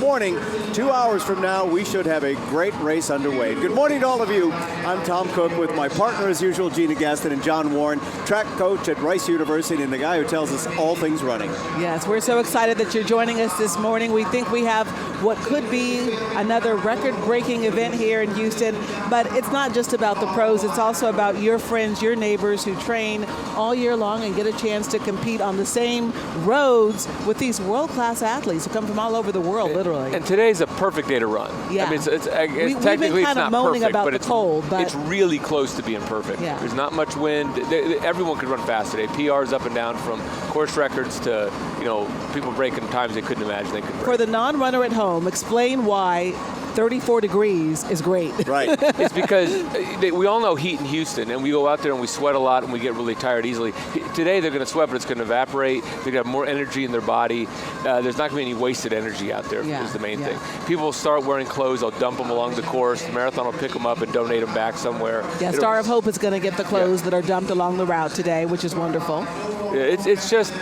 morning, 2 hours from now, we should have a great race underway. Good morning to all of you. I'm Tom Cook with my partner, as usual, Gina Gaston and John Warren, track coach at Rice University and the guy who tells us all things running. Yes, we're so excited that you're joining us this morning. We think we have what could be another record-breaking event here in Houston, but it's not just about the pros, it's also about your friends, your neighbors who train all year long and get a chance to compete on the same roads with these world-class athletes who come from all over the world, literally. And today's a perfect day to run. Yeah. I mean, We've technically been it's kind of not moaning perfect, about but the it's cold, but it's really close to being perfect. Yeah. There's not much wind. Everyone could run fast today. PRs up and down from course records to, people breaking times they couldn't imagine they could break. For the non-runner at home, explain why 34 degrees is great. Right. It's because we all know heat in Houston, and we go out there and we sweat a lot and we get really tired easily. Today they're going to sweat, but it's going to evaporate. They're going to have more energy in their body. There's not going to be any wasted energy out there, is the main thing. People will start wearing clothes. They'll dump them along the course. The marathon will pick them up and donate them back somewhere. Yeah, Star of Hope is going to get the clothes that are dumped along the route today, which is wonderful. It's just...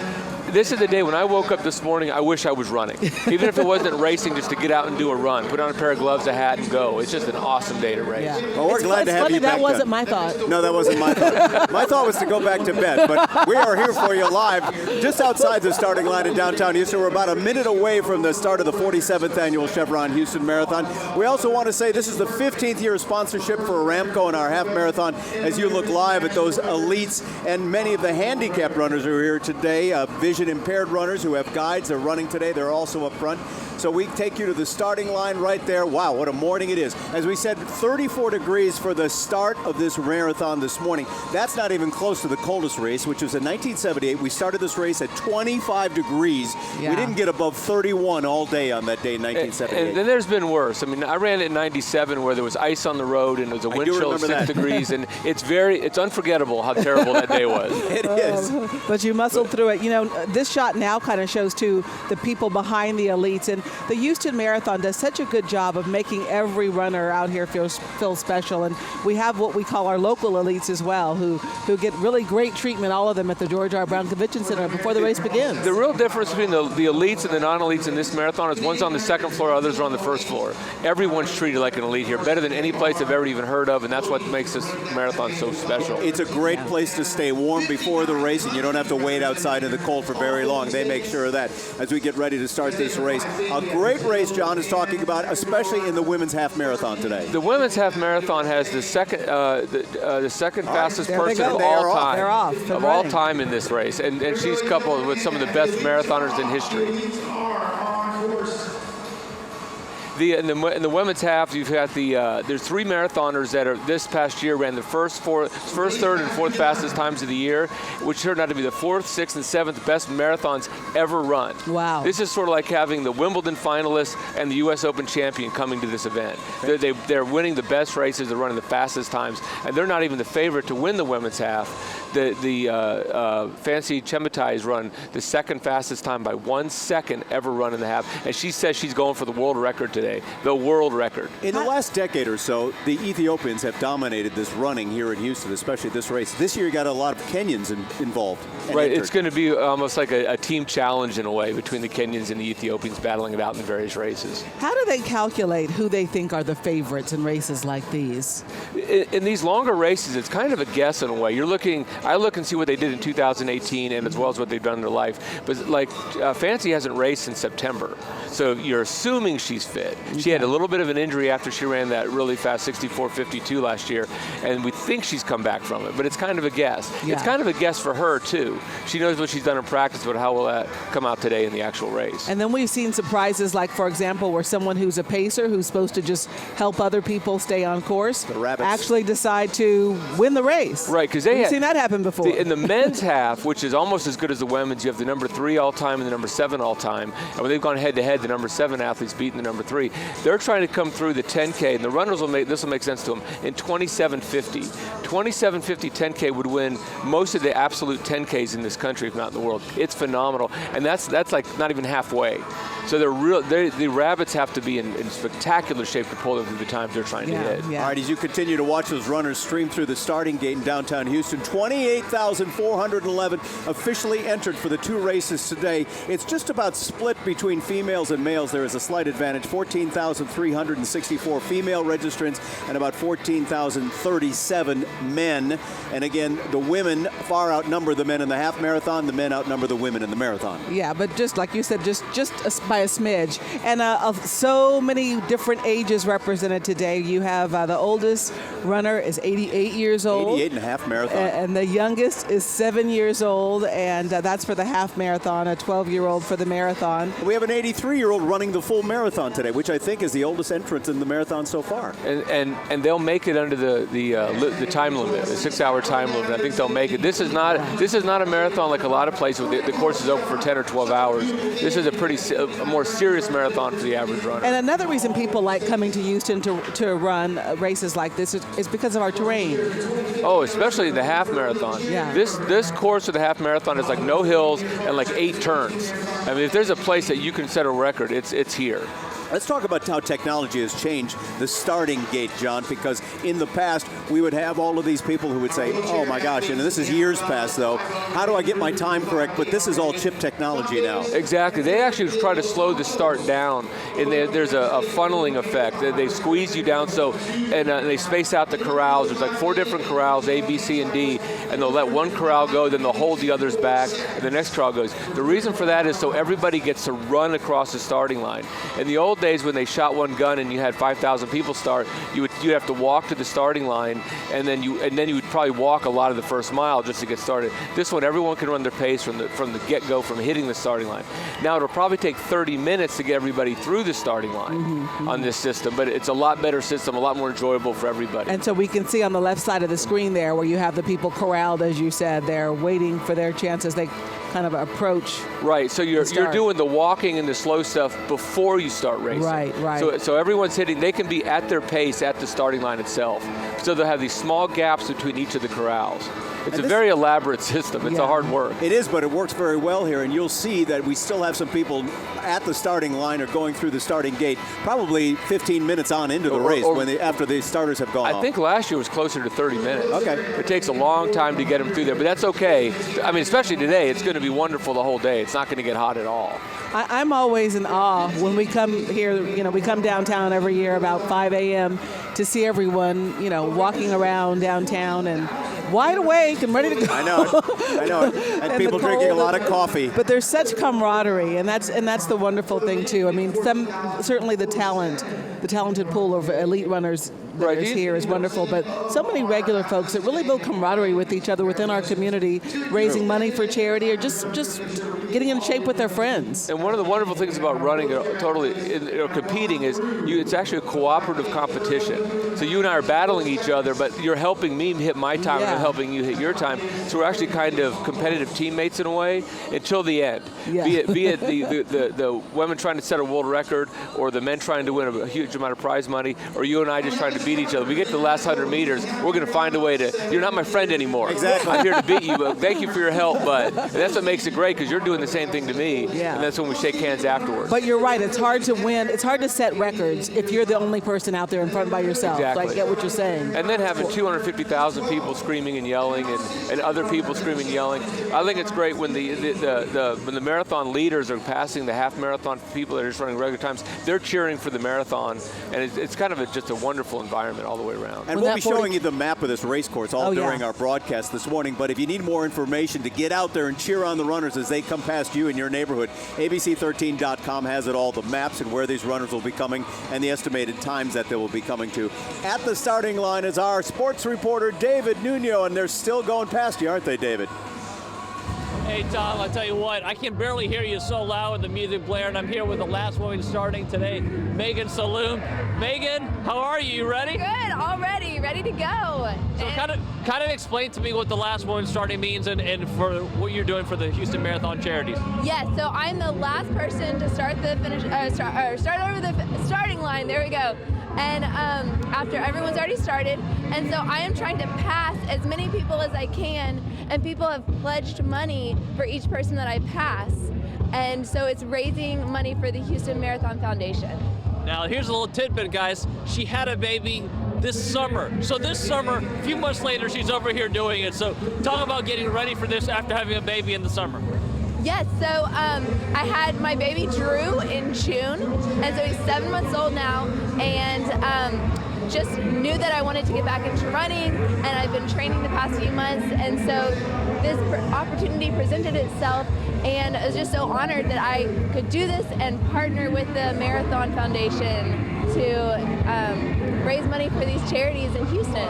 This is the day when I woke up this morning, I wish I was running. Even if it wasn't racing, just to get out and do a run. Put on a pair of gloves, a hat, and go. It's just an awesome day to race. Yeah. Well, we're glad to have you back. That wasn't my thought. No, that wasn't my thought. My thought was to go back to bed, but we are here for you live just outside the starting line in downtown Houston. We're about a minute away from the start of the 47th annual Chevron Houston Marathon. We also want to say this is the 15th year of sponsorship for Aramco and our half marathon as you look live at those elites and many of the handicapped runners who are here today, vision impaired runners who have guides. They're running today. They're also up front. So we take you to the starting line right there. Wow, what a morning it is. As we said, 34 degrees for the start of this marathon this morning. That's not even close to the coldest race, which was in 1978. We started this race at 25 degrees. Yeah. We didn't get above 31 all day on that day in 1978. And then there's been worse. I mean, I ran it in 97 where there was ice on the road and it was a wind chill of 6 degrees. And it's unforgettable how terrible that day was. It is. But you muscled through it. This shot now kind of shows, too, the people behind the elites. And the Houston Marathon does such a good job of making every runner out here feel special. And we have what we call our local elites as well, who get really great treatment, all of them at the George R. Brown Convention Center before the race begins. The real difference between the elites and the non-elites in this marathon is one's on the second floor, others are on the first floor. Everyone's treated like an elite here, better than any place I've ever even heard of, and that's what makes this marathon so special. It's a great place to stay warm before the race, and you don't have to wait outside in the cold for very long. They make sure of that as we get ready to start this race. A great race, John is talking about, especially in the women's half marathon today. The women's half marathon has the second fastest person of all time in this race, and she's coupled with some of the best marathoners in history. In the women's half, you've got there's 3 marathoners that are this past year ran the first, third, and fourth fastest times of the year, which turned out to be the 4th, 6th, and 7th best marathons ever run. Wow! This is sort of like having the Wimbledon finalist and the U.S. Open champion coming to this event. They're winning the best races, they're running the fastest times, and they're not even the favorite to win the women's half. The Fancy Chemitai has run the second fastest time by 1 second ever run in the half, and she says she's going for the world record today. The world record. In the last decade or so, the Ethiopians have dominated this running here in Houston, especially this race. This year you got a lot of Kenyans involved. Right, it's going to be almost like a team challenge in a way between the Kenyans and the Ethiopians battling it out in various races. How do they calculate who they think are the favorites in races like these? In these longer races, it's kind of a guess in a way. I look and see what they did in 2018 and as well as what they've done in their life. But like Fancy hasn't raced since September, so you're assuming she's fit. She had a little bit of an injury after she ran that really fast 64.52 last year, and we think she's come back from it, but it's kind of a guess. Yeah. It's kind of a guess for her, too. She knows what she's done in practice, but how will that come out today in the actual race? And then we've seen surprises like, for example, where someone who's a pacer, who's supposed to just help other people stay on course, actually decide to win the race. Right, because we've seen that happen before. In the men's half, which is almost as good as the women's, you have the number 3 all-time and the number 7 all-time, and when they've gone head-to-head, the number 7 athletes beating the number 3. They're trying to come through the 10K, and the runners this will make sense to them, in 27:50. 27:50 10K would win most of the absolute 10Ks in this country, if not in the world. It's phenomenal, and that's like not even halfway. So the rabbits have to be in spectacular shape to pull them through the times they're trying to hit. All right, as you continue to watch those runners stream through the starting gate in downtown Houston, 28,411 officially entered for the two races today. It's just about split between females and males. There is a slight advantage, 14,364 female registrants and about 14,037 men. And again, the women far outnumber the men in the half marathon. The men outnumber the women in the marathon. Yeah, but just like you said, just by a smidge. And of so many different ages represented today. You have the oldest runner is 88 years old. 88 and a half marathon. And the youngest is 7 years old, and that's for the half marathon, a 12-year-old for the marathon. We have an 83-year-old running the full marathon today, which I think is the oldest entrant in the marathon so far. And they'll make it under the time limit, the 6-hour time limit. I think they'll make it. This is not a marathon like a lot of places where the course is open for 10 or 12 hours. This is a more serious marathon for the average runner. And another reason people like coming to Houston to run races like this is because of our terrain. Oh, especially the half marathon. Yeah. This course of the half marathon is like no hills and like 8 turns. I mean, if there's a place that you can set a record, it's here. Let's talk about how technology has changed the starting gate, John, because in the past, we would have all of these people who would say, oh my gosh, and this is years past though, how do I get my time correct? But this is all chip technology now. Exactly. They actually try to slow the start down, and there's a funneling effect. They squeeze you down, and they space out the corrals. There's like 4 different corrals, A, B, C, and D, and they'll let one corral go, then they'll hold the others back, and the next corral goes. The reason for that is so everybody gets to run across the starting line. In the old days when they shot one gun and you had 5,000 people start, you'd have to walk to the starting line, and then you would probably walk a lot of the first mile just to get started. This one, everyone can run their pace from the get-go, from hitting the starting line. Now it'll probably take 30 minutes to get everybody through the starting line on this system, but it's a lot better system, a lot more enjoyable for everybody. And so we can see on the left side of the screen there where you have the people corralled, as you said, they're waiting for their chances. They kind of approach. Right, so you're doing the walking and the slow stuff before you start racing. Right. So everyone's hitting, they can be at their pace at the starting line itself. So they'll have these small gaps between each of the corrals. It's a very elaborate system. It's a hard work. It is, but it works very well here, and you'll see that we still have some people at the starting line or going through the starting gate, probably 15 minutes on into the race after the starters have gone off. I think last year was closer to 30 minutes. Okay. It takes a long time to get them through there, but that's okay. I mean, especially today, it's going to be wonderful the whole day. It's not going to get hot at all. I'm always in awe when we come here. We come downtown every year about 5 a.m. to see everyone, walking around downtown and wide awake and ready to go. I know it. And people drinking a lot of coffee. But there's such camaraderie, and that's the wonderful thing too. I mean, certainly the talented pool of elite runners that is here is wonderful, but so many regular folks that really build camaraderie with each other within our community, raising money for charity or just getting in shape with their friends. And one of the wonderful things about running competing is it's actually a cooperative competition. So you and I are battling each other, but you're helping me hit my time and I'm helping you hit your time. So we're actually kind of competitive teammates in a way until the end. Yeah. Be it the women trying to set a world record, or the men trying to win a huge amount of prize money, or you and I just trying to beat each other. We get to the last 100 meters, we're going to find a way to, you're not my friend anymore. Exactly. I'm here to beat you, but thank you for your help, bud. And that's what makes it great, because you're doing the same thing to me, and that's when we shake hands afterwards. But you're right, it's hard to win, it's hard to set records if you're the only person out there in front by yourself. Exactly. I get what you're saying. And then having 250,000 people screaming and yelling, and other people screaming and yelling. I think it's great when when the marathon leaders are passing the half marathon people that are just running regular times, they're cheering for the marathon, and it's kind of just a wonderful environment all the way around. And we'll be showing you the map of this race course during our broadcast this morning, but if you need more information to get out there and cheer on the runners as they come past you in your neighborhood, ABC13.com has it all, the maps and where these runners will be coming and the estimated times that they will be coming to. At the starting line is our sports reporter, David Nuno, and they're still going past you, aren't they, David? Hey, Tom, I'll tell you what, I can barely hear you so loud with the music blaring. I'm here with the last woman starting today, Megan Saloom. Megan, how are you? You ready? Good, all ready to go. So kind of explain to me what the last woman starting means and for what you're doing for the Houston Marathon Charities. Yes, so I'm the last person to start the start over the starting line. There we go. And after everyone's already started, and so I am trying to pass as many people as I can, and people have pledged money for each person that I pass. And so it's raising money for the Houston Marathon Foundation. Now, here's a little tidbit, guys. She had a baby this summer. So this summer, a few months later, she's over here doing it. So talk about getting ready for this after having a baby in the summer. Yes, so I had my baby Drew in June, and so he's 7 months old now, and just knew that I wanted to get back into running, and I've been training the past few months, and so this opportunity presented itself, and I was just so honored that I could do this and partner with the Marathon Foundation to raise money for these charities in Houston.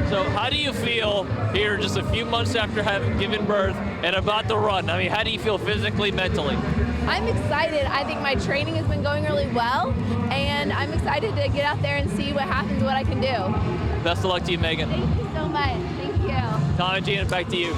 So how do you feel here just a few months after having given birth and about to run? I mean, how do you feel physically, mentally? I'm excited. I think my training has been going really well, and I'm excited to get out there and see what happens, what I can do. Best of luck to you, Megan. Thank you so much. Thank you. Tom and Gina, back to you.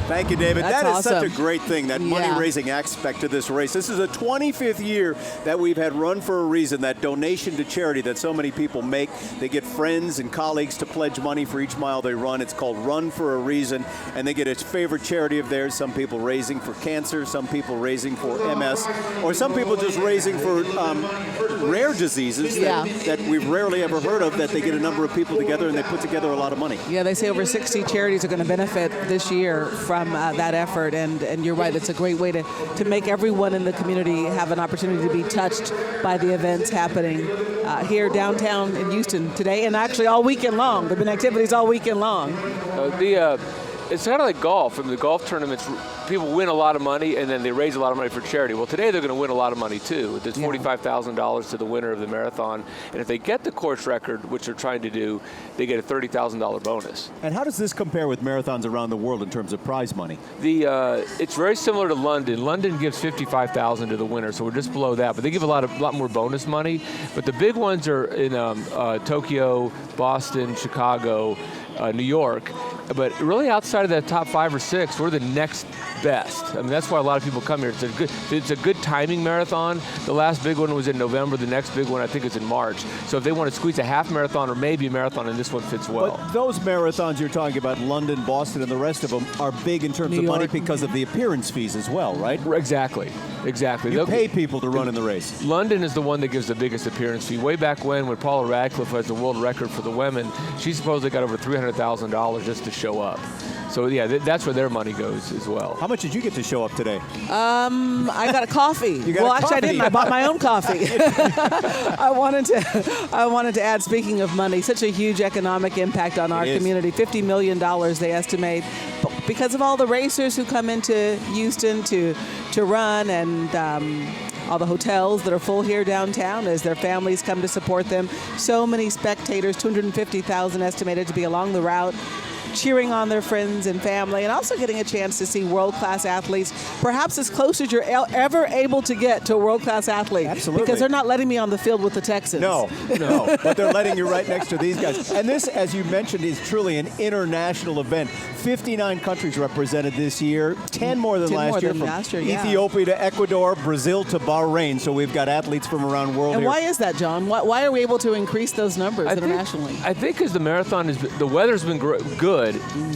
Thank you, David. That's That is awesome. such a great thing, that money-raising aspect to this race. This is the 25th year that we've had Run for a Reason, that donation to charity that so many people make. They get friends and colleagues to pledge money for each mile they run. It's called Run for a Reason, and they get a favorite charity of theirs. Some people raising for cancer, some people raising for MS, or some people just raising for rare diseases that we've rarely ever heard of, that they get a number of people together and they put together a lot of money. Yeah, they say over 60 charities are going to benefit this year from that effort, and you're right, it's a great way to make everyone in the community have an opportunity to be touched by the events happening here downtown in Houston today, and actually all weekend long. There have been activities all weekend long. It's kind of like golf. In the golf tournaments, people win a lot of money and then they raise a lot of money for charity. Well, today they're going to win a lot of money too. There's $45,000 to the winner of the marathon, and if they get the course record, which they're trying to do, they get a $30,000 bonus. And how does this compare with marathons around the world in terms of prize money? It's very similar to London. London gives $55,000 to the winner, so we're just below that. But they give a lot more bonus money. But the big ones are in Tokyo, Boston, Chicago, New York. But really outside of that top 5 or 6, we're the next best. I mean, that's why a lot of people come here. It's a good timing marathon. The last big one was in November. The next big one, I think, is in March. So if they want to squeeze a half marathon or maybe a marathon, and this one fits well. But those marathons you're talking about, London, Boston, and the rest of them, are big in terms of money because of the appearance fees as well, right? Exactly. You pay people to run in the race. London is the one that gives the biggest appearance fee. Way back when Paula Radcliffe has the world record for the women, she supposedly got over $300,000 just to show up. So yeah, that's where their money goes as well. How much did you get to show up today? I got a coffee. Actually, I didn't. I bought my own coffee. I wanted to add, speaking of money, such a huge economic impact on our community. $50 million they estimate, because of all the racers who come into Houston to run, and all the hotels that are full here downtown as their families come to support them. So many spectators, 250,000 estimated to be along the route, cheering on their friends and family, and also getting a chance to see world-class athletes, perhaps as close as you're ever able to get to a world-class athlete. Absolutely. Because they're not letting me on the field with the Texans. No, but they're letting you right next to these guys. And this, as you mentioned, is truly an international event. 59 countries represented this year, 10 more than last year. From Ethiopia to Ecuador, Brazil to Bahrain. So we've got athletes from around the world and here. why is that, John? Why are we able to increase those numbers internationally? I think because the marathon the weather's been good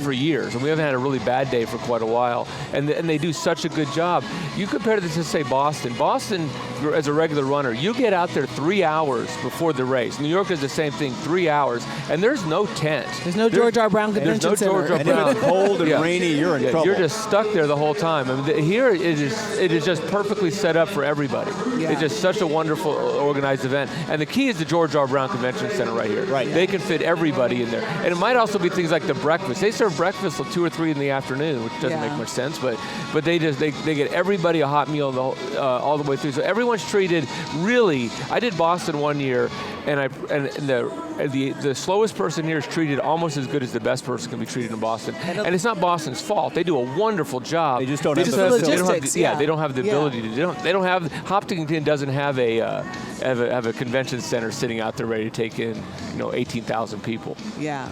for years, and we haven't had a really bad day for quite a while, and they do such a good job. You compare this to, say, Boston. Boston, as a regular runner, you get out there 3 hours before the race. New York is the same thing, 3 hours, and there's no tent. There's no George R. Brown Convention Center. George R. Brown. And if it's cold and rainy, you're in trouble. You're just stuck there the whole time. I mean, here it is just perfectly set up for everybody. Yeah. It's just such a wonderful organized event. And the key is the George R. Brown Convention Center right here. Right. They can fit everybody in there. And it might also be things like the breakfast. They serve breakfast till 2 or 3 in the afternoon, which doesn't make much sense. But they get everybody a hot meal all the way through. So everyone's treated really. I did Boston one year, and the slowest person here is treated almost as good as the best person can be treated in Boston. And it's not Boston's fault. They do a wonderful job. They just don't have the logistics. They don't have the ability to. They don't have. Hopkinton doesn't have a convention center sitting out there ready to take in 18,000 people. Yeah.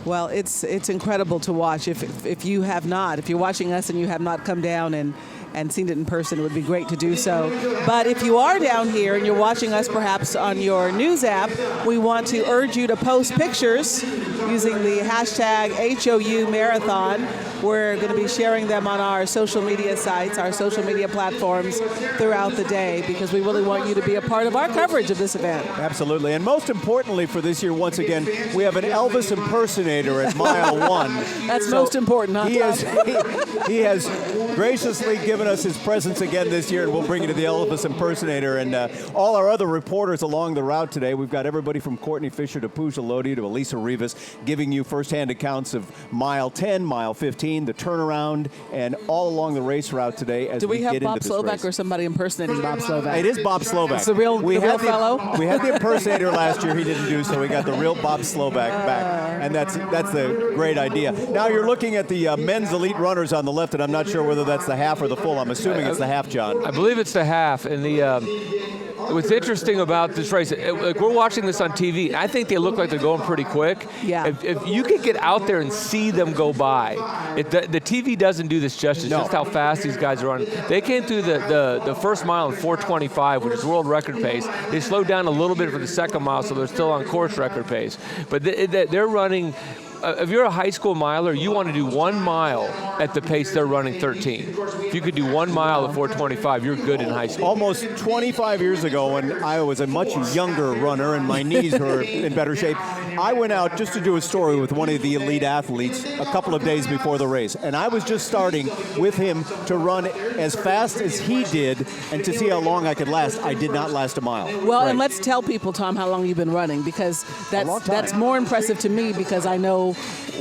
Well, it's incredible to watch. If you're watching us and you have not come down and and seen it in person, it would be great to do so. But if you are down here and you're watching us perhaps on your news app, we want to urge you to post pictures using the hashtag HOU Marathon. We're going to be sharing them on our social media sites, our social media platforms throughout the day, because we really want you to be a part of our coverage of this event. Absolutely. And most importantly for this year, once again, we have an Elvis impersonator at mile 1. That's most important, huh? He has graciously given us his presence again this year, and we'll bring you to the Elvis impersonator. And all our other reporters along the route today, we've got everybody from Courtney Fischer to Pooja Lodi to Elisa Rivas giving you firsthand accounts of mile 10, mile 15, the turnaround, and all along the race route today as Do we have get Bob into this Slovak race. or somebody impersonating Bob Slovak? It is Bob Slovak. It's the real fellow? We had the impersonator last year. He didn't do so. We got the real Bob Slovak back, and that's the great idea. Now you're looking at the men's elite runners on the left, and I'm not sure whether that's the half or the full. I'm assuming it's the half, John. I believe it's the half, and what's interesting about this race, like we're watching this on TV, I think they look like they're going pretty quick. Yeah. If you could get out there and see them go by, the TV doesn't do this justice, just how fast these guys are running. They came through the first mile in 4:25, which is world record pace. They slowed down a little bit for the second mile, so they're still on course record pace. But they're running. If you're a high school miler, you want to do 1 mile at the pace they're running 13. If you could do 1 mile at 4:25, you're good in high school. Almost 25 years ago, when I was a much younger runner and my knees were in better shape, I went out just to do a story with one of the elite athletes a couple of days before the race. And I was just starting with him to run as fast as he did and to see how long I could last. I did not last a mile. Well, and let's tell people, Tom, how long you've been running, because that's more impressive to me, because I know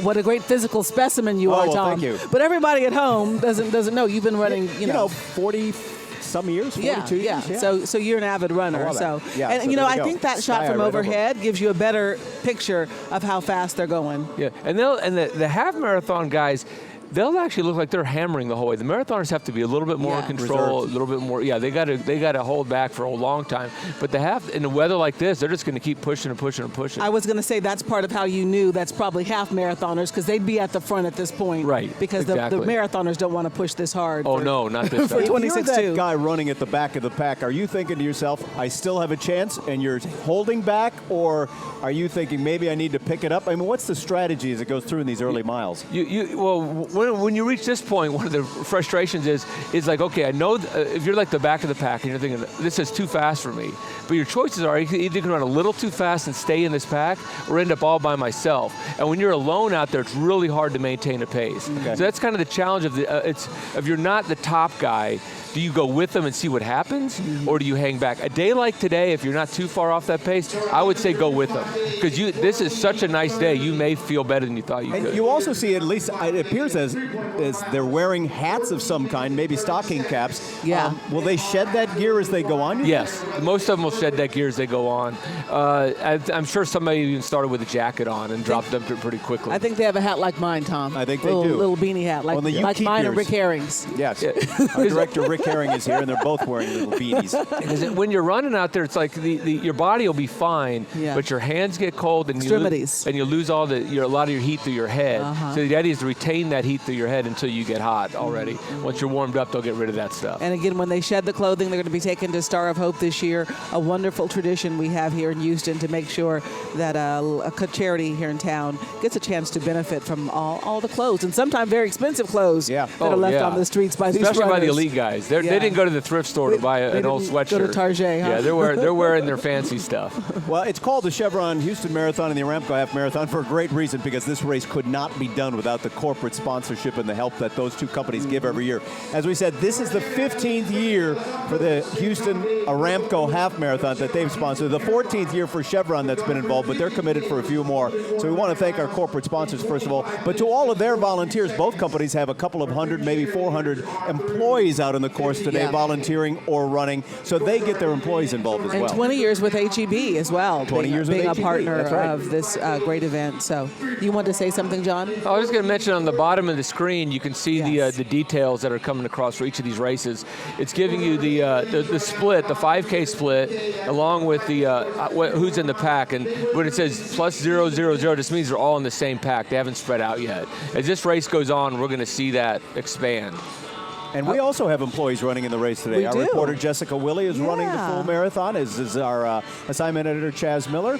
what a great physical specimen you are, well, Tom. thank you. But everybody at home doesn't know you've been running, you know 40 some years, 42 years. Yeah. So you're an avid runner. So yeah, and so you know, there we I go. think that Sky shot from right over. overhead gives you a better picture of how fast they're going. Yeah, and the half marathon guys, they'll actually look like they're hammering the whole way. The marathoners have to be a little bit more in control, Reserved. a little bit more. Yeah, they got to hold back for a long time. But the half in the weather like this, they're just going to keep pushing and pushing and pushing. I was going to say that's part of how you knew that's probably half marathoners, because they'd be at the front at this point. Right, Because exactly. the marathoners don't want to push this hard. Oh no, not this for time. 26-2. If you're that guy running at the back of the pack, are you thinking to yourself, I still have a chance, and you're holding back, or are you thinking maybe I need to pick it up? I mean, what's the strategy as it goes through in these early miles? Well, when you reach this point, one of the frustrations is like, okay, I know if you're like the back of the pack and you're thinking, this is too fast for me, but your choices are either can run a little too fast and stay in this pack, or end up all by myself. And when you're alone out there, it's really hard to maintain a pace. Okay. So that's kind of the challenge of if you're not the top guy, do you go with them and see what happens, or do you hang back? A day like today, if you're not too far off that pace, I would say go with them, because this is such a nice day. You may feel better than you thought you could. And you also see, at least it appears as they're wearing hats of some kind, maybe stocking caps. Yeah. Will they shed that gear as they go on? Yes, most of them will shed that gear as they go on. I'm sure somebody even started with a jacket on and dropped them pretty quickly. I think they have a hat like mine, Tom. I think they do. do. Little beanie hat, like Well, you like keep mine and yours. Rick Herring's. Yes. Our director, Rick Herring, is here, and they're both wearing little beanies. Because when you're running out there, it's like your body will be fine, but your hands get cold and Extremities. you lose all a lot of your heat through your head. So the idea is to retain that heat through your head until you get hot already. Once you're warmed up, they'll get rid of that stuff. And again, when they shed the clothing, they're going to be taken to Star of Hope this year, a wonderful tradition we have here in Houston to make sure that a charity here in town gets a chance to benefit from all the clothes, and sometimes very expensive clothes that are left on the streets by these runners. Especially by the elite guys. They didn't go to the thrift store to buy an old sweatshirt. Go to Target, huh? Yeah, they're wearing their fancy stuff. Well, it's called the Chevron Houston Marathon and the Aramco Half Marathon for a great reason, because this race could not be done without the corporate sponsorship and the help that those two companies give every year. As we said, this is the 15th year for the Houston Aramco Half Marathon that they've sponsored, the 14th year for Chevron that's been involved, but they're committed for a few more. So we want to thank our corporate sponsors, first of all, but to all of their volunteers. Both companies have a couple of hundred, maybe 400 employees out on the course today volunteering or running, so they get their employees involved as and well. 20 years with HEB as well. 20 years with being a HEB, partner that's right. of this great event. So you want to say something, John? I was just going to mention on the bottom of the screen, you can see Yes. the details that are coming across for each of these races. It's giving you the split, the 5K split, along with the who's in the pack. And when it says plus 000, just means they're all in the same pack. They haven't spread out yet. As this race goes on, we're going to see that expand. And we also have employees running in the race today. We Our do. reporter Jessica Willie is running the Yeah. full marathon, as is our assignment editor Chaz Miller.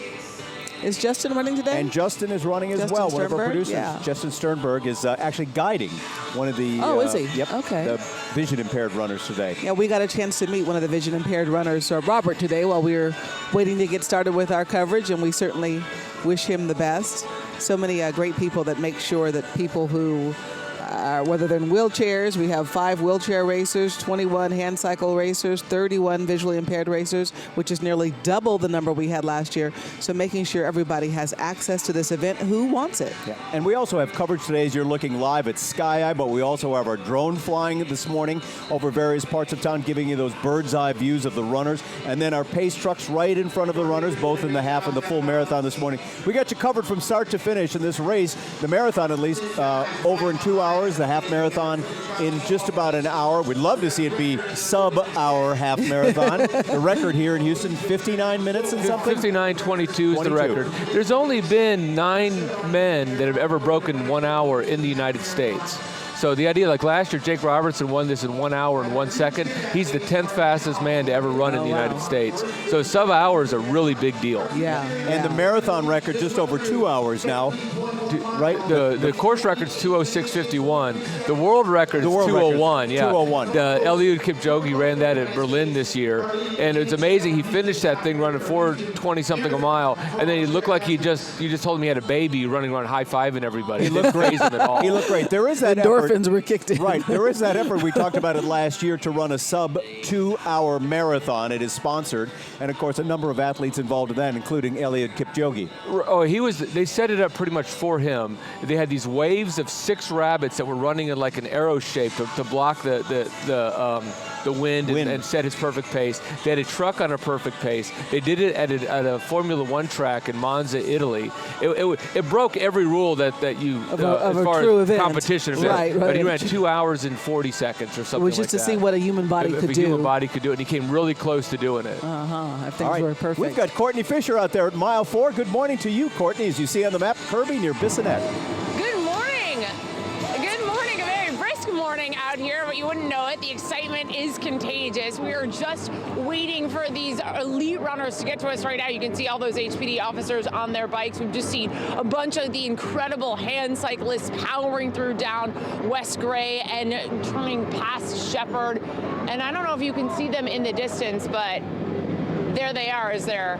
Is Justin running today? And Justin is running as Justin well, one of our Sternberg? producers. Yeah. Justin Sternberg is actually guiding one of the Is he? Yep, Okay. the vision-impaired runners today. Yeah, we got a chance to meet one of the vision-impaired runners, Robert, today while we were waiting to get started with our coverage, and we certainly wish him the best. So many great people that make sure that people who, whether they're in wheelchairs, we have 5 wheelchair racers, 21 hand cycle racers, 31 visually impaired racers, which is nearly double the number we had last year. So making sure everybody has access to this event who wants it. Yeah. And we also have coverage today as you're looking live at Sky Eye, but we also have our drone flying this morning over various parts of town, giving you those bird's eye views of the runners. And then our pace trucks right in front of the runners, both in the half and the full marathon this morning. We got you covered from start to finish in this race, the marathon at least, over in 2 hours, the half marathon in just about an hour. We'd love to see it be sub-hour half marathon. The record here in Houston, 59 minutes and something? 59:22 is the 22. record. There's only been 9 men that have ever broken 1 hour in the United States. So the idea, like last year, Jake Robertson won this in 1 hour and 1 second. He's the 10th fastest man to ever run in the United States. So sub-hour is a really big deal. Yeah. And the marathon record just over 2 hours now, right? The course record's 2:06:51. The world record's 2:01. Yeah, 2:01. Eliud Kipchoge ran that at Berlin this year, and it's amazing. He finished that thing running 4:20 something a mile, and then he looked like you just told him he had a baby running around high-fiving everybody. He looked crazy at all. He looked great. There is that effort. Endorphins were kicked in. Right, there is that effort. We talked about it last year to run a sub-2 hour marathon. It is sponsored, and of course a number of athletes involved in that, including Eliud Kipchoge. Oh, they set it up pretty much for him. They had these waves of 6 rabbits that were running in like an arrow shape to block the wind and set his perfect pace. They had a truck on a perfect pace. They did it at a Formula One track in Monza, Italy. It broke every rule that you Of a as far true as event. competition event. Right. But he ran 2 hours and 40 seconds or something Which is like to that. see what a human body If could a do. human body could do it, and he came really close to doing it. If things All right, were perfect. we've got Courtney Fischer out there at mile 4. Good morning to you, Courtney, as you see on the map, Kirby near Bissonnette. Good morning. Good morning. A very brisk morning out here, but you wouldn't know it. The excitement is contagious. We are just waiting for these elite runners to get to us right now. You can see all those HPD officers on their bikes. We've just seen a bunch of the incredible hand cyclists powering through down West Gray and turning past Shepherd. And I don't know if you can see them in the distance, but there they are as they're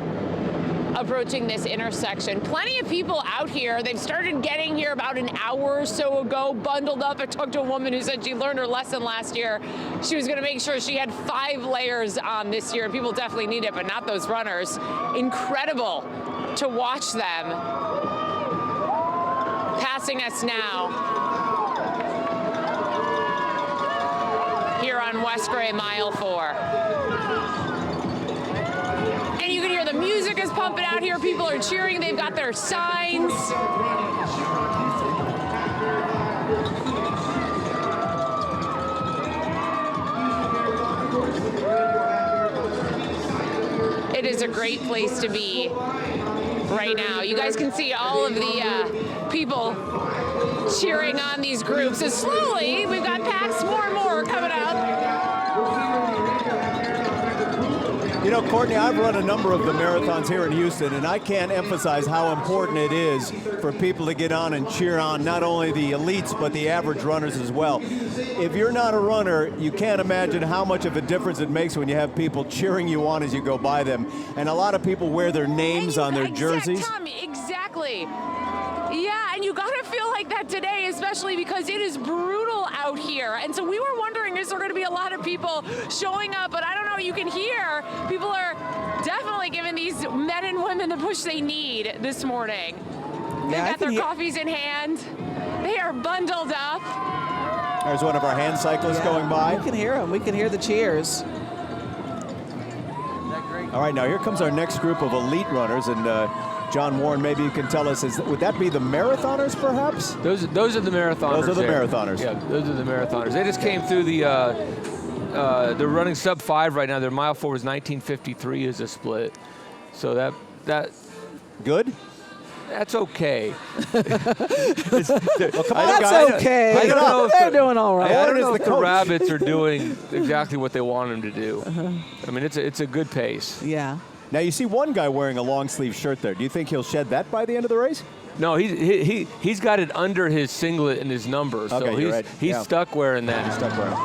approaching this intersection. Plenty of people out here. They've started getting here about an hour or so ago, bundled up. I talked to a woman who said she learned her lesson last year. She was going to make sure she had 5 layers on this year. People definitely need it, but not those runners. Incredible to watch them passing us now here on West Gray, mile 4. And you can hear the music is pumping out here. People are cheering. They've got their signs. It is a great place to be right now. You guys can see all of the people cheering on these groups. And slowly, we've got packs more and more coming out. You know, Courtney, I've run a number of the marathons here in Houston, and I can't emphasize how important it is for people to get on and cheer on not only the elites, but the average runners as well. If you're not a runner, you can't imagine how much of a difference it makes when you have people cheering you on as you go by them. And a lot of people wear their names on their jerseys. Exactly. Yeah, and you gotta feel like that today, especially because it is brutal out here. And so we were wondering, is there gonna be a lot of people showing up? But I don't know, you can hear people are definitely giving these men and women the push they need this morning. They've got their coffees in hand. They are bundled up. There's one of our hand cyclists going by. We can hear them. We can hear the cheers. All right, now here comes our next group of elite runners, and John Warren, maybe you can tell us, would that be the marathoners, perhaps? Those are the marathoners. Those are the there. marathoners. Yeah, those are the marathoners. They just came through they're running sub 5 right now. Their mile 4 was 19:53 as a split. So that good. That's okay. That's okay. I don't know if They're doing all right. I don't know if the rabbits are doing exactly what they want them to do. I mean, it's a good pace. Yeah. Now you see one guy wearing a long sleeve shirt there. Do you think he'll shed that by the end of the race? No, he's got it under his singlet and his number, so Okay, he's stuck wearing that. He's stuck wearing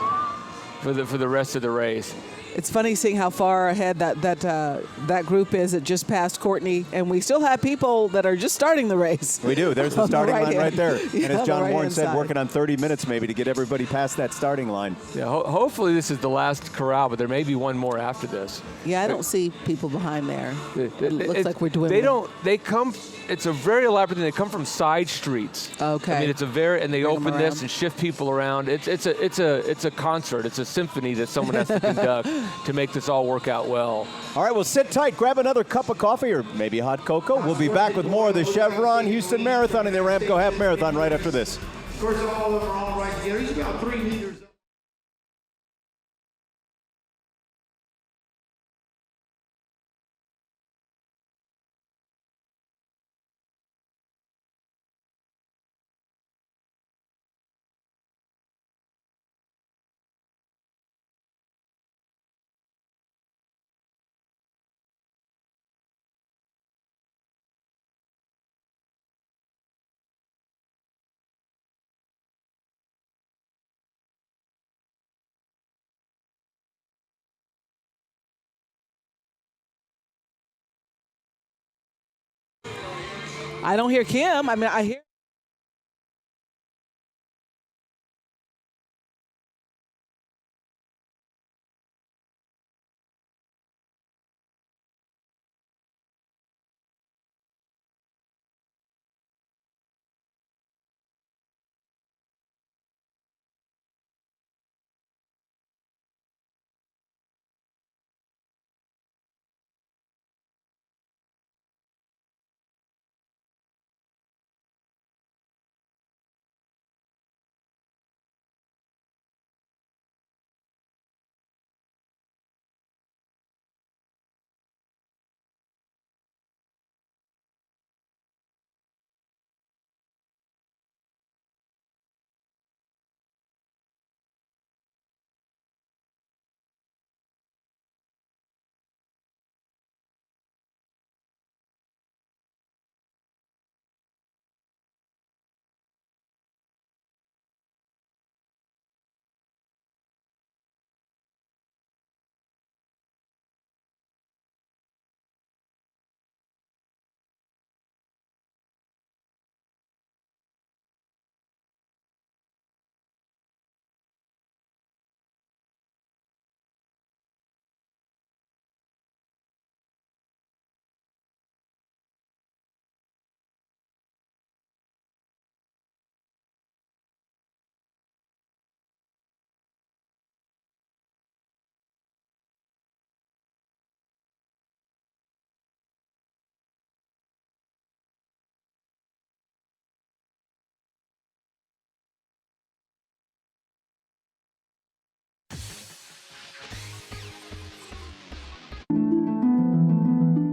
it. For the rest of the race. It's funny seeing how far ahead that group is. It just passed Courtney, and we still have people that are just starting the race. We do. There's the starting line right there. Yeah, And as John Warren said, side. working on 30 minutes maybe to get everybody past that starting line. Yeah, hopefully this is the last corral, but there may be one more after this. Yeah, I don't see people behind there. It looks like we're doing. They come. It's a very elaborate thing. They come from side streets. Okay. I mean, and they Bring open them this around. and shift people around. It's a concert. It's a symphony that someone has to conduct to make this all work out well. All right, well, sit tight. Grab another cup of coffee or maybe hot cocoa. We'll be back with more of the Chevron Houston Marathon and the Aramco Half Marathon right after this. Of course, all of them are all right together. He's about 3 meters. I don't hear Kim. I mean, I hear.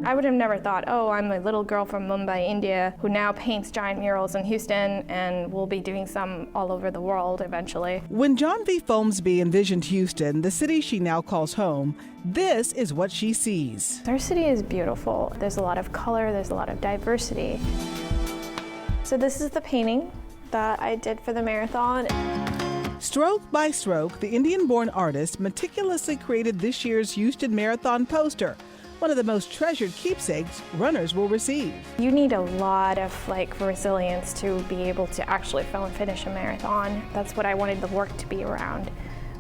I would have never thought, oh, I'm a little girl from Mumbai, India, who now paints giant murals in Houston and will be doing some all over the world eventually. When John V. Folmsby envisioned Houston, the city she now calls home, this is what she sees. Our city is beautiful. There's a lot of color, there's a lot of diversity. So this is the painting that I did for the marathon. Stroke by stroke, the Indian-born artist meticulously created this year's Houston Marathon poster, one of the most treasured keepsakes runners will receive. You need a lot of resilience to be able to actually finish a marathon. That's what I wanted the work to be around.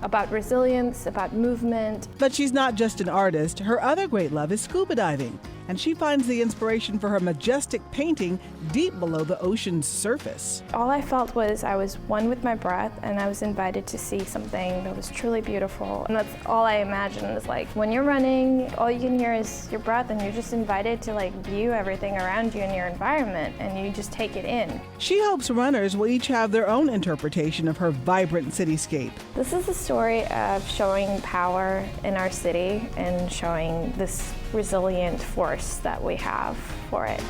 About resilience, about movement. But she's not just an artist. Her other great love is scuba diving, and she finds the inspiration for her majestic painting deep below the ocean's surface. All I felt was I was one with my breath, and I was invited to see something that was truly beautiful. And that's all I imagine is when you're running, all you can hear is your breath, and you're just invited to view everything around you in your environment, and you just take it in. She hopes runners will each have their own interpretation of her vibrant cityscape. This is a story of showing power in our city and showing this resilient force that we have for it.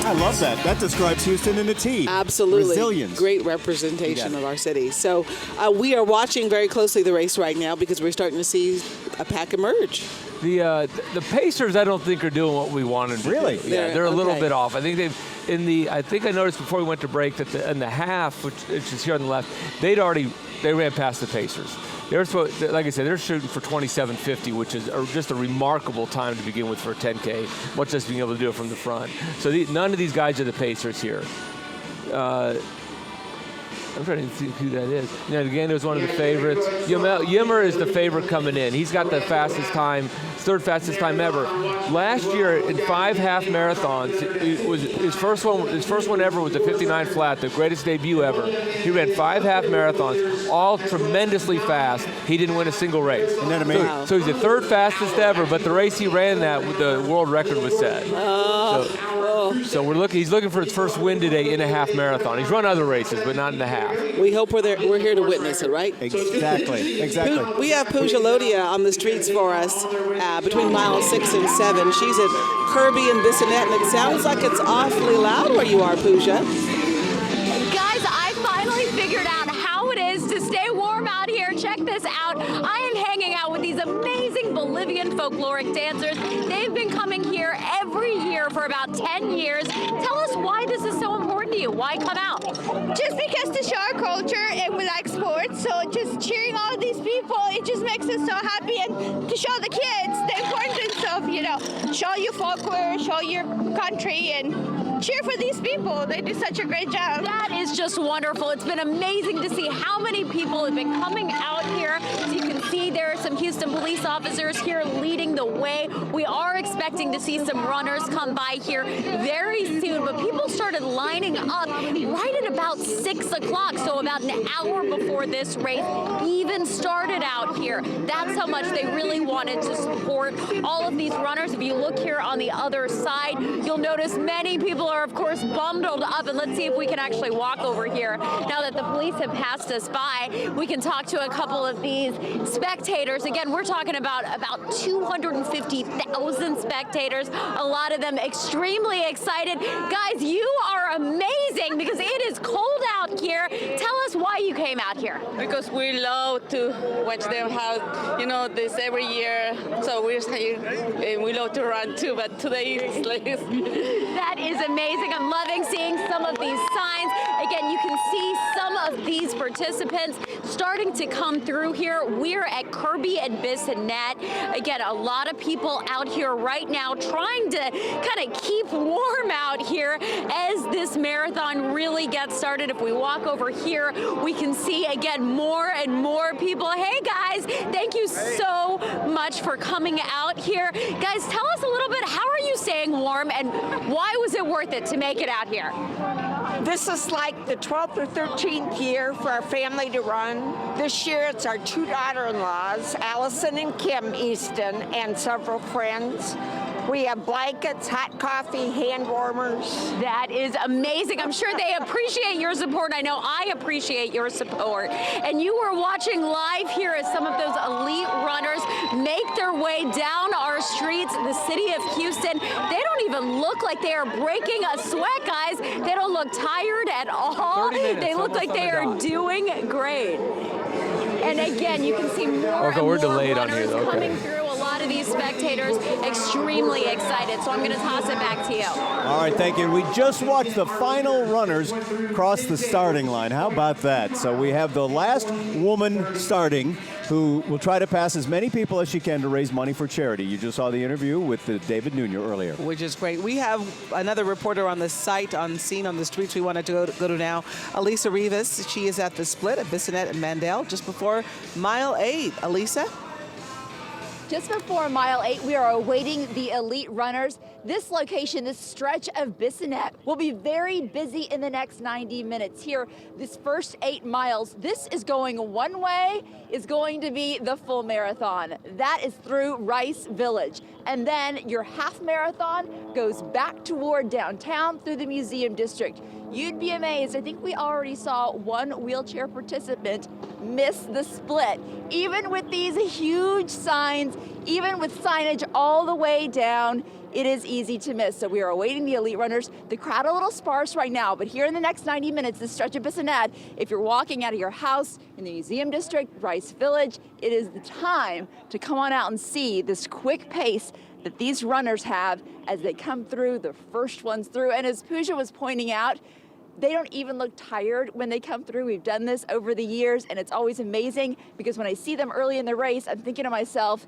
I love that. That describes Houston in a T. Absolutely. Resilience. Great representation of our city. So we are watching very closely the race right now because we're starting to see a pack emerge. The Pacers, I don't think, are doing what we wanted to Really? do. Yeah, they're a little bit off. I think I think I noticed before we went to break that in the half, which is here on the left, they ran past the Pacers. Like I said, they're shooting for 27.50, which is just a remarkable time to begin with for a 10K, much less being able to do it from the front. So none of these guys are the Pacers here. I'm trying to think who that is. Again, it was one of the favorites. Yimmer is the favorite coming in. He's got the fastest time, third fastest time ever. Last year in 5 half marathons, it was his first one ever was a 59 flat, the greatest debut ever. He ran 5 half marathons, all tremendously fast. He didn't win a single race. Isn't that amazing? So he's the third fastest ever, but the race he ran the world record was set. So he's looking for his first win today in a half marathon. He's run other races, but not in the half. We hope we're here to witness it, right? Exactly. We have Pooja Lodia on the streets for us between miles 6 and 7. She's at Kirby and Bissonnet, and it sounds like it's awfully loud where you are, Pooja. Guys, I finally figured out how it is to stay warm out here. Check this out. I am hanging out with these amazing Bolivian folkloric dancers. They've been coming here every year for about 10 years. Tell us why this is so important to you. Why come out? Just because to show our culture and we like sports, so just cheering all these people, it just makes us so happy, and to show the kids the importance of, show your folklore, show your country, and cheer for these people. They do such a great job. That is just wonderful. It's been amazing to see how many people have been coming out here. As you can see, there are some Houston police officers here leading the way. We are expecting to see some runners come by here very soon, but people started lining up right at about 6 o'clock, so about an hour before this race even started out here. That's how much they really wanted to support all of these runners. If you look here on the other side, you'll notice many people are, of course, bundled up, and let's see if we can actually walk over here. Now that the police have passed us by, we can talk to a couple of these spectators. Again, we're talking about 250,000 spectators, a lot of them extremely excited. Guys, you are amazing because it is cold out here. Tell us why you came out here. Because we love to watch them have, this every year. So we're here, and we love to run too, but today is like That is amazing. I'm loving seeing some of these signs. Again, you can see some of these participants starting to come through here. We're at Kirby and Bissonnet. Again, a lot of people out here right now trying to kind of keep warm out here as this marathon really gets started. If we walk over here, we can see again more and more people. Hey guys, thank you so much for coming out here. Guys, tell us a little bit, how are you staying warm and why was it worth it to make it out here? This is like the 12th or 13th year for our family to run. This year it's our 2 daughter-in-laws, Allison and Kim Easton, and several friends. We have blankets, hot coffee, hand warmers. That is amazing. I'm sure they appreciate your support. I know I appreciate your support. And you were watching live here as some of those elite runners make their way down our streets in the city of Houston. They don't even look like they are breaking a sweat, guys. They don't look tired at all. They look like they are doing great. And again, you can see more and more runners coming through. A lot of these spectators extremely excited. So I'm going to toss it back to you. All right, thank you. We just watched the final runners cross the starting line. How about that? So we have the last woman starting who will try to pass as many people as she can to raise money for charity. You just saw the interview with David Nuno earlier. Which is great. We have another reporter on the site, on scene, on the streets we wanted to go to now. Elisa Rivas, she is at the split at Bissonnet and Mandel just before mile 8. Elisa? Just before mile 8, we are awaiting the elite runners. This location, this stretch of Bissonnet, will be very busy in the next 90 minutes. Here, this first 8 miles, this is going one way, is going to be the full marathon. That is through Rice Village. And then your half marathon goes back toward downtown through the Museum District. You'd be amazed. I think we already saw one wheelchair participant miss the split. Even with these huge signs, even with signage all the way down, it is easy to miss. So we are awaiting the elite runners. The crowd a little sparse right now, but here in the next 90 minutes, this stretch of Bissonnette, if you're walking out of your house in the Museum District, Rice Village, it is the time to come on out and see this quick pace that these runners have as they come through, the first ones through. And as Pooja was pointing out, they don't even look tired when they come through. We've done this over the years, and it's always amazing because when I see them early in the race, I'm thinking to myself,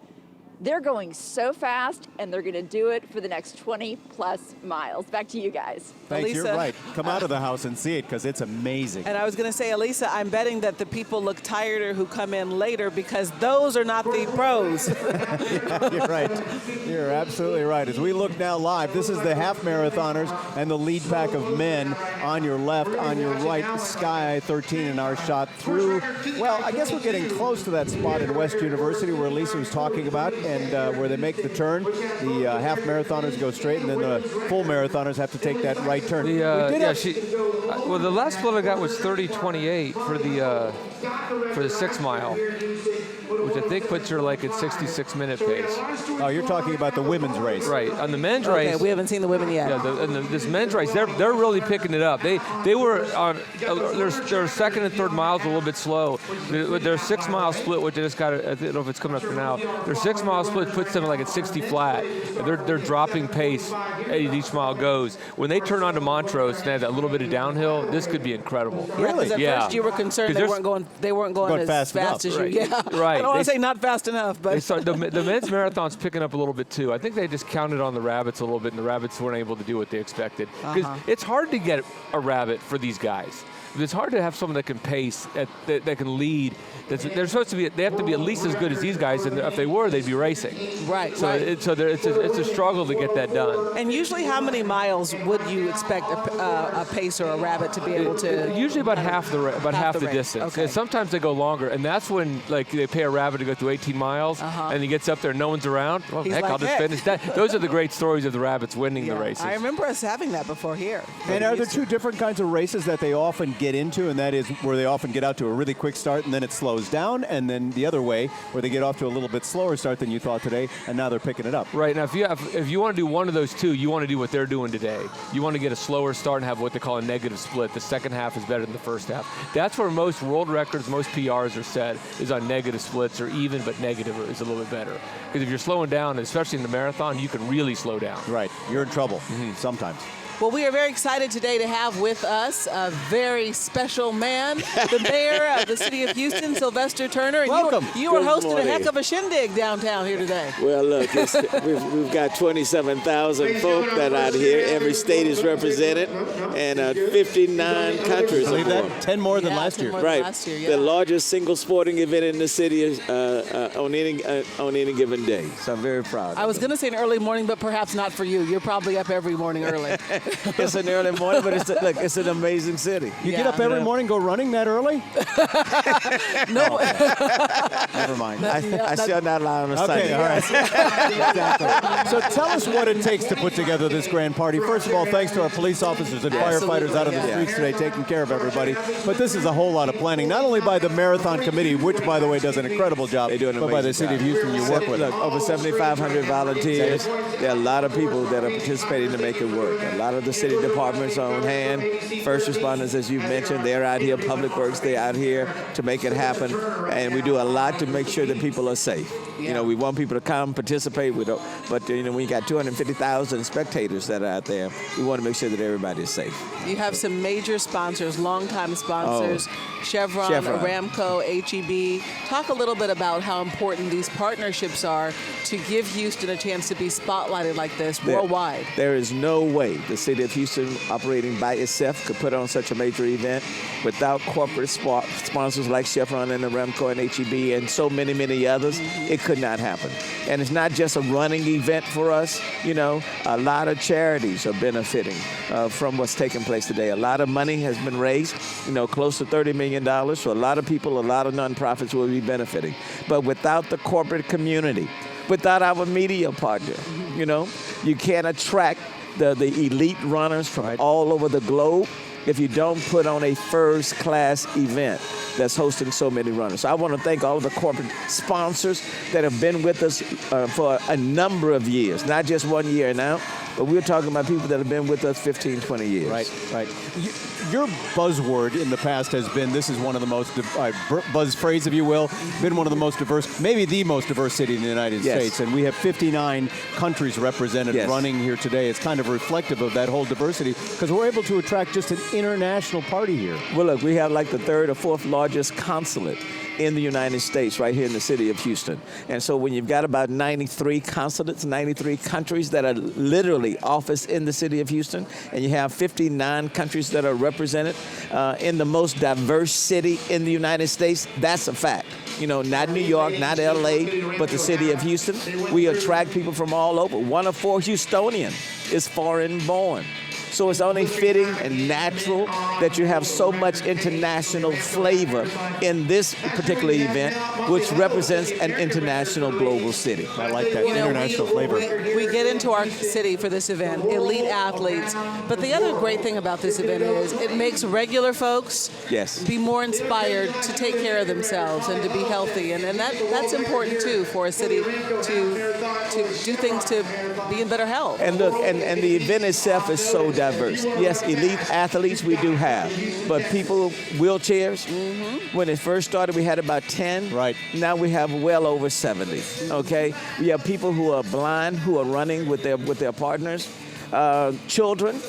they're going so fast, and they're going to do it for the next 20-plus miles. Back to you guys. Thanks, Elisa, you're right. Come out of the house and see it because it's amazing. And I was going to say, Elisa, I'm betting that the people look tireder who come in later because those are not the pros. Yeah, you're right. You're absolutely right. As we look now live, this is the half marathoners and the lead pack of men on your left, on your right, Sky 13 in our shot through. Well, I guess we're getting close to that spot at West University where Elisa was talking about, and where they make the turn. The half marathoners go straight, and then the full marathoners have to take that right turn. Well, the last split I got was 30:28 for the 6 mile, which I think puts her like at 66-minute pace. Oh, you're talking about the women's race, right? On the men's race, okay, we haven't seen the women yet. Yeah, this men's race, they're really picking it up. They were on their second and third miles a little bit slow. Their 6 mile split, which I just got, I don't know if it's coming up for now. Their 6 mile split puts them like at 60 flat. They're dropping pace as each mile goes. When they turn onto Montrose and they have that little bit of downhill, this could be incredible. Really? At first you were concerned they weren't going as fast as you. Right. Yeah. Right. I don't want to say not fast enough, but the men's marathon's picking up a little bit too. I think they just counted on the rabbits a little bit, and the rabbits weren't able to do what they expected. Because it's hard to get a rabbit for these guys. It's hard to have someone that can pace, that can lead. They're supposed to be. They have to be at least as good as these guys, and if they were, they'd be racing. Right. So it's a struggle to get that done. And usually, how many miles would you expect a pace or a rabbit to be able to? Usually about half the distance. Okay. And sometimes they go longer, and that's when like they pay a rabbit to go through 18 miles, and he gets up there and no one's around. Well, He's heck, like, I'll just finish that. Those are the great stories of the rabbits winning the races. I remember us having that before here. And are there two different kinds of races that they often get into, and that is where they often get out to a really quick start and then it slows down, and then the other way where they get off to a little bit slower start than you thought today, and now they're picking it up. Right. Now, if you want to do one of those two, you want to do what they're doing today. You want to get a slower start and have what they call a negative split. The second half is better than the first half. That's where most world records, most PRs are set, is on negative splits, or even, but negative is a little bit better. Because if you're slowing down, especially in the marathon, you can really slow down. Right. You're in trouble sometimes. Well, we are very excited today to have with us a very special man, the mayor of the city of Houston, Sylvester Turner. And welcome. You were hosting a heck of a shindig downtown here today. Well, look, we've got 27,000 folk that are out here. Every state is represented, and 59 countries. Believe that? 10 more than last year. Right. Yeah. The largest single sporting event in the city is on any given day. So I'm very proud. I was going to say an early morning, but perhaps not for you. You're probably up every morning early. It's an early morning, but it's an amazing city. You get up every morning, go running that early? No. Never mind. I shall not lie on a Sunday. Okay, all right. Exactly. So tell us what it takes to put together this grand party. First of all, thanks to our police officers and firefighters out on the streets today taking care of everybody. But this is a whole lot of planning, not only by the Marathon Committee, which, by the way, does an incredible job, but by the city of Houston you work with. Look, over 7,500 volunteers. There are a lot of people that are participating to make it work. A lot of the city departments are on hand. First responders, as you mentioned, they're out here. Public Works, they're out here to make it happen. And we do a lot to make sure that people are safe. Yeah. You know, we want people to come, participate, but you know, when you got 250,000 spectators that are out there, we want to make sure that everybody is safe. You have some major sponsors, longtime sponsors, Chevron, Aramco, HEB. Talk a little bit about how important these partnerships are to give Houston a chance to be spotlighted like this worldwide. There is no way the city of Houston operating by itself could put on such a major event without corporate sponsors like Chevron and Aramco and HEB and so many, many others. It could not happen. And it's not just a running event for us. You know, a lot of charities are benefiting from what's taking place today. A lot of money has been raised, you know, close to $30 million. So a lot of people, a lot of nonprofits will be benefiting. But without the corporate community, without our media partner, you know, you can't attract the elite runners from all over the globe if you don't put on a first-class event that's hosting so many runners. So I want to thank all of the corporate sponsors that have been with us for a number of years, not just 1 year now, but we're talking about people that have been with us 15, 20 years. Right. Your buzzword in the past has been, this is one of the most, buzz phrase if you will, been one of the most diverse, maybe the most diverse city in the United States. And we have 59 countries represented running here today. It's kind of reflective of that whole diversity because we're able to attract just an international party here. Well, look, we have like the third or fourth largest consulate in the United States right here in the city of Houston. And so when you've got about 93 consulates, 93 countries that are literally officed in the city of Houston, and you have 59 countries that are represented in the most diverse city in the United States, that's a fact. You know, not New York, not LA, but the city of Houston. We attract people from all over. 1 of 4 Houstonian is foreign born. So it's only fitting and natural that you have so much international flavor in this particular event, which represents an international global city. I like that international flavor. We get into our city for this event, elite athletes. But the other great thing about this event is it makes regular folks be more inspired to take care of themselves and to be healthy. And that's important, too, for a city to do things to be in better health. And look, and the event itself is so diverse. Yes, elite athletes we do have, but people, wheelchairs, when it first started we had about 10. Right. Now we have well over 70, okay? We have people who are blind who are running with their partners, children.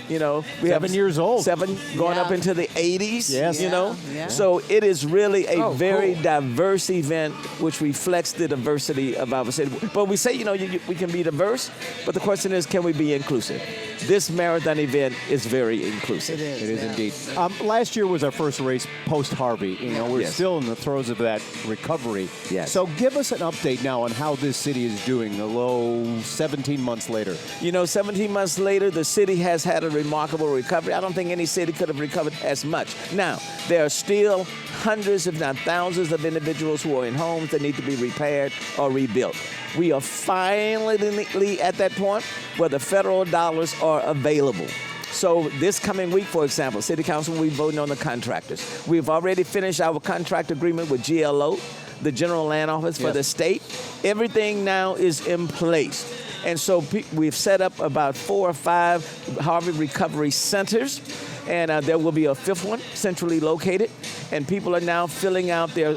You know, we 7 years old. 7 going up into the 80s. Yes. You know, so it is really a very diverse event, which reflects the diversity of our city. But we say, you know, we can be diverse, but the question is, can we be inclusive? This marathon event is very inclusive. It is indeed. Last year was our first race post-Harvey. You know, we're still in the throes of that recovery. Yes. So give us an update now on how this city is doing, although 17 months later. You know, 17 months later, the city has had a remarkable recovery. I don't think any city could have recovered as much. Now, there are still hundreds, if not thousands, of individuals who are in homes that need to be repaired or rebuilt. We are finally at that point where the federal dollars are available. So this coming week, for example, City Council will be voting on the contractors. We've already finished our contract agreement with GLO, the General Land Office for the state. Everything now is in place. And so we've set up about 4 or 5 Harvey Recovery Centers, and there will be a 5th one centrally located. And people are now filling out their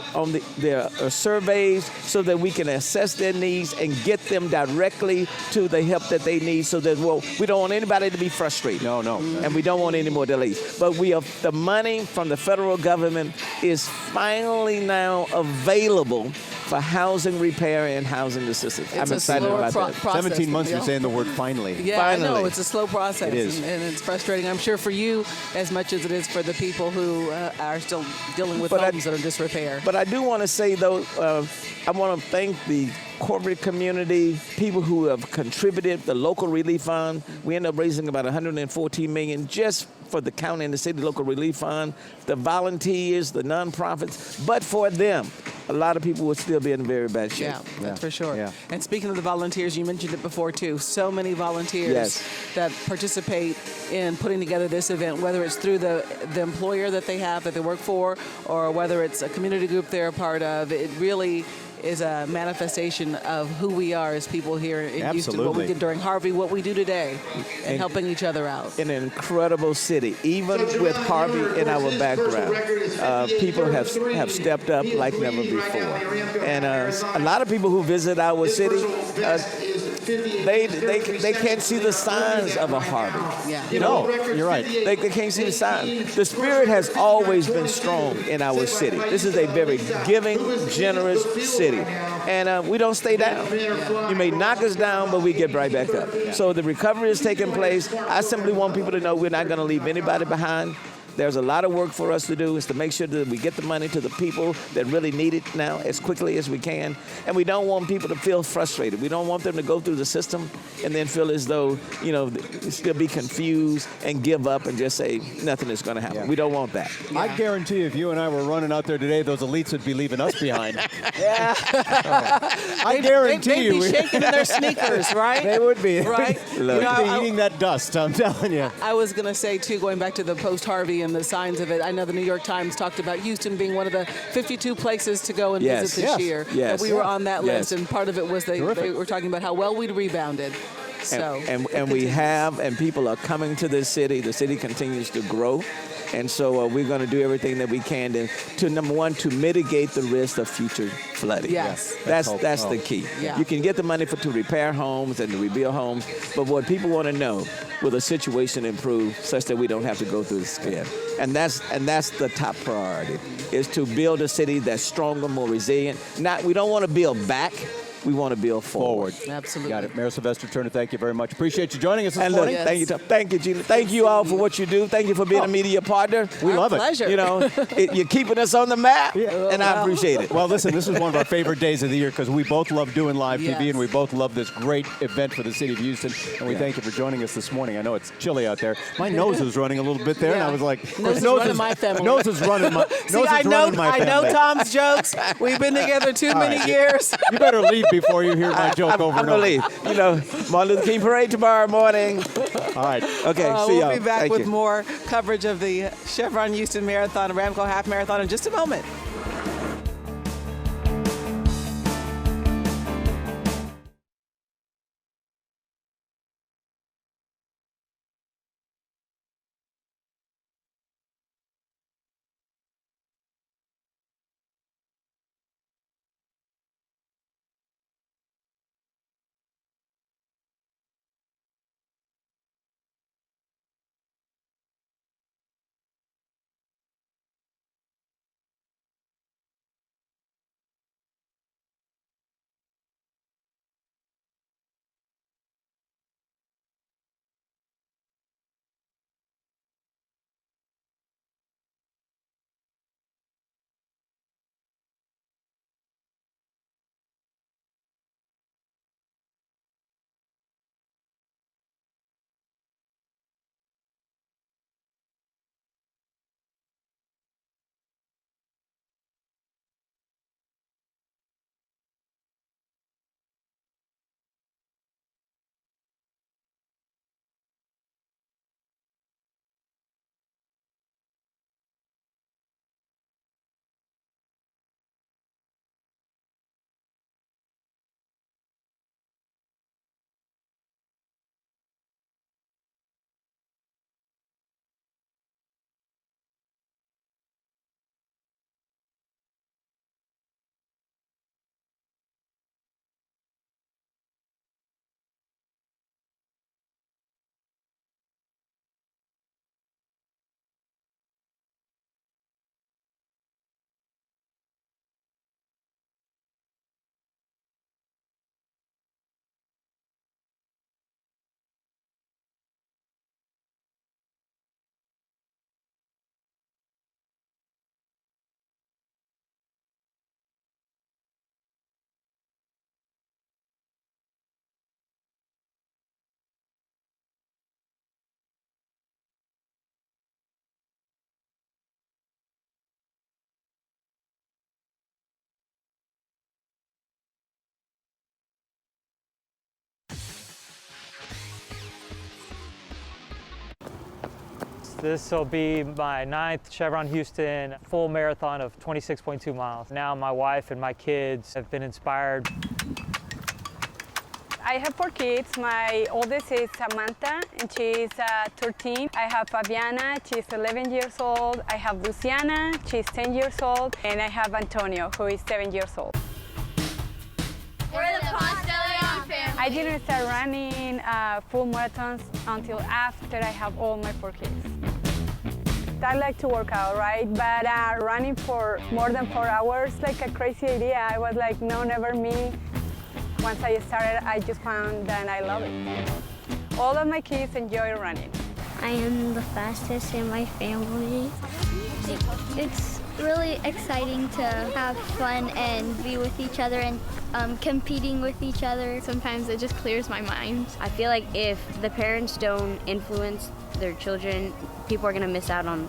surveys so that we can assess their needs and get them directly to the help that they need. So that we don't want anybody to be frustrated. No. And we don't want any more delays. But the money from the federal government is finally now available for housing repair and housing assistance. I'm excited about that. 17 months, you're saying the word finally. Yeah, finally. I know. It's a slow process. It is. And it's frustrating, I'm sure, for you as much as it is for the people who are still dealing with homes that are disrepair. But I do want to say, though, I want to thank the corporate community, people who have contributed, the local relief fund. We end up raising about $114 million just for the county and the city local relief fund, the volunteers, the nonprofits. But for them, a lot of people would still be in very bad shape. Yeah, that's for sure. Yeah. And speaking of the volunteers, you mentioned it before too. So many volunteers that participate in putting together this event, whether it's through the employer that they have, that they work for, or whether it's a community group they're a part of. It really is a manifestation of who we are as people here in Houston, what we did during Harvey, what we do today, and helping each other out. An incredible city. Even with Harvey in our background, people have stepped up like never before. And a lot of people who visit our city, they can't see the signs of a Harvey. Yeah. You know, you're right. They can't see the signs. The spirit has always been strong in our city. This is a very giving, generous city. And we don't stay down. You may knock us down, but we get right back up. So the recovery is taking place. I simply want people to know we're not going to leave anybody behind. There's a lot of work for us to do, is to make sure that we get the money to the people that really need it now as quickly as we can. And we don't want people to feel frustrated. We don't want them to go through the system and then feel as though, you know, still be confused and give up and just say nothing is going to happen. Yeah. We don't want that. Yeah. I guarantee if you and I were running out there today, those elites would be leaving us behind. Yeah. I guarantee they'd be shaking in their sneakers, right? They would be. Right? They'd be eating that dust, I'm telling you. I was going to say, too, going back to the post-Harvey and the signs of it, I know the New York Times talked about Houston being one of the 52 places to go and visit this year. Yes. And we were on that list, and part of it was they were talking about how well we'd rebounded. So, and we have, and people are coming to this city. The city continues to grow. And so we're going to do everything that we can to number one, to mitigate the risk of future flooding. Yes. That's the key. Yeah. You can get the money to repair homes and to rebuild homes, but what people want to know, will the situation improve such that we don't have to go through this again? And that's the top priority, is to build a city that's stronger, more resilient. We don't want to build back. We want to build forward. Absolutely. Got it. Mayor Sylvester Turner, thank you very much. Appreciate you joining us this and morning. Look, thank you, Gina. Thank you all for what you do. Thank you for being a media partner. We love it. Pleasure. You know, you're keeping us on the map, and I appreciate it. Well, listen, this is one of our favorite days of the year because we both love doing live TV, and we both love this great event for the city of Houston. And we thank you for joining us this morning. I know it's chilly out there. My nose was running a little bit there, and I was like, nose is running my family. Nose is running my See, I know Tom's jokes. We've been together too many years. You better leave before you hear my joke over and over. You know, Martin Luther King Parade tomorrow morning. All right. Okay, see y'all. We'll be back Thank with you. more coverage of the Chevron Houston Marathon, Aramco Half Marathon in just a moment. This will be my 9th Chevron Houston full marathon of 26.2 miles. Now my wife and my kids have been inspired. I have 4 kids. My oldest is Samantha, and she's 13. I have Fabiana, she's 11 years old. I have Luciana, she's 10 years old. And I have Antonio, who is 7 years old. We're the Ponce de Leon family. I didn't start running full marathons until after I have all my 4 kids. I like to work out, right? But running for more than 4 hours, like a crazy idea. I was like, no, never me. Once I started, I just found that I love it. All of my kids enjoy running. I am the fastest in my family. It's really exciting to have fun and be with each other and competing with each other. Sometimes it just clears my mind. I feel like if the parents don't influence their children, people are going to miss out on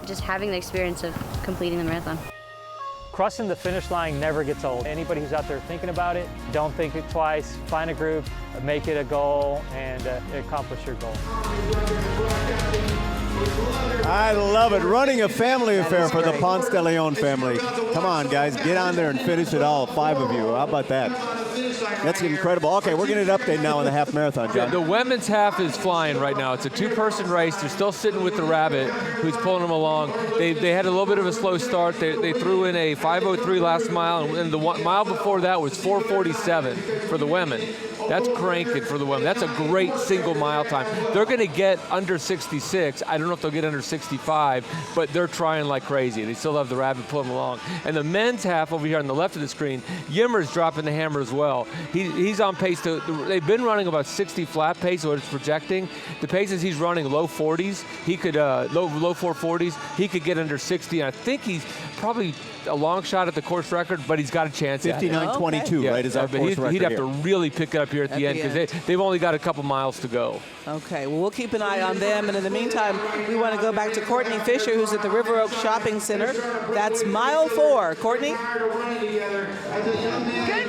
just having the experience of completing the marathon. Crossing the finish line never gets old. Anybody who's out there thinking about it, don't think it twice. Find a group, make it a goal, and accomplish your goal. I love it. Running a family affair for the Ponce de Leon family. Come on, guys, get on there and finish it all, 5 of you. How about that? That's incredible. Okay, we're getting an update now on the half marathon, John. Yeah, the women's half is flying right now. It's a 2-person race. They're still sitting with the rabbit who's pulling them along. They had a little bit of a slow start. They threw in a 5:03 last mile, and the mile before that was 4:47 for the women. That's cranking for the women. That's a great single mile time. They're going to get under 66. I don't know if they'll get under 65, but they're trying like crazy. They still have the rabbit pulling them along. And the men's half over here on the left of the screen, Yimmer's dropping the hammer as well. He's on pace to, they've been running about 60 flat pace, what it's projecting. The paces he's running low 40s. He could, low 440s. He could get under 60. And I think he's probably a long shot at the course record, but he's got a chance at it. 59:22, right, is our course record He'd have to here. really pick it up here at the end because they've only got a couple miles to go. Okay, well, we'll keep an eye on them. And in the meantime, we want to go back to Courtney Fischer, who's at the River Oaks Shopping Center. That's mile 4. Courtney? Good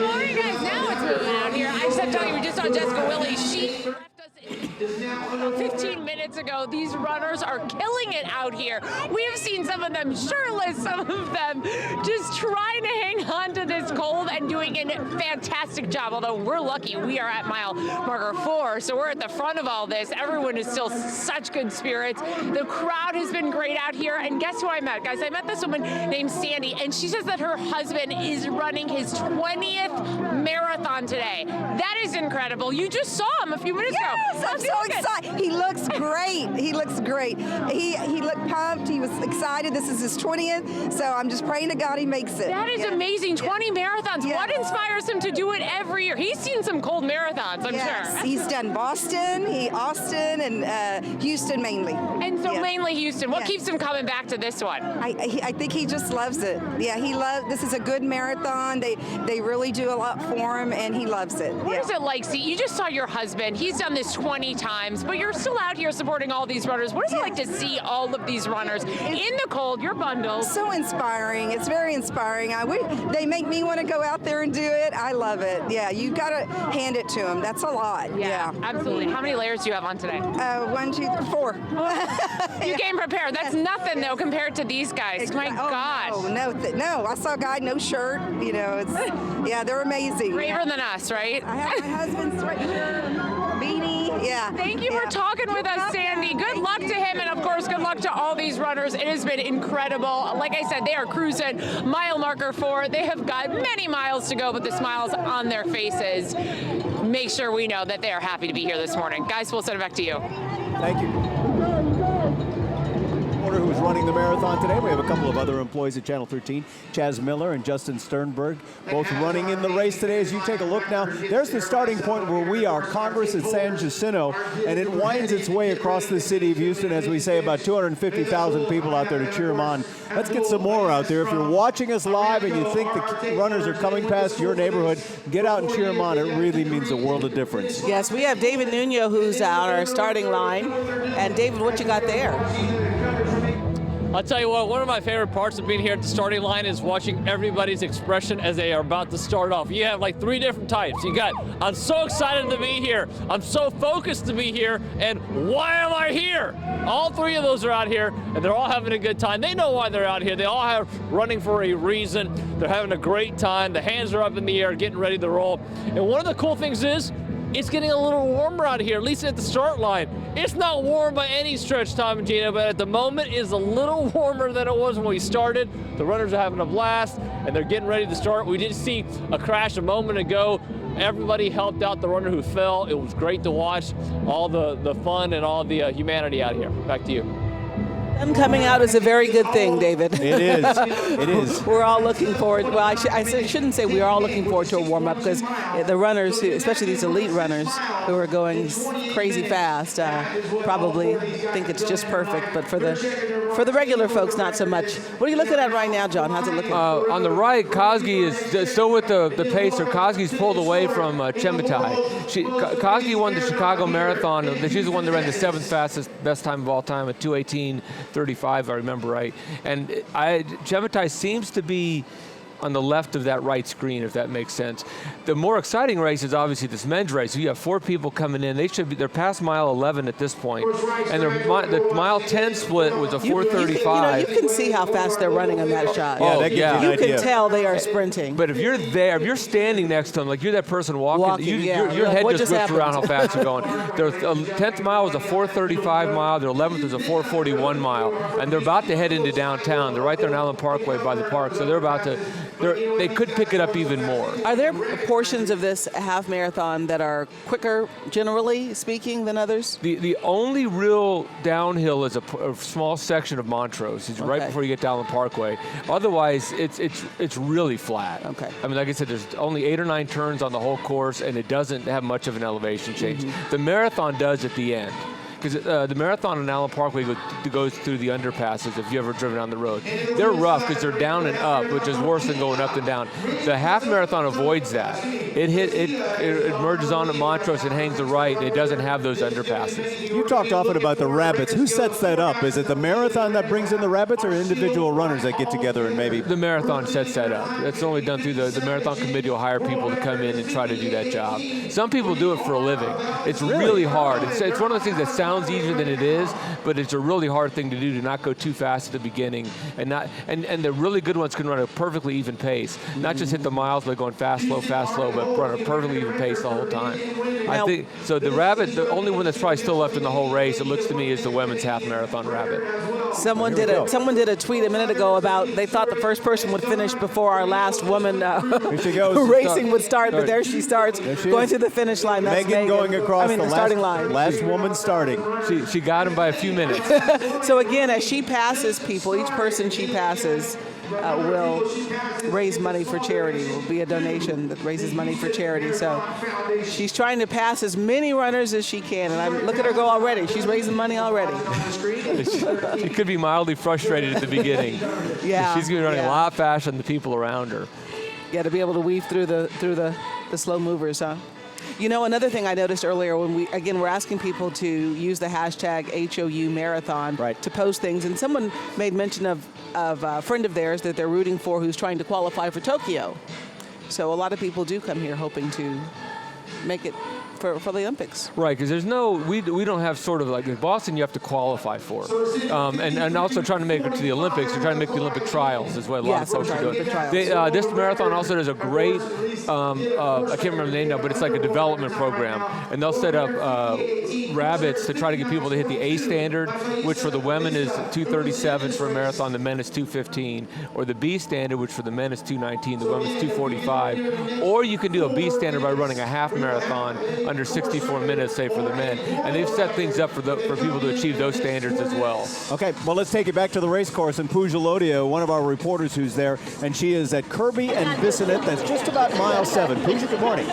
morning, guys. Now it's moving out here. I just have to tell you, we just saw Jessica Willie. She left us 15 minutes ago. These runners are killing it out here. We have seen some of them shirtless, some of them just trying to hang on to this cold and doing a fantastic job. Although we're lucky, we are at mile marker 4, so we're at the front of all this. Everyone is still such good spirits. The crowd has been great out here. And guess who I met, guys? I met this woman named Sandy, and she says that her husband is running his 20th marathon today. That is incredible. You just saw him a few minutes ago. Yes, I'm so excited. He looks great. He looks great. He looked pumped. He was excited. This is his 20th, so I'm just praying to God he makes it. That is amazing. 20 marathons. Yeah. What inspires him to do it every year? He's seen some cold marathons, I'm sure. He's done Boston, Austin, and Houston mainly. And so mainly Houston. What keeps him coming back to this one? I think he just loves it. Yeah, this is a good marathon. They really do a lot for him, and he loves it. What is it like? See, you just saw your husband. He's done this 20 times, but you're still out here supporting all these runners. What is it like to see all of these runners in the cold? You're bundled. So inspiring. It's very inspiring. They make me want to go out there and do it. I love it. Yeah, you got to hand it to them. That's a lot. Yeah, absolutely. How many layers do you have on today? 1, 2, 3, 4. You came prepared. That's nothing though compared to these guys. My gosh. No. I saw a guy no shirt. You know, they're amazing. Braver than us, right? I have my husband's sweatshirt, beanie. Yeah. Thank you for talking with us, Sandy. Good luck to him, and of course, good luck to all these runners. It has been incredible. Like I said, they are cruising mile marker 4. They have got many miles to go, but the smiles on their faces make sure we know that they are happy to be here this morning. Guys, we'll send it back to you. Thank you. Who's running the marathon today. We have a couple of other employees at Channel 13, Chaz Miller and Justin Sternberg, both running in the race today. As you take a look now, there's the starting point where we are, Congress at San Jacinto, and it winds its way across the city of Houston, as we say, about 250,000 people out there to cheer them on. Let's get some more out there. If you're watching us live and you think the runners are coming past your neighborhood, get out and cheer them on. It really means a world of difference. Yes, we have David Nuno, who's on our starting line. And David, what you got there? I'll tell you what, one of my favorite parts of being here at the starting line is watching everybody's expression as they are about to start off. You have like 3 different types. You got, I'm so excited to be here. I'm so focused to be here. And why am I here? All 3 of those are out here, and they're all having a good time. They know why they're out here. They all have running for a reason. They're having a great time. The hands are up in the air, getting ready to roll. And one of the cool things is, it's getting a little warmer out here, at least at the start line. It's not warm by any stretch, Tom and Gina, but at the moment it's a little warmer than it was when we started. The runners are having a blast, and they're getting ready to start. We did see a crash a moment ago. Everybody helped out the runner who fell. It was great to watch all the fun and all the humanity out here. Back to you. Sun coming out is a very good thing, David. It is. It is. We're all looking forward. Well, I shouldn't say we're all looking forward to a warm up because the runners, especially these elite runners who are going crazy fast, probably think it's just perfect. But for the regular folks, not so much. What are you looking at right now, John? How's it looking? On the right, Kosgei is still with the pacer. Kosgei's pulled away from Chembatai. Kosgei won the Chicago Marathon. She's the one that ran the 7th fastest, best time of all time at 2:18:35, if I remember right. And Chembatai seems to be on the left of that right screen, if that makes sense. The more exciting race is obviously this men's race. You have 4 people coming in. They're past mile 11 at this point, and the mile 10 split was a 4:35. You can see how fast they're running on that shot. Yeah, that gives you an idea. You can tell they are sprinting. But if you're there, if you're standing next to them, like you're that person walking your head what just whips around how fast you're going. Their 10th mile was a 4:35 mile. Their 11th was a 4:41 mile, and they're about to head into downtown. They're right there on Allen Parkway by the park, so they're about to. They could pick it up even more. Are there portions of this half marathon that are quicker, generally speaking, than others? The only real downhill is a small section of Montrose. It's right before you get to Allen Parkway. Otherwise, it's really flat. Okay. I mean, like I said, there's only 8 or 9 turns on the whole course, and it doesn't have much of an elevation change. Mm-hmm. The marathon does at the end. Because the marathon in Allen Parkway goes through the underpasses, if you've ever driven on the road. They're rough because they're down and up, which is worse than going up and down. The half marathon avoids that. It merges on at Montrose and hangs to right. It doesn't have those underpasses. You talked often about the rabbits. Who sets that up? Is it the marathon that brings in the rabbits or individual runners that get together and maybe? The marathon sets that up. It's only done through the marathon committee will hire people to come in and try to do that job. Some people do it for a living. It's really hard. It's one of those things that sounds easier than it is, but it's a really hard thing to do, to not go too fast at the beginning, and the really good ones can run a perfectly even pace, not just hit the miles by going fast, slow, but run a perfectly even pace the whole time. I think so. The rabbit, the only one that's probably still left in the whole race, it looks to me, is the women's half marathon rabbit. Someone did a tweet a minute ago about they thought the first person would finish before our last woman racing would start, but there she starts going to the finish line. That's Megan going across the starting line. Last woman starting. She got him by a few minutes. So again, as she passes people, each person she passes will raise money for charity. Will be a donation that raises money for charity. So she's trying to pass as many runners as she can, and look at her go already. She's raising money already. She could be mildly frustrated at the beginning. Yeah, she's going to be running a lot faster than the people around her. Yeah, to be able to weave through the slow movers, huh? You know, another thing I noticed earlier when we're asking people to use the hashtag HOU Marathon to post things, and someone made mention of a friend of theirs that they're rooting for who's trying to qualify for Tokyo. So a lot of people do come here hoping to make it for the Olympics. Right, because there's we don't have sort of like in Boston you have to qualify for, and also trying to make it to the Olympics. You're trying to make the Olympic trials is what a lot of folks are doing. This marathon also does a great, I can't remember the name now, but it's like a development program, and they'll set up rabbits to try to get people to hit the A standard, which for the women is 2:37 for a marathon, the men is 2:15, or the B standard, which for the men is 2:19, the women is 2:45, or you can do a B standard by running a half marathon under 64 minutes, say, for the men. And they've set things up for people to achieve those standards as well. Okay, well, let's take it back to the race course, and Pooja Lodia, one of our reporters who's there, and she is at Kirby and Bissonnet. That's just about mile 7. Pooja, good morning.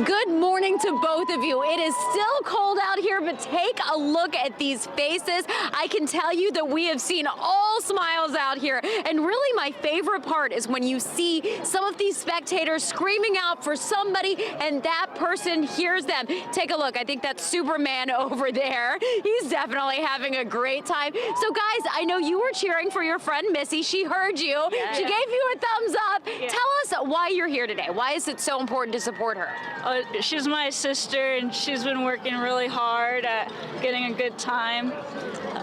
Good morning to both of you. It is still cold out here, but take a look at these faces. I can tell you that we have seen all smiles out here. And really my favorite part is when you see some of these spectators screaming out for somebody and that person hears them. Take a look. I think that's Superman over there. He's definitely having a great time. So guys, I know you were cheering for your friend Missy. She heard you. She gave you a thumbs up. Tell us why you're here today. Why is it so important to support her? She's my sister, and she's been working really hard at getting a good time.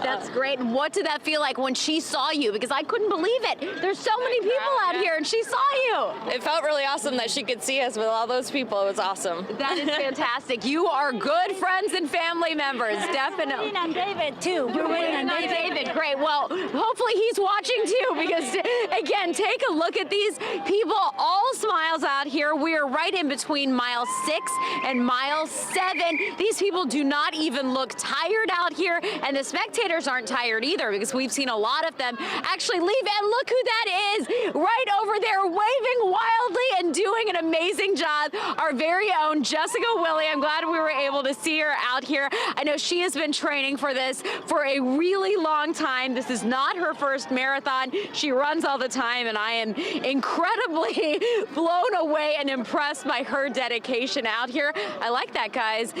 That's great. And what did that feel like when she saw you? Because I couldn't believe it. There's so many people out here, and she saw you. It felt really awesome that she could see us with all those people. It was awesome. That is fantastic. You are good friends and family members, definitely. We're waiting on David, too. We're waiting on David. Great. Well, hopefully he's watching, too, because, again, take a look at these people. All smiles out here. We are right in between mile 6 and mile 7. These people do not even look tired out here, and the spectators aren't tired either because we've seen a lot of them actually leave. And look who that is right over there waving wildly and doing an amazing job. Our very own Jessica Willie. I'm glad we were able to see her out here. I know she has been training for this for a really long time. This is not her first marathon. She runs all the time, and I am incredibly blown away and impressed by her dedication out here. I like that guy's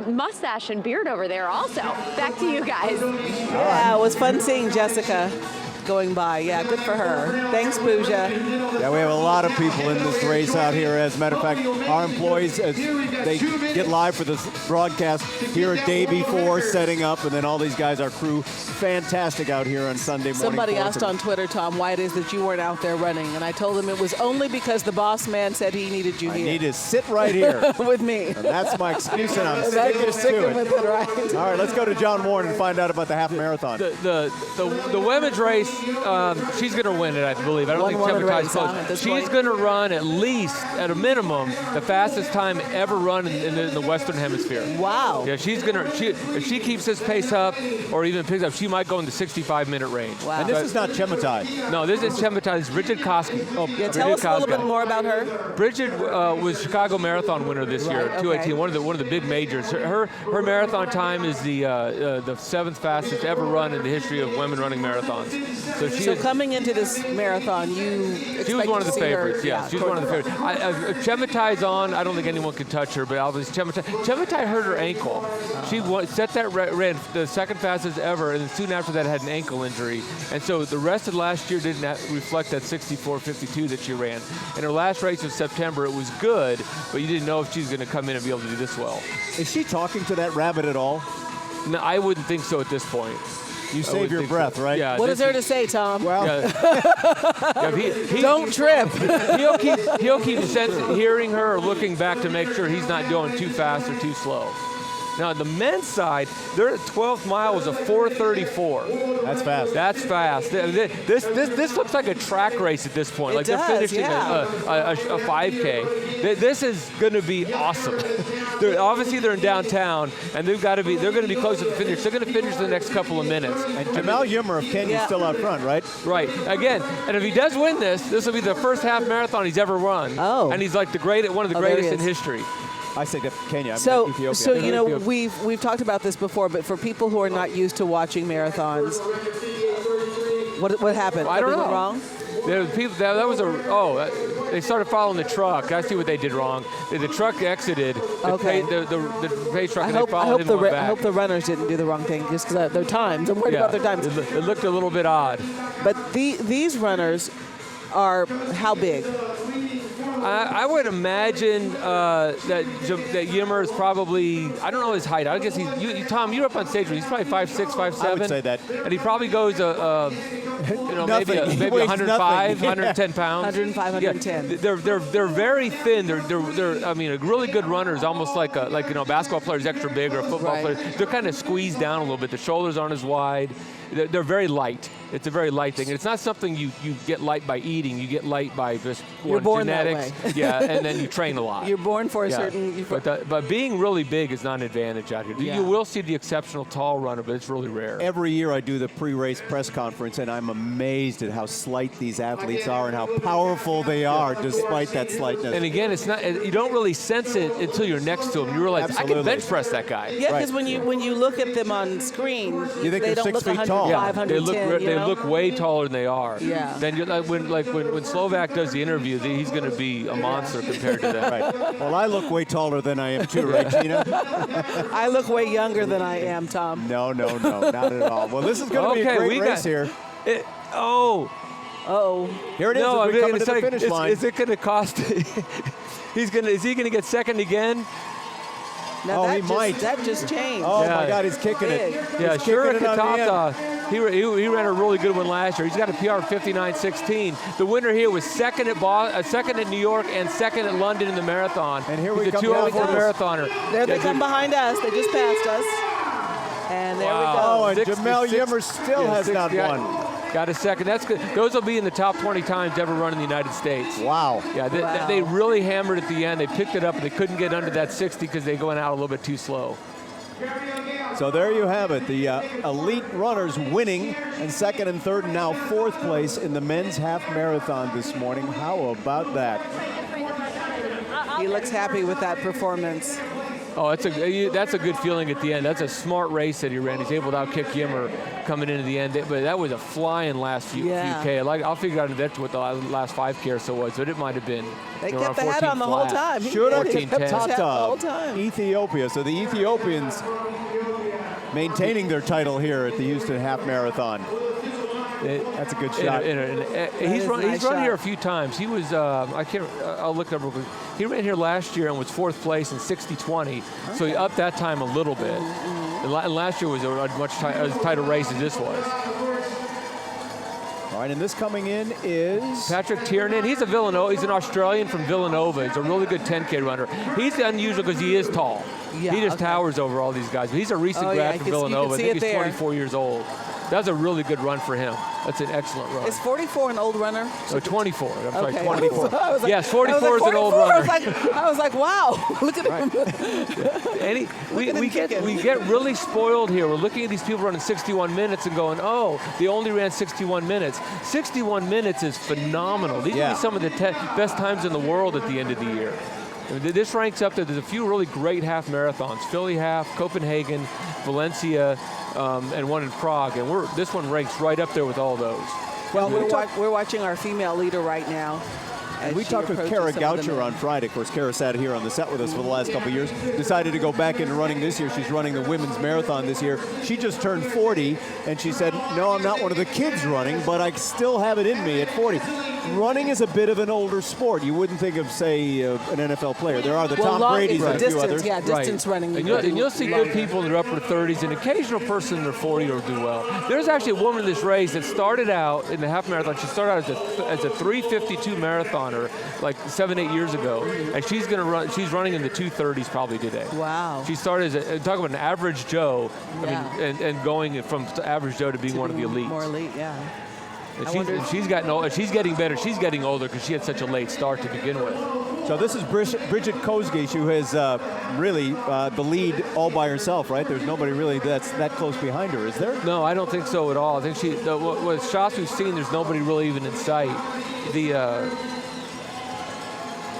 mustache and beard over there also. Back to you guys. Yeah, it was fun seeing Jessica going by. Yeah, good for her. Thanks, Pooja. Yeah, we have a lot of people in this race out here. As a matter of fact, our employees, as they get live for this broadcast, here a day before setting up, and then all these guys, our crew, fantastic out here on Sunday morning. Somebody asked on Twitter, Tom, why it is that you weren't out there running, and I told them it was only because the boss man said he needed you here. I need to sit right here. With me. And that's my excuse, and I'm You're sticking to it. with it, right? All right, let's go to John Warren and find out about the half marathon. The women's race, she's going to win it, I believe. I don't think Chepetai's close. She's going to run at least, at a minimum, the fastest time ever run in the Western Hemisphere. Wow. Yeah, she's going to. If she keeps this pace up, or even picks up, she might go in the 65-minute range. Wow. And this is not Chepetay. No, this is Chepetay. It's Bridget Koski. Oh, yeah, tell us a little bit more about her. Bridget was Chicago Marathon winner this year, 218. One of the big majors. Her marathon time is the 7th fastest ever run in the history of women running marathons. So coming into this marathon, she was one of the favorites. Her, yes, she was one of the favorites. If Chepetay's on, I don't think anyone can touch her. But obviously, Chepetay hurt her ankle. She set that ran the second fastest ever, and then soon after that had an ankle injury. And so the rest of last year didn't reflect that 64:52 that she ran. In her last race of September, it was good, but you didn't know if she was going to come in and be able to do this well. Is she talking to that rabbit at all? No, I wouldn't think so at this point. You save your breath, right? Yeah. What is there to say, Tom? Well, don't trip. He'll keep hearing her or looking back to make sure he's not going too fast or too slow. Now, on the men's side, their 12th mile was a 4:34. That's fast. That's fast. This looks like a track race at this point. Like they're finishing a 5K. This is going to be awesome. Obviously, they're in downtown, and they're going to be close to the finish. They're going to finish the next couple of minutes. And Jamal Yummer of Kenya is still out front, right? Right. Again, and if he does win this will be the first half marathon he's ever run. Oh. And he's like one of the greatest in history. I say Kenya. I So, mean Ethiopia. so you know, we've talked about this before, but for people who are not used to watching marathons, what happened? I don't know. Wrong? They started following the truck. I see what they did wrong. The truck exited. The pace truck. I hope the runners didn't do the wrong thing just because their times. I'm worried about their times. It looked a little bit odd. But these runners are how big? I would imagine that Yummer is probably, I don't know his height. I guess Tom, you're up on stage. He's probably 5'6", 5'7". I would say that. And he probably goes, maybe 105, 110 pounds. 105, 110. Yeah, they're very thin. They're really good runners, almost like a basketball player's extra big or a football player. They're kind of squeezed down a little bit. The shoulders aren't as wide. They're very light. It's a very light thing. And it's not something you get light by eating. You get light by just genetics. Yeah, and then you train a lot. You're born for a certain. But being really big is not an advantage out here. Yeah. You will see the exceptional tall runner, but it's really rare. Every year I do the pre-race press conference, and I'm amazed at how slight these athletes are and how powerful they are, despite that slightness. And again, it's not. You don't really sense it until you're next to them. You realize I can bench press that guy. Yeah, because when you look at them on screen, you think they they're don't 6 look feet tall. Yeah, 110. they look way taller than they are. Yeah. Then when Slovak does the interview, he's going to be a monster compared to that. Right. Well, I look way taller than I am too, right, Gina? I look way younger than I am, Tom. No, not at all. Well, this is going to be a great race here. Here it is. No, We're coming to the finish line. Is it going to cost? Is he going to get second again? Now he might. That just changed. Oh, my God, he's kicking it. Yeah, Shura Katata, he ran a really good one last year. He's got a PR of 59.16. The winner here was second at New York and second at London in the marathon. And here we come. The 204 marathoner. There they come behind us. They just passed us. And there we go. Oh, and Jamal Yummer still has not won. Got a second. That's good. Those will be in the top 20 times ever run in the United States. Wow. Yeah, they really hammered at the end. They picked it up, and they couldn't get under that 60 because they went out a little bit too slow. So there you have it. The elite runners winning in second and third, and now fourth place in the men's half marathon this morning. How about that? He looks happy with that performance. Oh, that's a good feeling at the end. That's a smart race that he ran. He's able to outkick Yimmer coming into the end. But that was a flying last few K. I'll figure out that's what the last 5K or so was, but it might have been. They kept the head on the whole time. Should have kept top the whole time. Ethiopia. So the Ethiopians maintaining their title here at the Houston Half Marathon. That's a good shot. He's run here a few times. He was, I'll look it up real quick. He ran here last year and was fourth place in 60-20. So he upped that time a little bit. And last year was a much tighter race as this was. All right, and this coming in is Patrick Tiernan. He's an Australian from Villanova. He's a really good 10K runner. He's unusual because he is tall. Yeah, he just towers over all these guys. But he's a recent grad from Villanova. I think he's 24 years old. That's a really good run for him. That's an excellent run. Is 44 an old runner? Oh, 24. I'm sorry, okay. 24. Like, yes, 44 is an old runner. I was like, wow, look at him. We get really spoiled here. We're looking at these people running 61 minutes and going, oh, they only ran 61 minutes. 61 minutes is phenomenal. These are some of the best times in the world at the end of the year. This ranks up there. There's a few really great half marathons. Philly half, Copenhagen, Valencia, and one in Prague. And this one ranks right up there with all those. Well, we're watching our female leader right now. And we talked with Kara Goucher on Friday. Of course, Kara sat here on the set with us for the last couple of years. Decided to go back into running this year. She's running the women's marathon this year. She just turned 40, and she said, no, I'm not one of the kids running, but I still have it in me at 40. Running is a bit of an older sport. You wouldn't think of, say, an NFL player. There are the Tom Brady's and a few others. Yeah, distance running. And you'll see good people in their upper 30s, an occasional person in their 40s will do well. There's actually a woman in this race that started out in the half marathon. She started out as a 3:52 marathoner like 7-8 years ago, and she's running in the 2:30s probably today. Wow. She started as talk about an average Joe, and going from average Joe to being one of the elites. More elite, yeah. And she's gotten old. She's getting better. She's getting older because she had such a late start to begin with. So this is Bridget Kosgei, who has really the lead all by herself, right? There's nobody really that's that close behind her, is there? No, I don't think so at all. I think what shots we've seen, there's nobody really even in sight.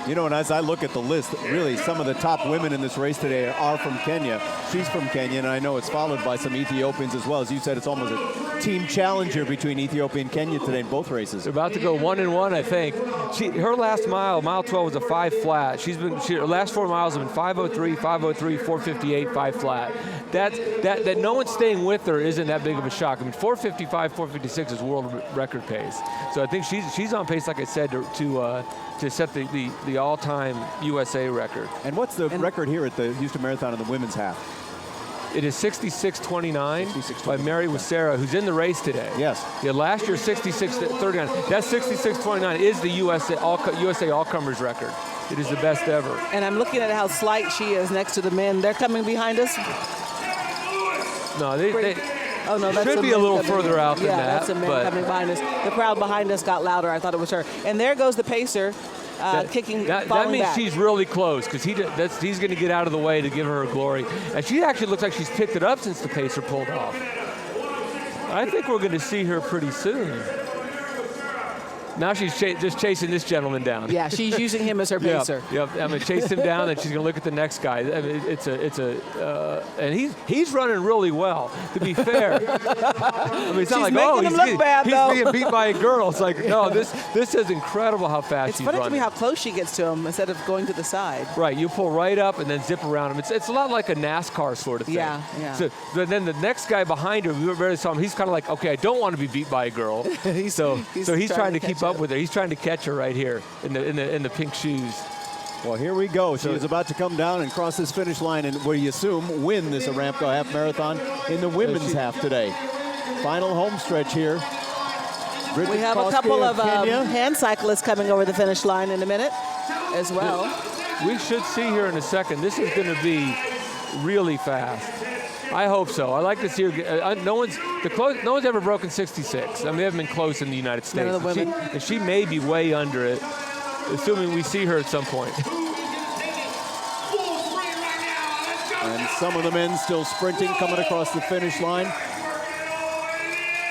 You know, and as I look at the list, really some of the top women in this race today are from Kenya. She's from Kenya, and I know it's followed by some Ethiopians as well. As you said, it's almost a team challenge here between Ethiopia and Kenya today in both races. They're about to go 1-1, I think. Her last mile 12, was a 5 flat. Her last 4 miles have been 5:03, 5:03, 4:58, 5 flat. That no one's staying with her isn't that big of a shock. I mean, 4:55, 4:56 is world record pace. So I think she's on pace, like I said, to set the all-time USA record. And what's the record here at the Houston Marathon in the women's half? It is 66:29 by Mary Wasera, who's in the race today. Yes. Yeah, last year 66:39. That 66:29 is the USA all-comers record. It is the best ever. And I'm looking at how slight she is next to the men. They're coming behind us. No, they oh no, that's should be a little further out than that. Yeah, that's a man coming behind us. The crowd behind us got louder. I thought it was her. And there goes the pacer. Kicking, that means back. She's really close because he's going to get out of the way to give her glory. And she actually looks like she's picked it up since the pacer pulled off. I think we're going to see her pretty soon. Now she's just chasing this gentleman down. Yeah, she's using him as her pacer. Yep. I'm going to chase him down, and she's going to look at the next guy. I mean, and he's running really well. To be fair, I mean, it's not like he's being beat by a girl. It's like no, this is incredible how fast she's running. It's funny to me how close she gets to him instead of going to the side. Right, you pull right up and then zip around him. It's a lot like a NASCAR sort of thing. Yeah. So then the next guy behind her, we barely saw him. He's kind of like, okay, I don't want to be beat by a girl. so he's trying to keep up with her. He's trying to catch her right here in the pink shoes. Well, here we go. She is about to come down and cross this finish line and, we assume, win this Aramco half marathon in the women's half today. Final home stretch here. Bridget we have a couple of hand cyclists coming over the finish line in a minute as well. We should see here in a second. This is going to be really fast. I hope so. I like to see her. No one's ever broken 66. I mean, they haven't been close in the United States. None of the women. And she may be way under it, assuming we see her at some point. And some of the men still sprinting, coming across the finish line.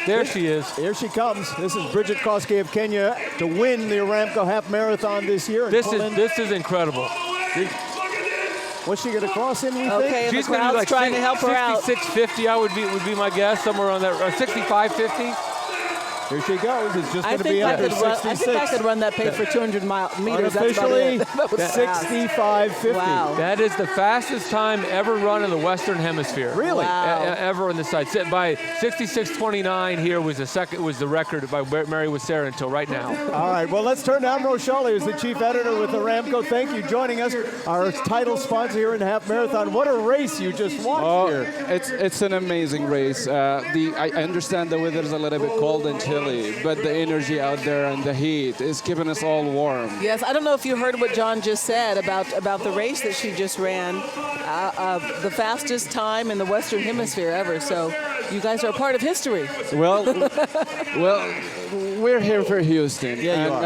There she is. Here she comes. This is Bridget Koski of Kenya to win the Aramco Half Marathon this year. This is incredible. What's she going to cross in, we Okay, think? and She's the going to crowd's be like trying to help her out. 66.50, would be my guess, somewhere around that, or 65.50. Here she goes. It's just I going to be think under 66. I think I could run that pace for 200 meters. That's about Unofficially, it. That was fast. 65.50. Wow. That is the fastest time ever run in the Western Hemisphere. Really? Wow. Ever on the side. By 66.29 here was the record by Mary with Sarah until right now. All right, well, let's turn to Amro Shali, who's the chief editor with Aramco. Thank you joining us, our title sponsor here in the Half Marathon. What a race you just watched here. It's an amazing race. I understand the weather is a little bit cold and chilly, but the energy out there and the heat is keeping us all warm. Yes, I don't know if you heard what John just said about the race that she just ran, the fastest time in the Western Hemisphere ever. So you guys are a part of history. Well, we're here for Houston. Yeah, you are.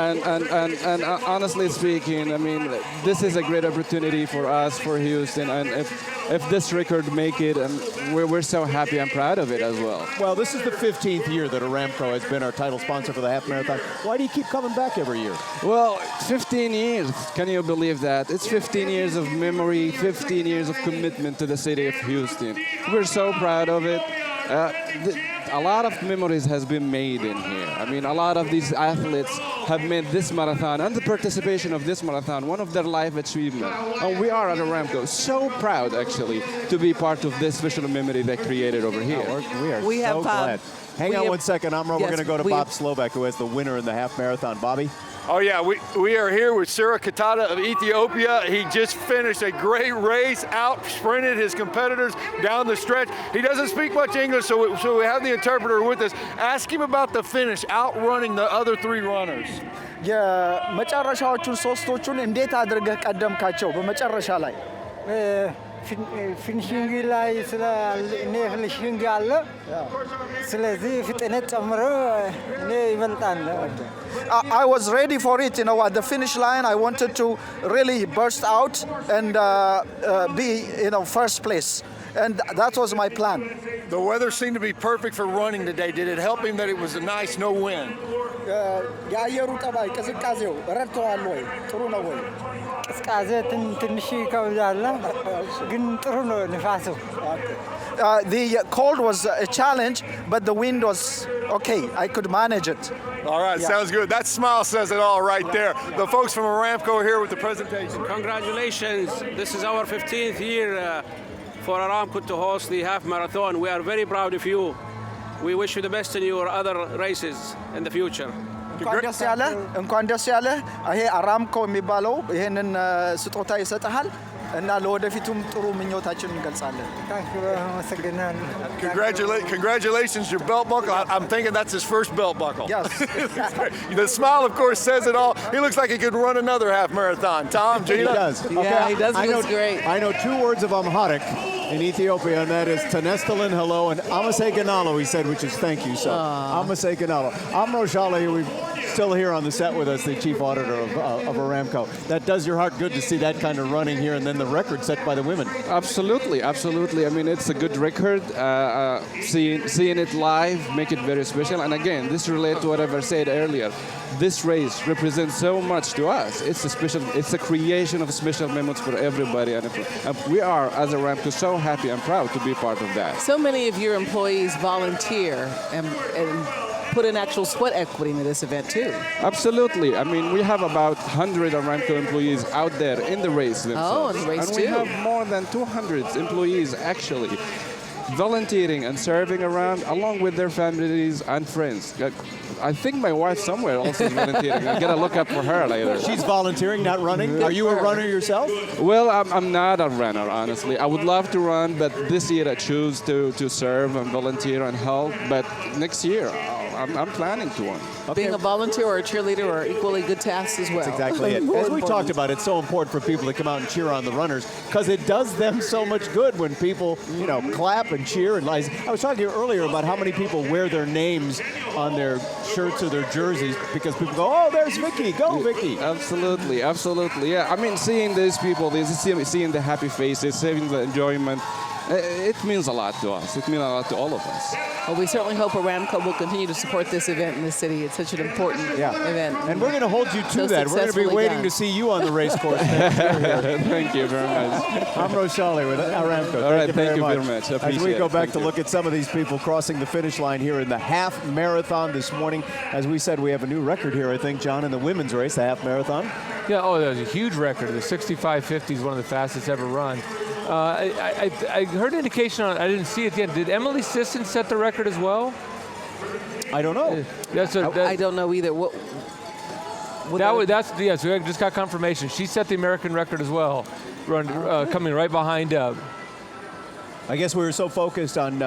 And honestly speaking, I mean, this is a great opportunity for us, for Houston, and if this record make it, and we're so happy and proud of it as well. Well, this is the 15th year that Aramco has been our title sponsor for the Half Marathon. Why do you keep coming back every year? Well, 15 years. Can you believe that? It's 15 years of memory, 15 years of commitment to the city of Houston. We're so proud of it. A lot of memories has been made in here. I mean, a lot of these athletes have made this marathon and the participation of this marathon one of their life achievement. And we are at Aramco so proud, actually, to be part of this special memory they created over here. We are so glad. Hang on one second, Amro. Yes, we're going to go to Bob Slovak, who has the winner in the Half Marathon. Bobby? Oh, yeah, we are here with Sarah Katada of Ethiopia. He just finished a great race, out-sprinted his competitors down the stretch. He doesn't speak much English, so we have the interpreter with us. Ask him about the finish, outrunning the other three runners. የመጨረሻዎቹን ሶስቶቹን እንዴት አድርገህ ቀደምካቸው? በመጨረሻ ላይ ፊኒሽንግ ላይ እኔ ፊኒሽንግ አለ ስለዚህ ፍጥነት ጨምሮ እኔ ይበልጣል። I was ready for it, at the finish line I wanted to really burst out and be first place, and that was my plan. The weather seemed to be perfect for running today. Did it help him that it was a nice no wind? የአየሩ ጠባይ ቅዝቃዜው ረድተዋል ወይ? ጥሩ ነው ወይ? ቅዝቃዜ ትንሽ ይከብዳል ግን ጥሩ ነው ንፋሱ። The cold was a challenge, but the wind was okay. I could manage it. All right, sounds good. That smile says it all right there. The folks from Aramco are here with the presentation. Congratulations. This is our 15th year for Aramco to host the half marathon. We are very proud of you. We wish you the best in your other races in the future. እንኳን ደስ ያለ ይሄ አራምኮ የሚባለው ይሄንን ስጦታ ይሰጣል እና ለወደፊቱም ጥሩ ምኞታችንን እንገልጻለን። Congratulations, your belt buckle. I'm thinking that's his first belt buckle. Yes. The smile, of course, says it all. He looks like he could run another half marathon. Tom, Gina? He does. Yeah, he does. He looks great. I know 2 words of Amharic in Ethiopia, and that is Tanestalin, hello, and Amase Ganalo, he said, which is thank you. So, Amase Ganalo. Amro Shali, we're still here on the set with us, the chief auditor of Aramco. That does your heart good to see that kind of running here, and then the record set by the women. Absolutely. I mean, it's a good record. Seeing it live make it very special. And again, this relates to what I said earlier. This race represents so much to us. It's a creation of special memories for everybody, and we are, as Aramco, so happy and proud to be part of that. So many of your employees volunteer and put in actual sweat equity into this event too. Absolutely. I mean, we have about 100 Aramco employees out there in the race themselves. Oh, in the race and too. We have more than 200 employees actually volunteering and serving around along with their families and friends. I think my wife somewhere also is volunteering. I gotta look up for her later. She's volunteering, not running. Are you a runner yourself? Well, I'm not a runner, honestly. I would love to run, but this year I choose to serve and volunteer and help. But next year, I'm planning to run. Okay. Being a volunteer or a cheerleader are equally good tasks as well. That's exactly it. As we talked about, it's so important for people to come out and cheer on the runners because it does them so much good when people, clap clap and cheer. And I was talking to you earlier about how many people wear their names on their shirts or their jerseys because people go, oh, there's Vicky, go Vicky. Absolutely, absolutely. Yeah, I mean, seeing these people, seeing the happy faces, seeing the enjoyment, it means a lot to us. It means a lot to all of us. Well, we certainly hope Aramco will continue to support this event in the city. It's such an important event. And we're going to hold you to that. We're going to be waiting to see you on the race course. Thank you very much. I'm Roshali with Aramco. All right, thank you very much. As we go back to look at some of these people crossing the finish line here in the half marathon this morning. As we said, we have a new record here, I think, John, in the women's race, the half marathon. Yeah, that was a huge record. The 65:50 is one of the fastest ever run. I heard an indication on it. I didn't see it yet. Did Emily Sisson set the record as well? I don't know. I don't know either. Yes, we just got confirmation. She set the American record as well, coming right behind Deb. I guess we were so focused on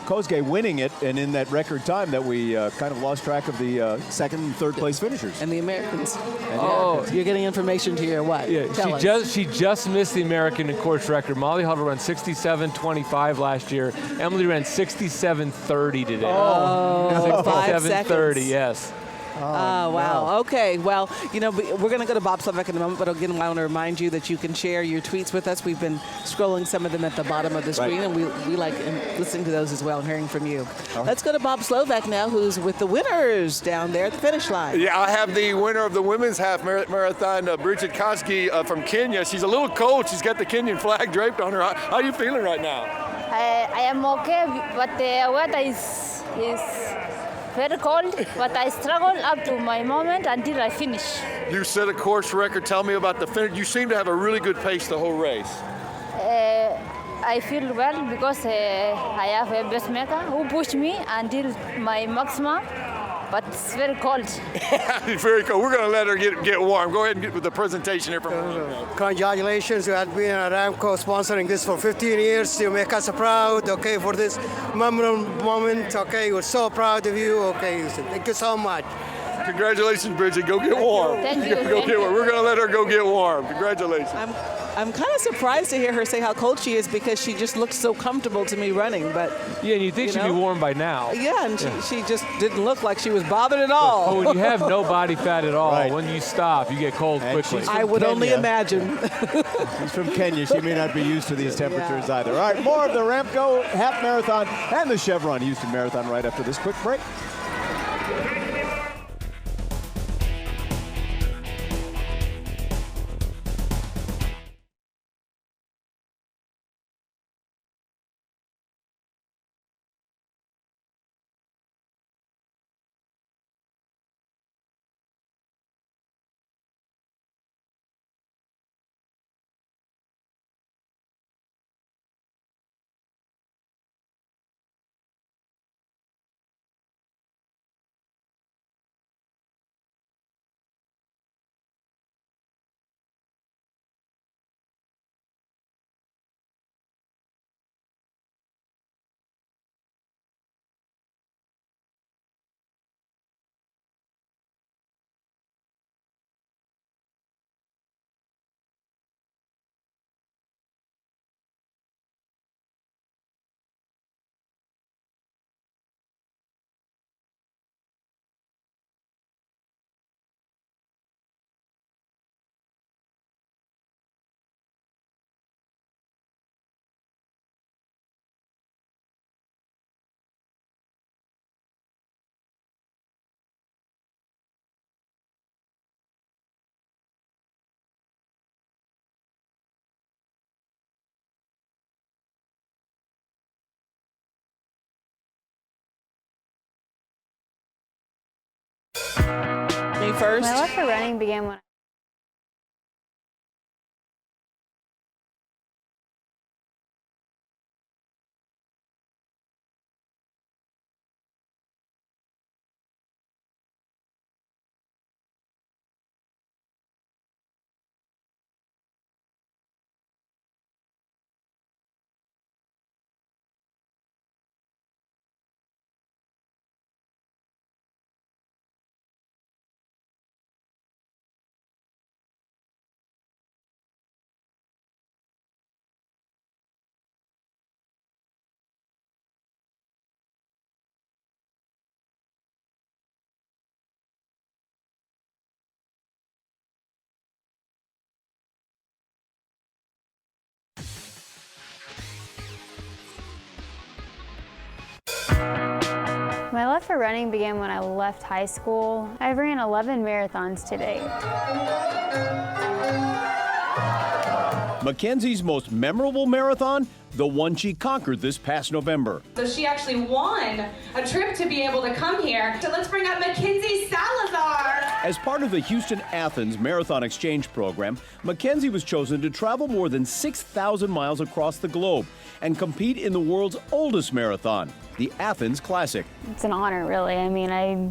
Kosgei winning it and in that record time that we kind of lost track of the second and third place finishers. And the Americans. Oh, you're getting information to your what? Yeah, she just missed the American in course record. Molly Huddle ran 67:25 last year. Emily ran 67:30 today. Oh, 5 67:30, yes. Oh, wow. No. Okay. Well, we're going to go to Bob Slovak in a moment, but again, I want to remind you that you can share your tweets with us. We've been scrolling some of them at the bottom of the screen, and we like listening to those as well and hearing from you. Right. Let's go to Bob Slovak now, who's with the winners down there at the finish line. Yeah, I have the winner of the women's half marathon, Bridget Koski from Kenya. She's a little cold. She's got the Kenyan flag draped on her. How are you feeling right now? I am okay, but the weather is very cold, but I struggled up to my moment until I finish. You set a course record. Tell me about the finish. You seem to have a really good pace the whole race. I feel well because I have a pacemaker who pushed me until my maximum, but it's very cold. It's very cold. We're going to let her get warm. Go ahead and get with the presentation here from her. Congratulations. You have been at Aramco sponsoring this for 15 years. You make us proud, okay, for this memorable moment. Okay, we're so proud of you. Okay, thank you so much. Congratulations, Bridget. Go get warm. Thank you. Go get warm. We're going to let her go get warm. Congratulations. I'm kind of surprised to hear her say how cold she is because she just looks so comfortable to me running. But yeah, and you think she'd be warm by now. Yeah, and she just didn't look like she was bothered at all. But when you have no body fat at all, when you stop, you get cold quickly. I would only imagine. She's from Kenya. She may not be used to these temperatures either. All right, more of the Aramco half marathon and the Chevron Houston Marathon right after this quick break. Me first. My love for running began when My love for running began when I left high school. I've ran 11 marathons to date. Mackenzie's most memorable marathon, the one she conquered this past November. So she actually won a trip to be able to come here. So let's bring up Mackenzie Salazar. As part of the Houston-Athens Marathon Exchange Program, Mackenzie was chosen to travel more than 6,000 miles across the globe and compete in the world's oldest marathon, the Athens Classic. It's an honor, really. I mean, I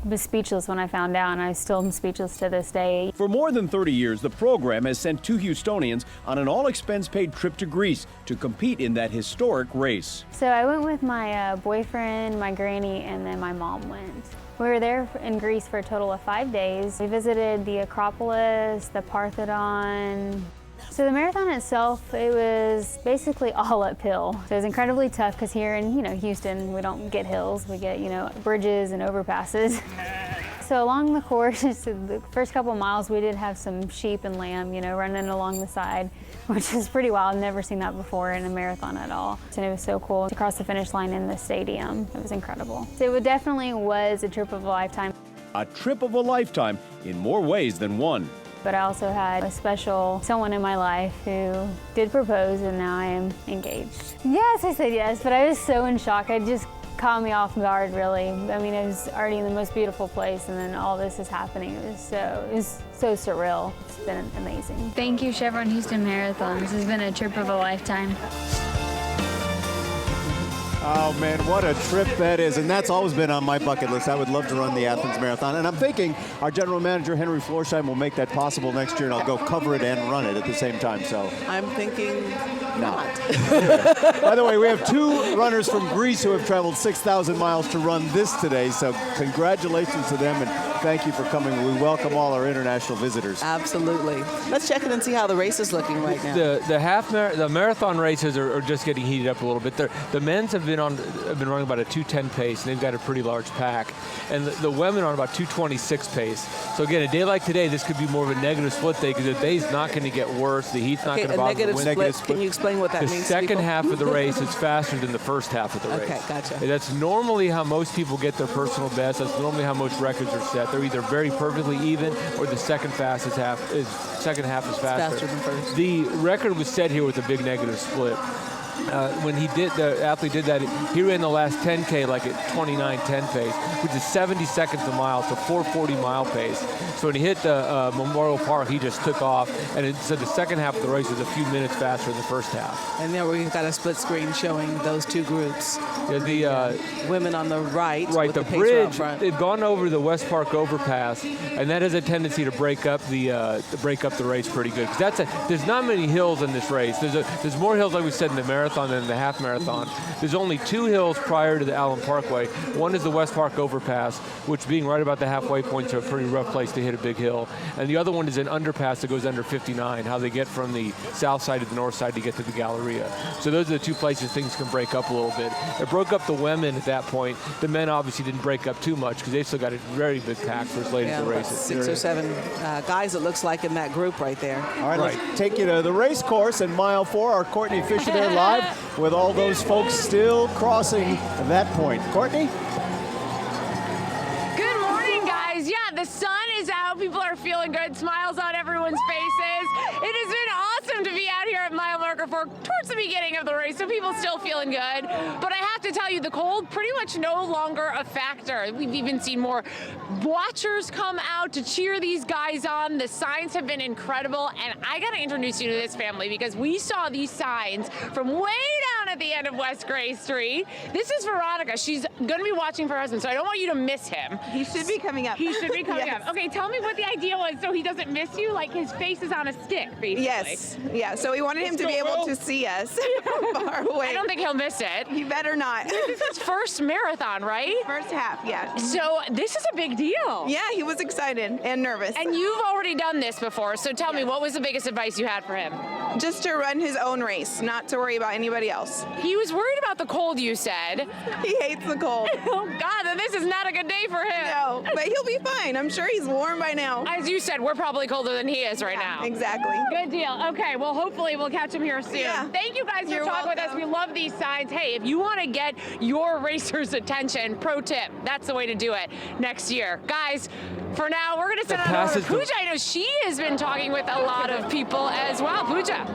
was speechless when I found out, and I still am speechless to this day. For more than 30 years, the program has sent 2 Houstonians on an all-expense-paid trip to Greece to compete in that historic race. So I went with my boyfriend, my granny, and then my mom went. We were there in Greece for a total of 5 days. We visited the Acropolis, the Parthenon. So the marathon itself, it was basically all uphill. So it was incredibly tough because here in, Houston, we don't get hills. We get, bridges and overpasses. So along the course, the first couple miles, we did have some sheep and lamb, running along the side, which is pretty wild. I've never seen that before in a marathon at all. And it was so cool to cross the finish line in the stadium. It was incredible. So it definitely was a trip of a lifetime. A trip of a lifetime in more ways than one. But I also had a special someone in my life who did propose, and now I am engaged. Yes, I said yes, but I was so in shock. It just caught me off guard, really. I mean, I was already in the most beautiful place, and then all this is happening. It was so surreal. It's been amazing. Thank you, Chevron Houston Marathon. This has been a trip of a lifetime. Oh man, what a trip that is. And that's always been on my bucket list. I would love to run the Athens Marathon. And I'm thinking our general manager, Henry Florsheim, will make that possible next year, and I'll go cover it and run it at the same time. So I'm thinking not. By the way, we have 2 runners from Greece who have traveled 6,000 miles to run this today. So congratulations to them, and thank you for coming. We welcome all our international visitors. Absolutely. Let's check in and see how the race is looking right now. The marathon races are just getting heated up a little bit. The men's have been running about a 2:10 pace, and they've got a pretty large pack. And the women are about 2:26 pace. So again, a day like today, this could be more of a negative split day because the day's not going to get worse. The heat's not going to bother the wind. Negative split. Can you explain what that means? The second half of the race is faster than the first half of the race. Okay, gotcha. That's normally how most people get their personal best. That's normally how most records are set. They're either very perfectly even, or the second half is faster than first. The record was set here with a big negative split. When the athlete did that, he ran the last 10K like at 29:10 pace, which is 70 seconds a mile, so 440 mile pace. So when he hit the Memorial Park, he just took off, and so the second half of the race was a few minutes faster than the first half. And there we've got a split screen showing those 2 groups. Yeah, the women on the right. Right, with the bridge. They've gone over the West Park overpass, and that has a tendency to break up the race pretty good. Because there's not many hills in this race. There's more hills, like we said, in the marathon than in the half marathon. There's only 2 hills prior to the Allen Parkway. One is the West Park overpass, which being right about the halfway point is a pretty rough place to hit a big hill. And the other one is an underpass that goes under 59, how they get from the south side to the north side to get to the Galleria. So those are the 2 places things can break up a little bit. It broke up the women at that point. The men obviously didn't break up too much because they've still got a very big pack for as late as the race. 6 or 7 guys, it looks like, in that group right there. All right, let's take you to the race course in mile 4. Our Courtney Fischer there live with all those folks still crossing that point. Courtney? Good morning, guys. Yeah, the sun is out. People are feeling good. Smiles on everyone's faces. It has been awesome to be out here at mile marker 4 towards the beginning of the race, so people still feeling good. But I have to tell you, the cold pretty much no longer a factor. We've even seen more watchers come out to cheer these guys on. The signs have been incredible, and I got to introduce you to this family because we saw these signs from way down at the end of West Gray Street. This is Veronica. She's going to be watching for her husband, so I don't want you to miss him. He should be coming up. He should be coming Yes. up. Okay, tell me what the idea was so he doesn't miss you. Like his face is on a stick, basically. Yes. Yeah. So we wanted him to be able to see us from far away. I don't think he'll miss it. He better not. This is his first marathon, right? First half, yeah. So this is a big deal. Yeah, he was excited and nervous. And you've already done this before, so tell me, what was the biggest advice you had for him? just to run his own race, not to worry about anybody else. He was worried about the cold, you said. He hates the cold. Oh, God, then this is not a good day for him. No, but he'll be fine. I'm sure he's warm by now. As you said, we're probably colder than he is right now. Exactly. Good deal. Okay, well, hopefully we'll catch him here soon. Yeah. Thank you guys for You're talking with us. welcome. We love these signs. Hey, if you want to get your racers' attention, pro tip, that's the way to do it next year. Guys, for now, we're going to send it over to Pooja. I know she has been talking with a lot of people as well. Pooja.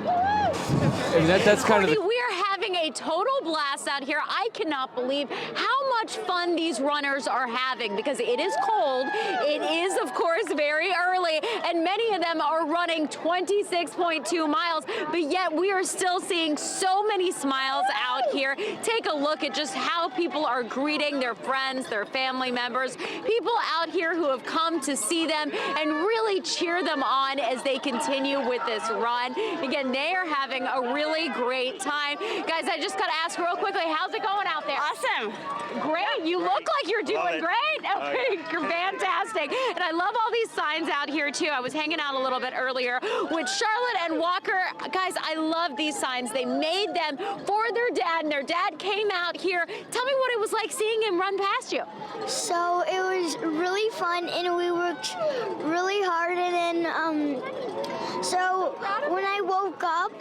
I mean, that's kind of the, We are having a total blast out here. I cannot believe how much fun these runners are having because it is cold. It is, of course, very early, and many of them are running 26.2 miles, but yet we are still seeing so many smiles out here. Take a look at just how people are greeting their friends, their family members, people out here who have come to see them and really cheer them on as they continue with this run. Again, they are having a really great time. Guys, I just got to ask real quickly, how's it going out there? Awesome. Great. You look like you're doing great. Okay, fantastic. And I love all these signs out here, too. I was hanging out a little bit earlier with Charlotte and Walker. Guys, I love these signs. They made them for their dad, and their dad came out here. Tell me what it was like seeing him run past you. So it was really fun, and we worked really hard. And then, so when I woke up,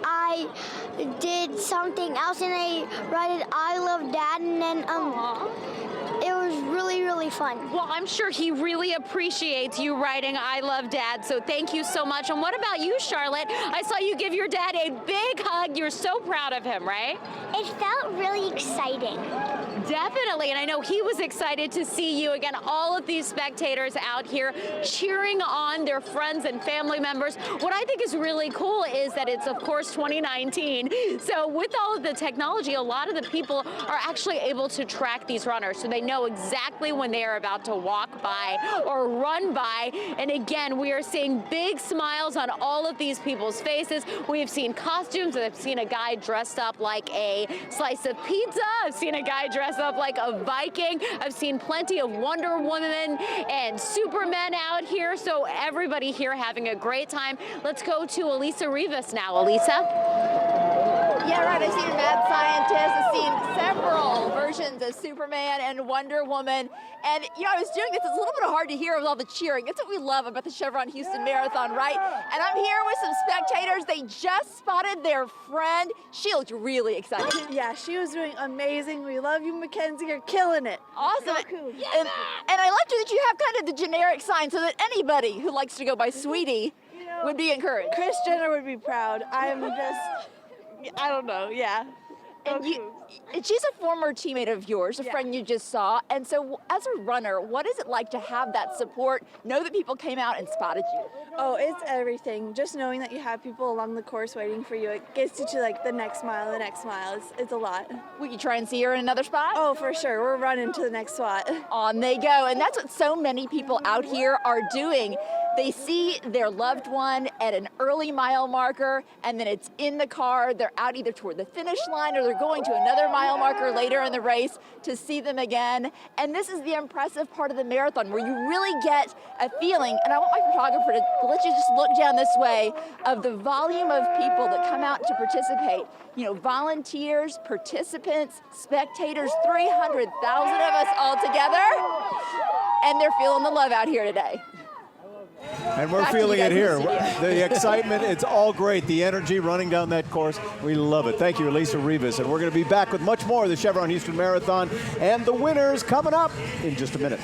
I did something else, and I wrote "I love Dad," and then it was really, really fun. Well, I'm sure he really appreciates you writing "I love Dad," so thank you so much. And what about you, Charlotte? I saw you give your dad a big hug. You're so proud of him, right? It felt really exciting. Definitely, and I know he was excited to see you. Again, all of these spectators out here cheering on their friends and family members. What I think is really cool is that it's, of course, 2019. So with all of the technology, a lot of the people are actually able to track these runners. So they know exactly when they are about to walk by or run by. And again, we are seeing big smiles on all of these people's faces. We have seen costumes. I've seen a guy dressed up like a slice of pizza. I've seen a guy dressed up like a Viking. I've seen plenty of Wonder Woman and Superman out here. So everybody here having a great time. Let's go to Elisa Rivas now. Elisa? Yeah, right. I've seen Mad Scientist. I've seen several versions of Superman and Wonder Woman. And, you know, I was doing this. It's a little bit hard to hear with all the cheering. That's what we love about the Chevron Houston Marathon, right? And I'm here with some spectators. They just spotted their friend. She looked really excited. Yeah, she was doing amazing. We love you, Mackenzie. You're killing it. Awesome. Yes. And I like that you have kind of the generic sign so that anybody who likes to go by Sweetie would be encouraged. Kris Jenner would be proud. I'm just, I don't know, yeah. And she's a former teammate of yours, a friend you just saw. And so as a runner, what is it like to have that support, know that people came out and spotted you? Oh, it's everything. Just knowing that you have people along the course waiting for you, it gets you to like the next mile. It's a lot. Will you try and see her in another spot? Oh, for sure. We're running to the next spot. On they go. And that's what so many people out here are doing. They see their loved one at an early mile marker, and then it's in the car. They're out either toward the finish line or they're going to another mile marker later in the race to see them again. And this is the impressive part of the marathon where you really get a feeling, and I want my photographer to let you just look down this way, of the volume of people that come out to participate. You know, volunteers, participants, spectators, 300,000 of us all together, and they're feeling the love out here today. And we're Back to feeling you it guys here. in the studio. The excitement, it's all great. The energy running down that course, we love it. Thank you, Elisa Rivas. And we're going to be back with much more of the Chevron Houston Marathon and the winners coming up in just a minute.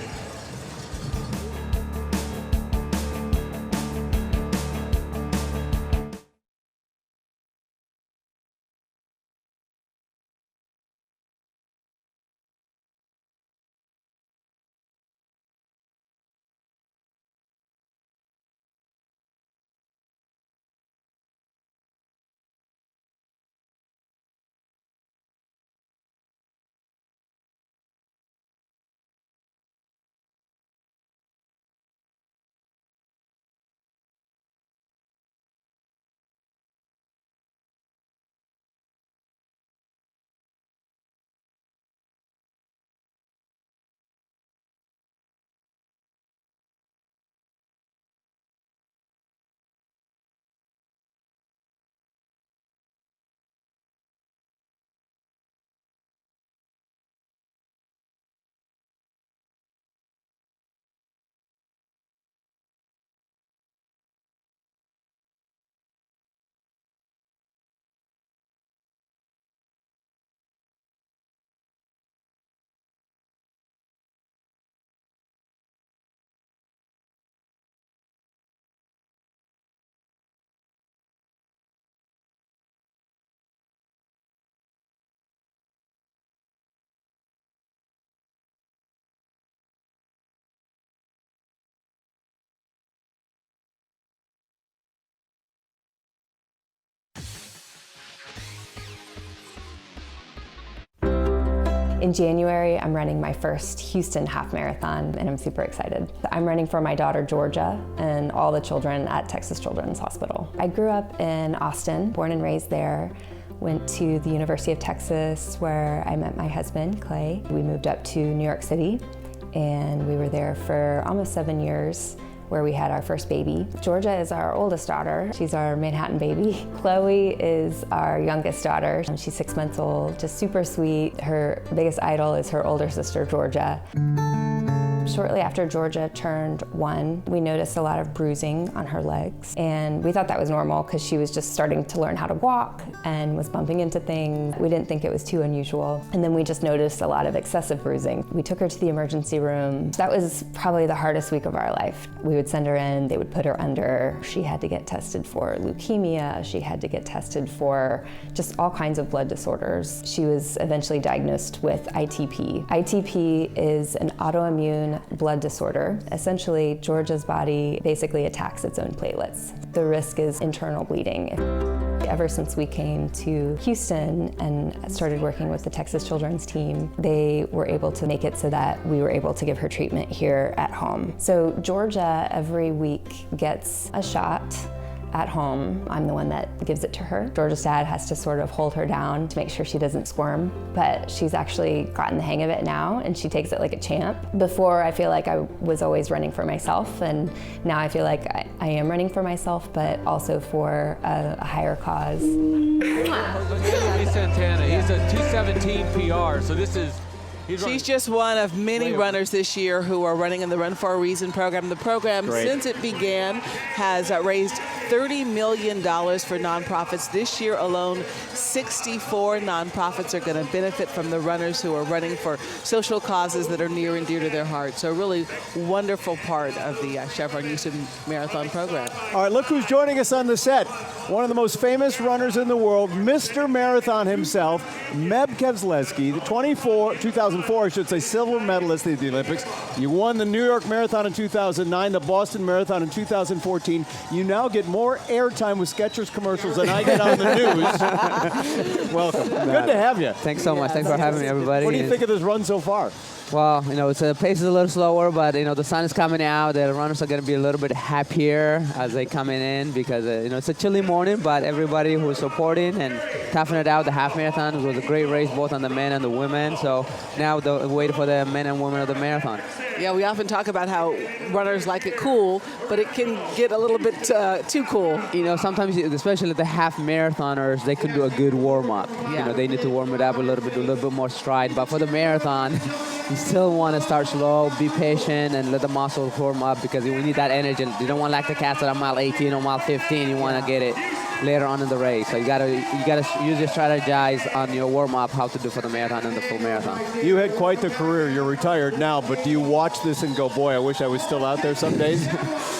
In January, I'm running my first Houston half marathon, and I'm super excited. I'm running for my daughter, Georgia, and all the children at Texas Children's Hospital. I grew up in Austin, born and raised there. Went to the University of Texas, where I met my husband, Clay. We moved up to New York City, and we were there for almost 7 years, where we had our first baby. Georgia is our oldest daughter. She's our Manhattan baby. Chloe is our youngest daughter. She's 6 months old, just super sweet. Her biggest idol is her older sister, Georgia. Shortly after Georgia turned 1, we noticed a lot of bruising on her legs. And we thought that was normal because she was just starting to learn how to walk and was bumping into things. We didn't think it was too unusual. And then we just noticed a lot of excessive bruising. We took her to the emergency room. That was probably the hardest week of our life. We would send her in, they would put her under. She had to get tested for leukemia. She had to get tested for just all kinds of blood disorders. She was eventually diagnosed with ITP. ITP is an autoimmune blood disorder. Essentially, Georgia's body basically attacks its own platelets. The risk is internal bleeding. Ever since we came to Houston and started working with the Texas Children's team, they were able to make it so that we were able to give her treatment here at home. So Georgia every week gets a shot at home. I'm the one that gives it to her. Georgia's dad has to sort of hold her down to make sure she doesn't squirm, but she's actually gotten the hang of it now, and she takes it like a champ. Before, I feel like I was always running for myself, and now I feel like I am running for myself, but also for a higher cause. Santana, he's a 2:17 PR, so this is She's just one of many runners this year who are running in the Run for a Reason program. The program, since it began, has raised $30 million for nonprofits. This year alone, 64 nonprofits are going to benefit from the runners who are running for social causes that are near and dear to their hearts. So a really wonderful part of the Chevron Houston Marathon program. All right, look who's joining us on the set. One of the most famous runners in the world, Mr. Marathon himself, Meb Keflezighi, the 2004, I should say, silver medalist at the Olympics. You won the New York Marathon in 2009, the Boston Marathon in 2014. You now get more airtime with Skechers commercials than I get on the news. Welcome. Good to have you. Thanks so much. Thanks for having me, everybody. What do you think of this run so far? Well, the pace is a little slower, but, the sun is coming out. The runners are going to be a little bit happier as they coming in because, it's a chilly morning, but everybody who's supporting and toughing it out, the half marathon was a great race, both on the men and the women. So now the wait for the men and women of the marathon. Yeah, we often talk about how runners like it cool, but it can get a little bit too cool. Sometimes, especially the half marathoners, they can do a good warm-up. Yeah. They need to warm it up a little bit, do a little bit more stride. But for the marathon, you still want to start slow, be patient, and let the muscles warm up because we need that energy. You don't want lactic acid on mile 18 or mile 15. You want to get it later on in the race. So you gotta use your strategize on your warm up how to do for the marathon and the full marathon. You had quite the career. You're retired now, but do you watch this and go, boy, I wish I was still out there some days?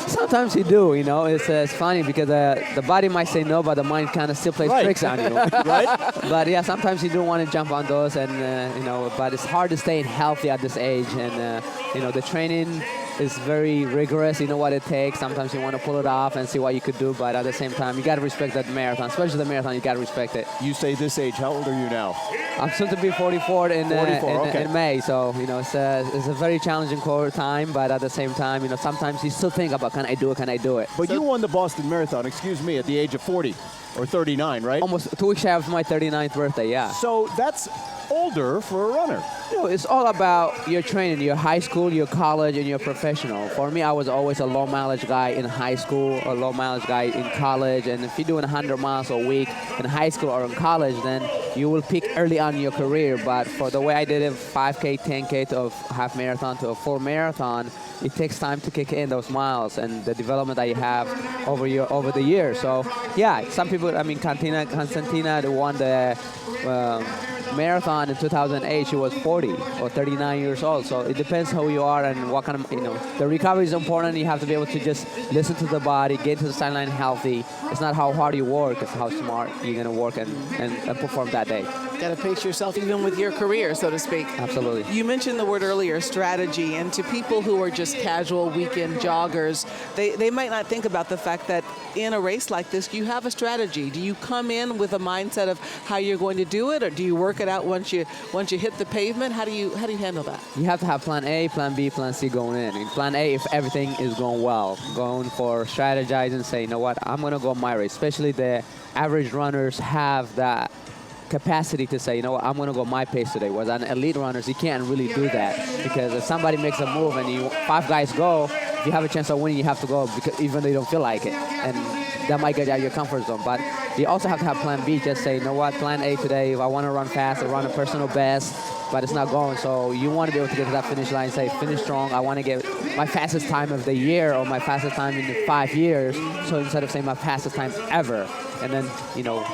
Sometimes you do. It's funny because the body might say no, but the mind kind of still plays tricks on you. Right? But yeah, sometimes you do want to jump on those, and but it's hard to stay healthy at this age, and the training is very rigorous. You know what it takes. Sometimes you want to pull it off and see what you could do, but at the same time, you got to respect that marathon, especially the marathon. You got to respect it. You say this age. How old are you now? I'm soon to be 44 in May, so it's a very challenging time, but at the same time, sometimes you still think about can I do it? But you won the Boston Marathon, at the age of 40 or 39, right? Almost 2 weeks shy of my 39th birthday, yeah. So that's older for a runner. It's all about your training, your high school, your college, and your professional. For me, I was always a low mileage guy in high school, a low mileage guy in college, and if you're doing 100 miles a week in high school or in college, then you will peak early on in your career. But for the way I did it, 5K, 10K to a half marathon to a full marathon, it takes time to kick in those miles and the development that you have over the years. So yeah, some people, Constantina won the marathon in 2008, she was 40 or 39 years old. So it depends who you are and what kind of, the recovery is important. You have to be able to just listen to the body, get to the sideline healthy. It's not how hard you work, it's how smart you're going to work and perform that day. Got to pace yourself even with your career, so to speak. Absolutely. You mentioned the word earlier, strategy, and to people who are just casual weekend joggers, they might not think about the fact that in a race like this, you have a strategy. Do you come in with a mindset of how you're going to do it, or do you work work it out once you hit the pavement? How do you handle that? You have to have plan A, plan B, plan C going in. In plan A, if everything is going well, going for strategizing, say, you know what, I'm going to go my race. Especially the average runners have that capacity to say, you know what, I'm going to go my pace today. Whereas on elite runners, you can't really do that, because if somebody makes a move and 5 guys go, if you have a chance of winning, you have to go, because even though you don't feel like it. And that might get you out of your comfort zone. But you also have to have plan B. Just say, you know what, plan A today, if I want to run fast, I run a personal best, but it's not going. So you want to be able to get to that finish line and say, finish strong. I want to get my fastest time of the year or my fastest time in the 5 years. So instead of saying my fastest time ever, and then, you know,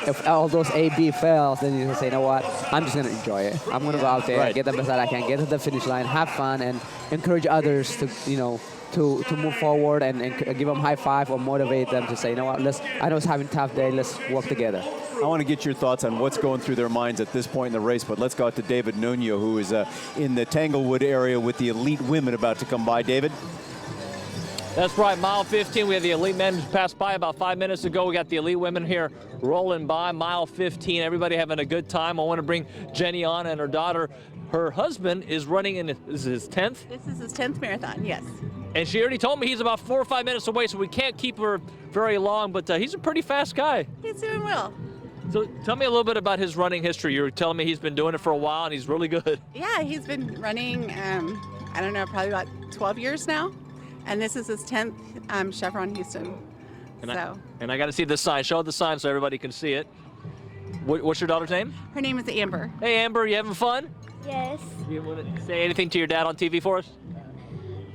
if all those A, B fails, then you can say, you know what, I'm just going to enjoy it. I'm going to go out there, get the best that I can, get to the finish line, have fun, and encourage others to, you know, to move forward and give them high five or motivate them to say, you know what, I know it's having a tough day, let's work together. I want to get your thoughts on what's going through their minds at this point in the race, but let's go out to David Nuno, who is in the Tanglewood area with the elite women about to come by. David? That's right, mile 15. We had the elite men pass by about 5 minutes ago. We got the elite women here rolling by. Mile 15, everybody having a good time. I want to bring Jenny on and her daughter. Her husband is running in his 10th? This is his 10th marathon, yes. And she already told me he's about 4 or 5 minutes away, so we can't keep her very long, but he's a pretty fast guy. He's doing well. So tell me a little bit about his running history. You were telling me he's been doing it for a while and he's really good. Yeah, he's been running, I don't know, probably about 12 years now. And this is his 10th Chevron Houston. And I got to see this sign. Show the sign so everybody can see it. What's your daughter's name? Her name is Amber. Hey, Amber, you having fun? Yes. You want to say anything to your dad on TV for us?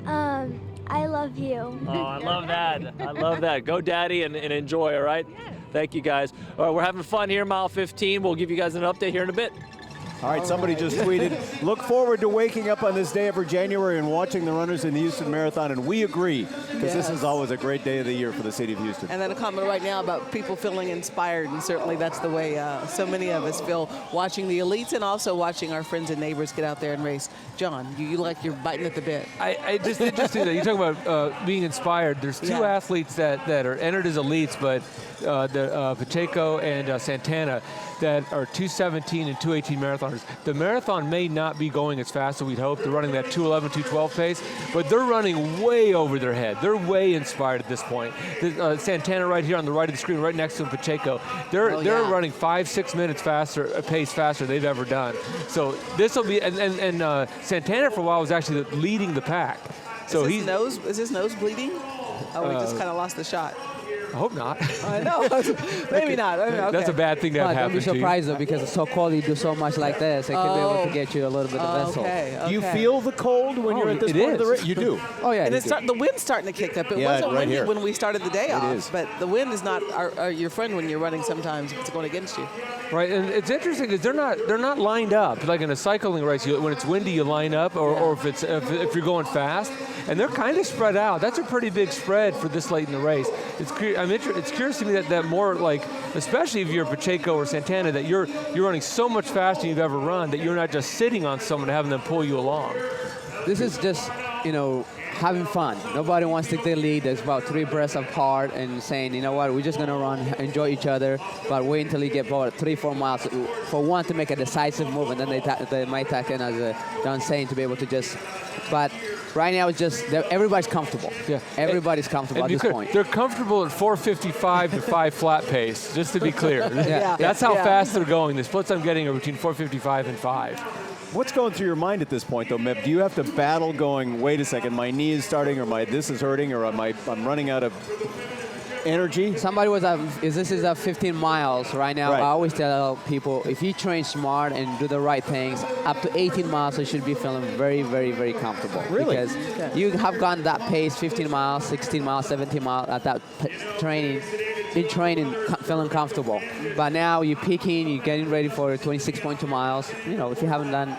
I love you. Oh, I love that. I love that. Go Daddy and enjoy, all right? Thank you, guys. All right, we're having fun here, mile 15. We'll give you guys an update here in a bit. All right, somebody just tweeted, look forward to waking up on this day every January and watching the runners in the Houston Marathon, and we agree, because this is always a great day of the year for the city of Houston. And then a comment right now about people feeling inspired, and certainly that's the way so many of us feel watching the elites and also watching our friends and neighbors get out there and race. John, you like you're biting at the bit. I just interesting that you talk about being inspired. There's two athletes that are entered as elites, but Pacheco and Santana, that are 2:17 and 2:18 marathoners. The marathon may not be going as fast as we'd hope. They're running that 2:11, 2:12 pace, but they're running way over their head. They're way inspired at this point. Santana right here on the right of the screen, right next to him, Pacheco. They're running 5-6 minutes faster, a pace faster they've ever done. So this will be, and Santana for a while was actually leading the pack. So is his nose bleeding? Oh, he just kind of lost the shot. I hope not. I know. Maybe not. I mean, okay. That's a bad thing to have happen to you. Don't be surprised, though, because it's so cold, you do so much like this, it can be able to get you a little bit of vessel. Okay. Do you feel the cold when you're at this point of the race? You do. Oh, yeah. And the wind's starting to kick up. It wasn't windy when we started the day off, but the wind is not your friend when you're running sometimes if it's going against you. Right, and it's interesting because they're not lined up. Like in a cycling race, when it's windy, you line up, or if you're going fast, and they're kind of spread out. That's a pretty big spread for this late in the race. It's curious to me that more like, especially if you're Pacheco or Santana, that you're running so much faster than you've ever run, that you're not just sitting on someone and having them pull you along. This is just, having fun. Nobody wants to take the lead. There's about 3 breaths apart and saying, you know what, we're just going to run, enjoy each other, but wait until you get about 3-4 miles for one to make a decisive move, and then they might tack in, as John's saying, to be able to just, but right now it's just, everybody's comfortable. Yeah. Everybody's comfortable at this point. They're comfortable at 4:55 to 5 flat pace, just to be clear. That's how fast they're going. The splits I'm getting are between 4:55 and 5. What's going through your mind at this point, though, Meb? Do you have to battle going, wait a second, my knee is starting, or this is hurting, or I'm running out of energy? Somebody was this is 15 miles right now. Right. I always tell people, if you train smart and do the right things, up to 18 miles, you should be feeling very, very, very comfortable. Really? Because you have gone that pace, 15 miles, 16 miles, 17 miles at that training, feeling comfortable. But now you're peaking, you're getting ready for 26.2 miles. If you haven't done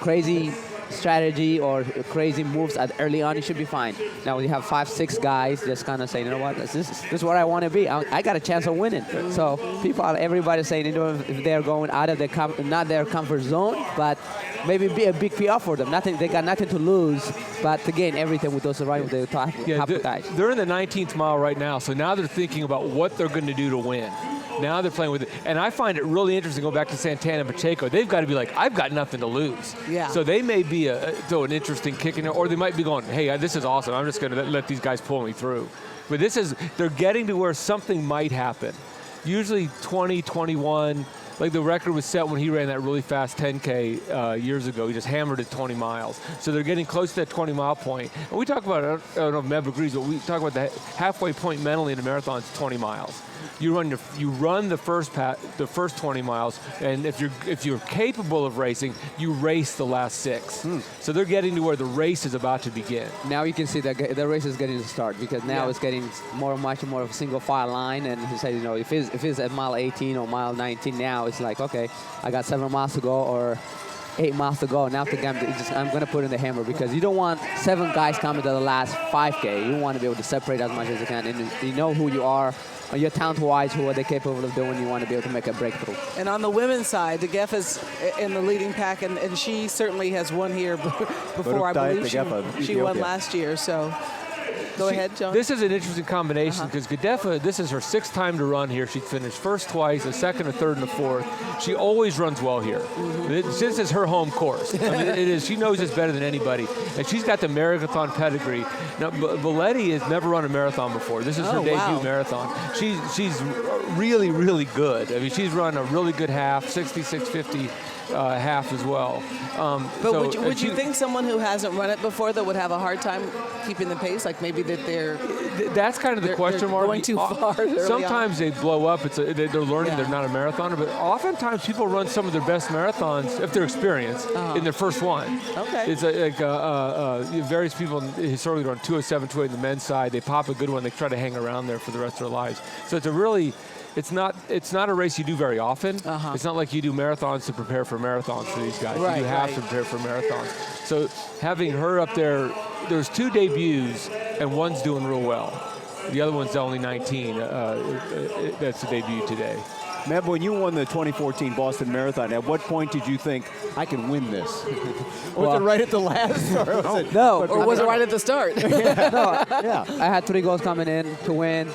crazy strategy or crazy moves early on, you should be fine. Now we have 5-6 guys just kind of saying, you know what, this is where I want to be. I got a chance of winning. So everybody saying, if they're going out of not their comfort zone, but maybe be a big PR for them. They got nothing to lose, but to gain everything with those right with the top guys. They're in the 19th mile right now, so now they're thinking about what they're going to do to win. Now they're playing with it. And I find it really interesting, go back to Santana and Pacheco. They've got to be like, I've got nothing to lose. Yeah. So they may be throw an interesting kick in there, or they might be going, hey, this is awesome. I'm just going to let these guys pull me through. But they're getting to where something might happen. Usually 20, 21, like the record was set when he ran that really fast 10K years ago. He just hammered it 20 miles. So they're getting close to that 20-mile point. And we talk about, I don't know if Meb agrees, but we talk about the halfway point mentally in a marathon is 20 miles. You run the first 20 miles, and if you're capable of racing, you race the last 6. So they're getting to where the race is about to begin. Now you can see that the race is getting to start, because now it's getting much more of a single file line. And he said, if it's at mile 18 or mile 19 now, it's like, okay, I got 7 miles to go or 8 miles to go. Now I'm going to put in the hammer, because you don't want 7 guys coming to the last 5K. You want to be able to separate as much as you can, and you know who you are. Your talent-wise, who are they capable of doing? You want to be able to make a breakthrough. And on the women's side, DeGeff is in the leading pack, and she certainly has won here before. I believe she won last year. So go ahead, John. This is an interesting combination, because Gadefa, this is her 6th time to run here. She finished first twice, a second, a third, and a fourth. She always runs well here. This is her home course. I mean, it is. She knows this better than anybody, and she's got the marathon pedigree. Now, Boletti has never run a marathon before. This is her debut marathon. She's really, really good. I mean, she's run a really good half, 66.50. Half as well. But would you think someone who hasn't run it before that would have a hard time keeping the pace? Like maybe that that's kind of the question mark. Going too far. Sometimes they blow up. They're learning they're not a marathoner, but oftentimes people run some of their best marathons, if they're experienced, in their first one. Okay. It's various people historically run 207, 208 on the men's side. They pop a good one. They try to hang around there for the rest of their lives. So it's not a race you do very often. It's not like you do marathons to prepare for marathons for these guys. You have to prepare for marathons. So having her up there, there's 2 debuts, and one's doing real well. The other one's only 19. That's the debut today. Meb, when you won the 2014 Boston Marathon, at what point did you think, I can win this? Was it right at the last? Or was it right at the start? I had 3 goals coming in to win,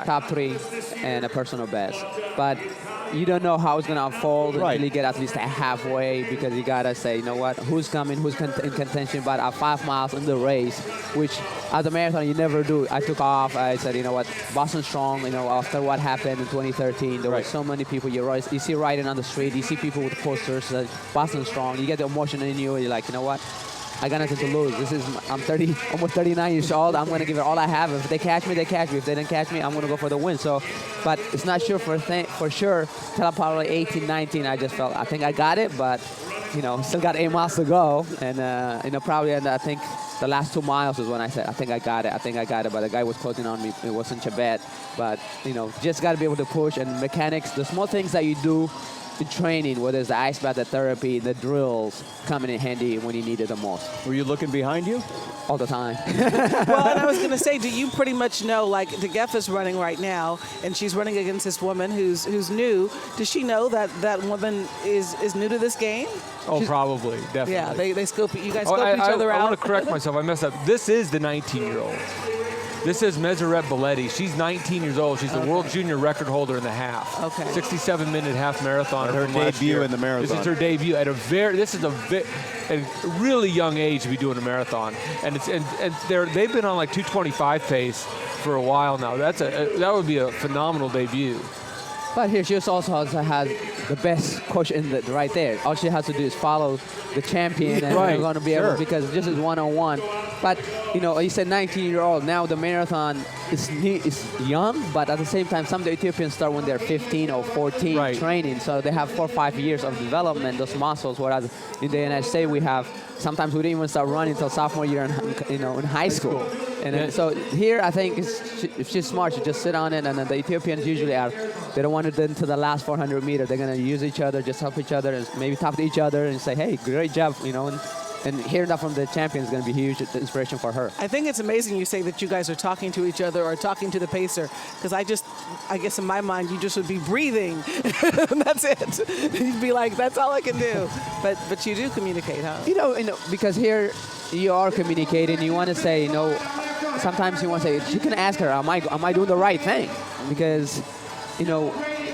top 3, and a personal best. But you don't know how it's going to unfold until you get at least halfway, because you got to say, you know what, who's coming, who's in contention. But at 5 miles in the race, which as a marathon you never do, I took off. I said, you know what, Boston Strong, after what happened in 2013, there were so many people. You see riding on the street, you see people with posters, Boston Strong. You get the emotion in you, you're like, you know what, I got nothing to lose. I'm almost 39 years old. I'm going to give it all I have. If they catch me, they catch me. If they didn't catch me, I'm going to go for the win. So, but it's not sure for sure. Till probably 18, 19, I just felt, I think I got it, but, still got 8 miles to go. And, probably, I think the last 2 miles is when I said, I think I got it. But the guy was closing on me. It wasn't a bet. But, just got to be able to push. And mechanics, the small things that you do in training, whether it's the ice bath, the therapy, the drills, coming in handy when you need it the most. Were you looking behind you? All the time. Well, and I was going to say, do you pretty much know, like DeGeff is running right now, and she's running against this woman who's new. Does she know that woman is new to this game? Oh, probably, definitely. Yeah, they scope. You guys scope each other out. I want to correct myself. I messed up. This is the 19-year-old. This is Meseret Boletti. She's 19 years old. She's the world junior record holder in the half. 67-minute half marathon. Her debut in the marathon. This is her debut at a really young age to be doing a marathon, and they've been on like 225 pace for a while now. That would be a phenomenal debut. But here she also has the best coach right there. All she has to do is follow the champion, and we're going to be able, because this is one-on-one. But, you said 19-year-old. Now the marathon is young, but at the same time, some of the Ethiopians start when they're 15 or 14 training. So they have 4 or 5 years of development, those muscles, whereas in the United States, sometimes we didn't even start running until sophomore year in high school. And so here, I think if she's smart, she just sit on it. And then the Ethiopians usually they don't want to do to the last 400 meters. They're going to use each other, just help each other, and maybe talk to each other and say, hey, great job, And hearing that from the champion is going to be huge inspiration for her. I think it's amazing you say that you guys are talking to each other or talking to the pacer, because I guess in my mind, you just would be breathing, and that's it. You'd be like, that's all I can do. But you do communicate, huh? Because here you are communicating. You want to say, sometimes you want to say, you can ask her, am I doing the right thing? Because,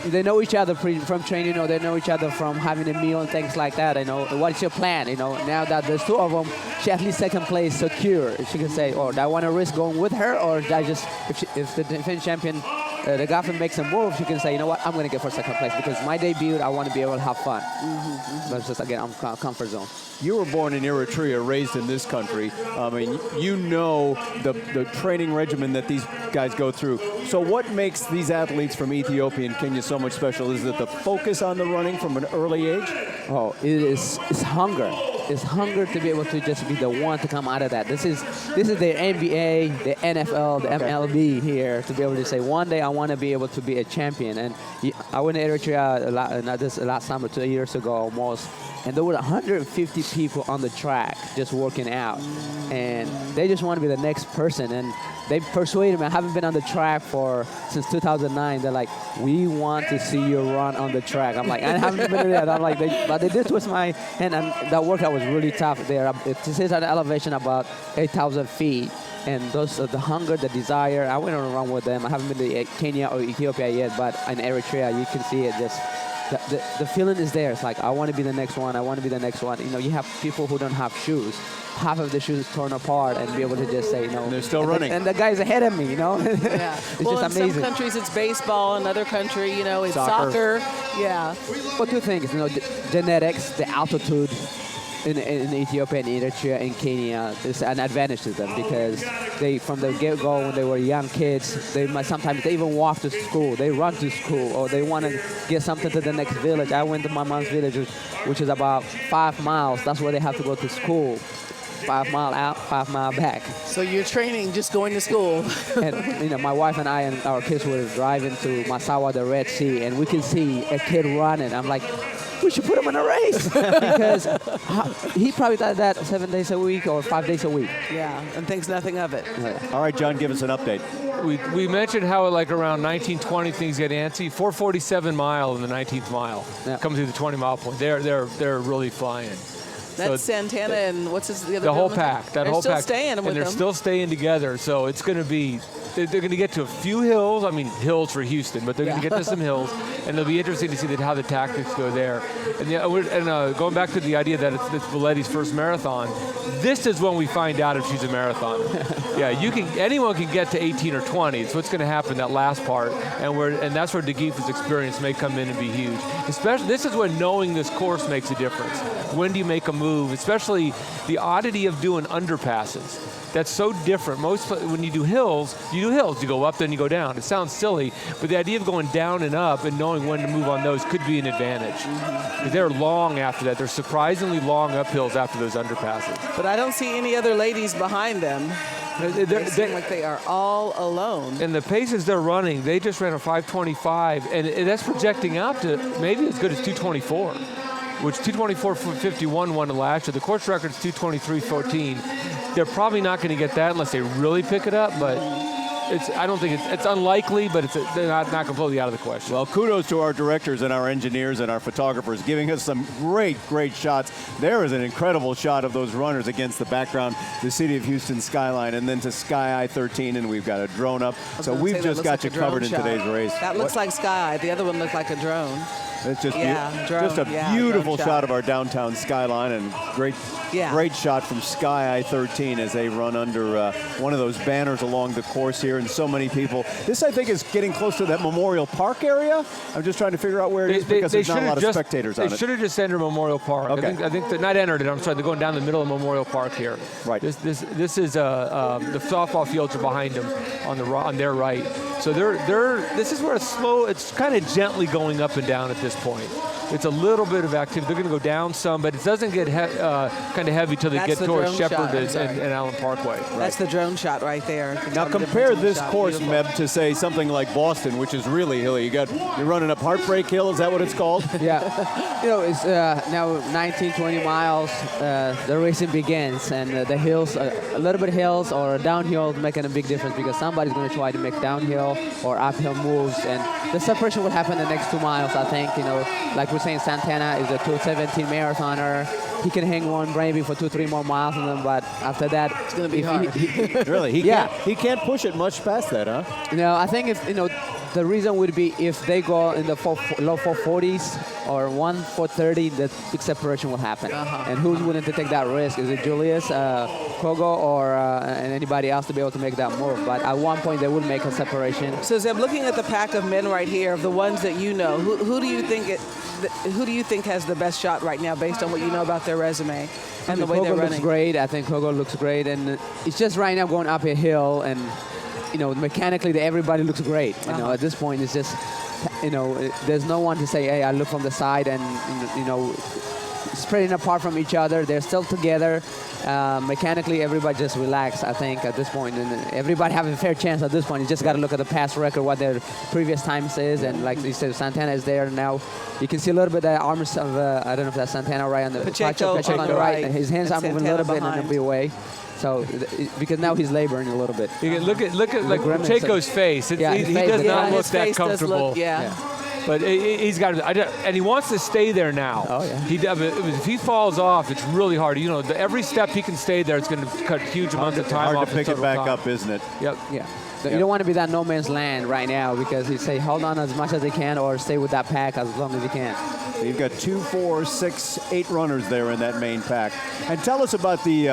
they know each other from training, or they know each other from having a meal and things like that. You know, what's your plan? You know, now that there's two of them, she at least second place secure. She can say, oh, do I want to risk going with her, or do I just, if the defending champion, the golfer makes a move, she can say, you know what, I'm going to get for second place because my debut, I want to be able to have fun. But it's just, again, I'm comfort zone. You were born in Eritrea, raised in this country. I mean, you know the training regimen that these guys go through. So what makes these athletes from Ethiopia and Kenya so much special? Is it the focus on the running from an early age? Oh, it's hunger. It's hunger to be able to just be the one to come out of that. This is the NBA, the NFL, the MLB here, to be able to say, one day I want to be able to be a champion. And I went to Eritrea last summer, 2 years ago almost, and there were 150 people on the track just working out. And they just want to be the next person. And they persuaded me. I haven't been on the track since 2009. They're like, we want to see you run on the track. I'm like, I haven't been there yet. I'm like, but they did twist my hand, and that workout was really tough. It is at an elevation about 8,000 feet. And those the hunger, the desire. I went around with them. I haven't been to Kenya or Ethiopia yet, but in Eritrea, you can see it. Just the feeling is there. It's like, I want to be the next one. I want to be the next one. You know, you have people who don't have shoes. Half of the shoes torn apart, and be able to just say, you know. And they're still running. And the guy's ahead of me, you know. Yeah. It's well, just in amazing. some countries it's baseball. In another country, you know, it's soccer. Yeah. Well, two things, you know, genetics, the altitude. In Ethiopia and Eritrea and Kenya, is an advantage to them because they, from the get-go, when they were young kids, they might sometimes they even walk to school, they run to school, or they want to get something to the next village. I went to my mom's village, which is about 5 miles. That's where they have to go to school. 5 mile out, 5 mile back. So you're training, just going to school. And you know, my wife and I and our kids were driving to Massawa, the Red Sea, and we can see a kid running. I'm like, we should put him in a race because he probably does that 7 days a week or 5 days a week. Yeah, and thinks nothing of it. All right, John, give us an update. We mentioned how like around 1920 things get antsy. 447 mile in the 19th mile, coming through the 20-mile point. They're really flying. That's so Santana and what's the other? The whole pack. That whole pack. And they're still staying together. So it's going to be. They're going to get to a few hills. I mean, hills for Houston, but they're going to get to some hills, and it'll be interesting to see how the tactics go there. And going back to the idea that it's Valetti's first marathon, this is when we find out if she's a marathoner. Yeah, anyone can get to 18 or 20. It's what's going to happen that last part, and that's where DeGeef's experience may come in and be huge. Especially, this is when knowing this course makes a difference. When do you make a move? Especially the oddity of doing underpasses. That's so different. When you do hills, you go up, then you go down. It sounds silly, but the idea of going down and up and knowing when to move on those could be an advantage. They're long after that. They're surprisingly long uphills after those underpasses. But I don't see any other ladies behind them. They seem like they are all alone. And the paces they're running, they just ran a 5:25, and that's projecting out to maybe as good as 2:24. Which 2:24.51 won last year. The course record's 2:23.14. They're probably not going to get that unless they really pick it up, but I don't think it's unlikely, but they're not completely out of the question. Well, kudos to our directors and our engineers and our photographers giving us some great shots. There is an incredible shot of those runners against the background, the city of Houston skyline, and then to Sky Eye 13, and we've got a drone up. So we've just got you covered in today's race. That looks like Sky Eye. The other one looked like a drone. It's just a beautiful shot of our downtown skyline, and great shot from Sky Eye 13 as they run under one of those banners along the course here, and so many people. This, I think, is getting close to that Memorial Park area. I'm just trying to figure out where it is because there's not a lot of spectators on it. They should have just entered Memorial Park. Okay. I think they're not entered it. I'm sorry, they're going down the middle of Memorial Park here. Right. This is the softball fields are behind them on their right. So this is where it's kind of gently going up and down at this point. It's a little bit of activity. They're going to go down some, but it doesn't get kind of heavy till they get towards Shepherd and Allen Parkway. That's the drone shot right there. Now compare this course, Meb, to say something like Boston, which is really hilly. You're running up Heartbreak Hill. Is that what it's called? Yeah. You know, it's now 19, 20 miles. The racing begins, and the hills, a little bit of hills or downhill making a big difference because somebody's going to try to make downhill or uphill moves, and the separation will happen the next 2 miles, I think. You know, like we're saying, Santana is a 2:17 marathoner. He can hang on maybe for 2-3 more miles on them, but after that, it's going to be hard. Really? He can't push it much past that, huh? You know, I think The reason would be if they go in the low 440s or 430, the big separation will happen. And who's willing to take that risk? Is it Julius, Kogo, or and anybody else to be able to make that move? But at one point, they will make a separation. So Zeb, looking at the pack of men right here, of the ones that you know, who do you think has the best shot right now, based on what you know about their resume and the way Kogo they're running? looks great. I think Kogo looks great, and it's just right now going up a hill, and mechanically everybody looks great. At this point, it's just, there's no one to say, hey, I look from the side, and spreading apart from each other. They're still together. Mechanically, everybody just relax, I think, at this point. And everybody have a fair chance at this point. You just got to look at the past record, what their previous times is. And like you said, Santana is there now. You can see a little bit of the arms of, I don't know if that's Santana right on the Pacheco on the right. And his hands and are moving Santana a little bit and they'll be away. So, because now he's laboring a little bit. You can look at like Pacheco's face. He does not look that comfortable. But he's got, and he wants to stay there now. Oh yeah. If he falls off, it's really hard. Every step he can stay there, it's going to cut huge amounts of time off. Hard to pick it back up, isn't it? Yep. Yeah. You don't want to be that no man's land right now, because you say hold on as much as you can or stay with that pack as long as you can. So you've got 2, 4, 6, 8 runners there in that main pack. And tell us about the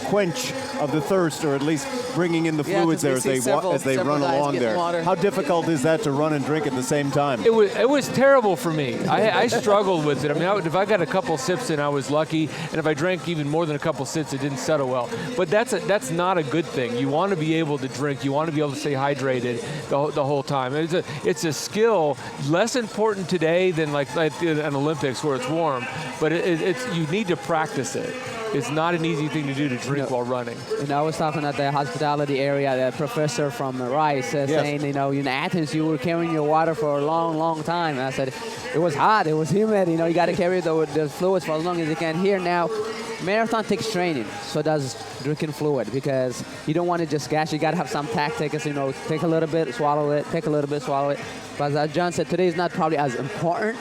quench of the thirst, or at least bringing in the fluids there as they run along there. Water. How difficult is that to run and drink at the same time? It was terrible for me. I struggled with it. I mean, if I got a couple sips in, I was lucky, and if I drank even more than a couple sips, it didn't settle well. But that's not a good thing. You want to be able to drink. You want to be able to stay hydrated the whole time. It's a skill less important today than like an Olympics where it's warm, but you need to practice it. It's not an easy thing to do to drink while running. I was talking at the hospitality area, the professor from Rice saying, in Athens, you were carrying your water for a long, long time. And I said, it was hot, it was humid, you got to carry the fluids for as long as you can. Here now, marathon takes training, so does drinking fluid, because you don't want to just gas. You got to have some tactics, take a little bit, swallow it, take a little bit, swallow it. But as John said, today is not probably as important,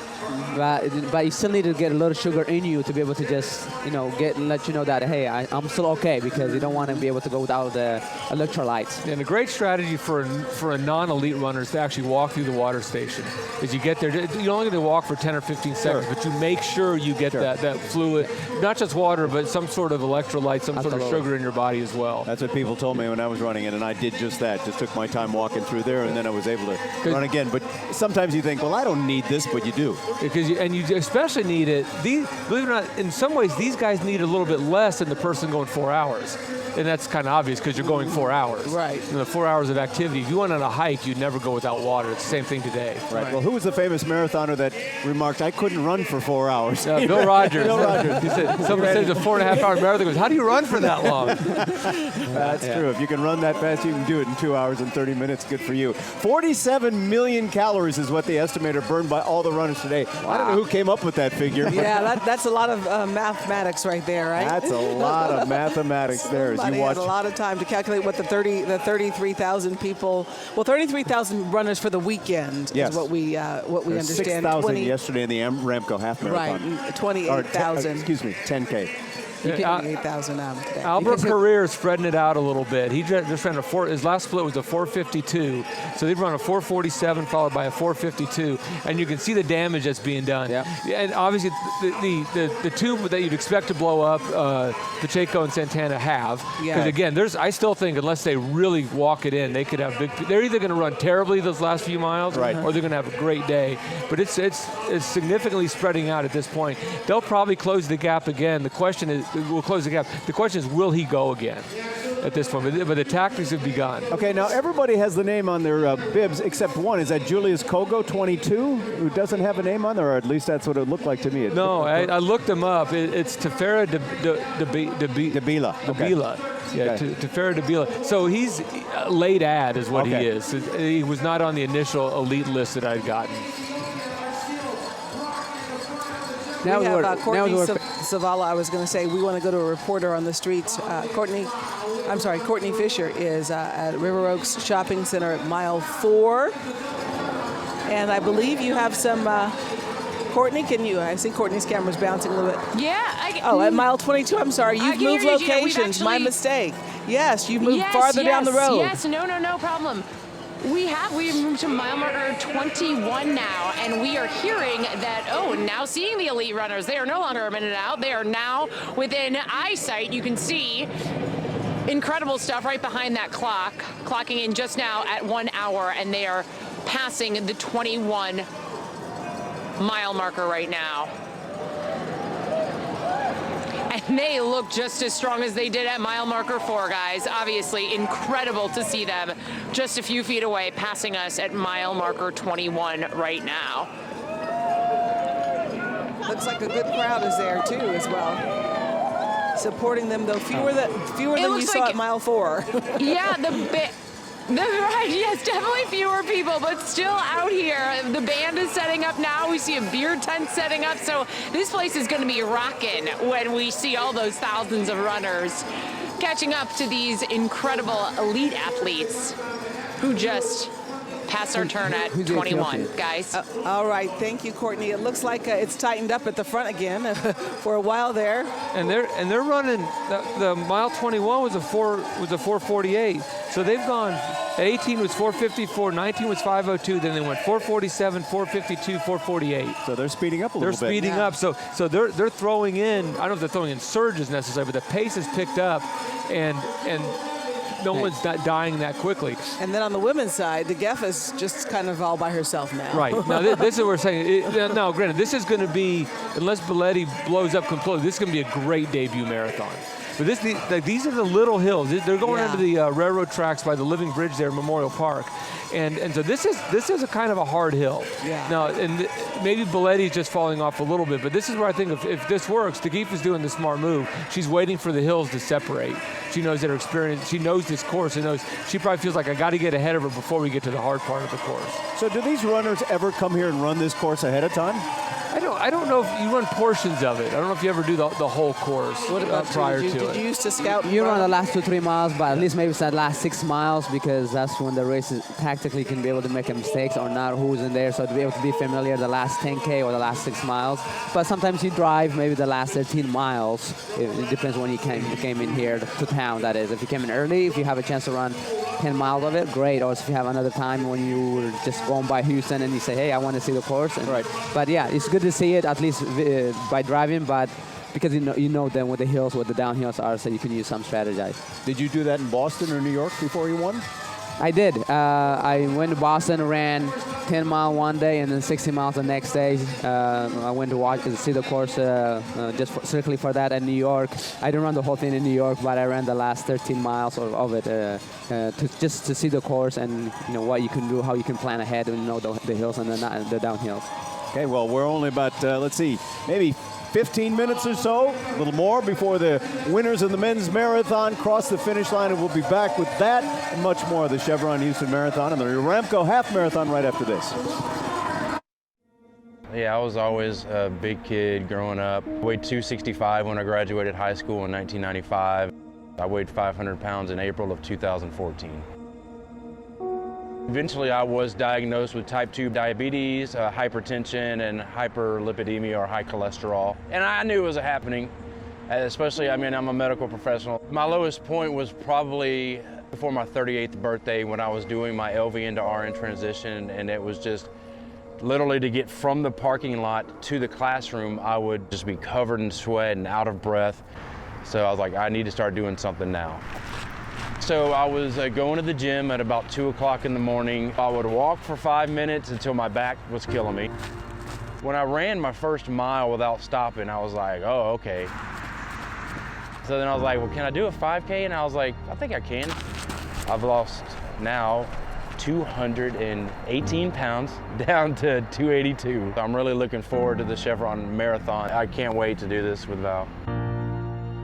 but you still need to get a little sugar in you to be able to just, let you know that, hey, I'm still okay, because you don't want to be able to go without the electrolytes. And a great strategy for a non-elite runner is to actually walk through the water station. As you get there, you only get to walk for 10 or 15 seconds, but you make sure you get that fluid, not just water, but some sort of electrolyte, some sort of sugar in your body as well. That's what people told me when I was running it, and I did just that. Just took my time walking through there, and then I was able to run again. But sometimes you think, well, I don't need this, but you do. Because you especially need it. Believe it or not, in some ways, these guys need a little bit less than the person going 4 hours. And that's kind of obvious because you're going 4 hours. Right. 4 hours of activity. If you went on a hike, you'd never go without water. It's the same thing today. Right. Well, who was the famous marathoner that remarked, I couldn't run for 4 hours? Bill Rogers. Bill Rogers. Someone said it's a 4.5-hour marathon. He goes, how do you run for that long? That's true. If you can run that fast, you can do it in 2 hours and 30 minutes. Good for you. 47 million calories is what the estimator burned by all the runners today. Wow. I don't know who came up with that figure. Yeah, that's a lot of mathematics right there, right? That's a lot of mathematics there. Somebody had a lot of time to calculate what the 33,000 people, 33,000 runners for the weekend is what we understand. 6,000 yesterday in the Aramco half marathon. Right, 28,000. 10K. You can do 8,000 today. Albert Carrere is spreading it out a little bit. He just ran his last split was a 4:52. So they've run a 4:47 followed by a 4:52, and you can see the damage that's being done. Yeah. And obviously the two that you'd expect to blow up, Pacheco and Santana have. Because again, I still think unless they really walk it in, they could have big. They're either going to run terribly those last few miles, or they're going to have a great day. But it's significantly spreading out at this point. They'll probably close the gap again. The question is. We'll close the gap. The question is, will he go again at this point? But the tactics have begun. Okay, now everybody has the name on their bibs except one. Is that Julius Kogo, 22, who doesn't have a name on there, or at least that's what it looked like to me? I looked him up. It's Tefera Dabila. Yeah, Tefera Dabila. So he's late ad is what he is. He was not on the initial elite list that I'd gotten. Now we have Courtney Zavala. I was going to say we want to go to a reporter on the streets. Courtney Fischer is at River Oaks Shopping Center at mile 4. And I believe you have some, Courtney, I see Courtney's camera's bouncing a little bit. Yeah. At mile 22, I'm sorry. You've moved locations. My mistake. Yes, you've moved farther down the road. Yes, no problem. We've moved to mile marker 21 now, and we are hearing that, now seeing the elite runners, they are no longer a minute out. They are now within eyesight. You can see incredible stuff right behind that clock, clocking in just now at 1 hour, and they are passing the 21 mile marker right now. And they look just as strong as they did at mile marker 4, guys. Obviously, incredible to see them just a few feet away, passing us at mile marker 21 right now. Looks like a good crowd is there too, as well. Supporting them, though fewer than you saw at mile 4. Yeah, right, yes, definitely fewer people, but still out here. The band is setting up now. We see a beer tent setting up, so this place is going to be rocking when we see all those thousands of runners catching up to these incredible elite athletes who just passed our turn at 21, guys. All right, thank you, Courtney. It looks like it's tightened up at the front again for a while there. And they're running the mile 21 was a 448. So they've gone. At 18 was 454, 19 was 502. Then they went 447, 452, 448. So they're speeding up a little bit. They're speeding up. So they're throwing in. I don't know if they're throwing in surges necessarily, but the pace has picked up, and no one's not dying that quickly. And then on the women's side, the Geff is just kind of all by herself now. Right. Now, this is what we're saying. Now, granted, this is going to be, unless Belletti blows up completely, this is going to be a great debut marathon. But these are the little hills. They're going under the railroad tracks by the Living Bridge there, Memorial Park. And so this is a kind of a hard hill. Yeah. Now, and maybe Belletti's just falling off a little bit, but this is where I think if this works, the Geef is doing the smart move. She's waiting for the hills to separate. She knows that her experience, she knows this course, and she probably feels like I got to get ahead of her before we get to the hard part of the course. So do these runners ever come here and run this course ahead of time? I don't know if you run portions of it. I don't know if you ever do the whole course prior to it. Did you used to scout? You run the last 2-3 miles, but at least maybe it's that last 6 miles, because that's when the race tactically can be able to make mistakes or not, who's in there. So to be able to be familiar the last 10K or the last 6 miles. But sometimes you drive maybe the last 13 miles. It depends when you came in here to town, that is. If you came in early, if you have a chance to run 10 miles of it, great. Or if you have another time when you were just going by Houston and you say, hey, I want to see the course. Right. But yeah, it's good to see it, at least by driving, but because you know then what the hills, what the downhills are, so you can use some strategy. Did you do that in Boston or New York before you won? I did. I went to Boston, ran 10 miles one day, and then 60 miles the next day. I went to watch and see the course just strictly for that in New York. I didn't run the whole thing in New York, but I ran the last 13 miles of it just to see the course and what you can do, how you can plan ahead, and the hills and the downhills. Okay, well, we're only about, let's see, maybe 15 minutes or so, a little more, before the winners of the men's marathon cross the finish line, and we'll be back with that and much more of the Chevron Houston Marathon and the Aramco Half Marathon right after this. Yeah, I was always a big kid growing up. I weighed 265 when I graduated high school in 1995. I weighed 500 pounds in April of 2014. Eventually, I was diagnosed with type 2 diabetes, hypertension, and hyperlipidemia, or high cholesterol. And I knew it was happening, especially, I'm a medical professional. My lowest point was probably before my 38th birthday when I was doing my LV into RN transition, and it was just literally to get from the parking lot to the classroom, I would just be covered in sweat and out of breath. So I was like, I need to start doing something now. So I was going to the gym at about 2 o'clock in the morning. I would walk for 5 minutes until my back was killing me. When I ran my first mile without stopping, I was like, oh, okay. So then I was like, well, can I do a 5K? And I was like, I think I can. I've lost now 218 pounds down to 282. I'm really looking forward to the Chevron Marathon. I can't wait to do this with Val.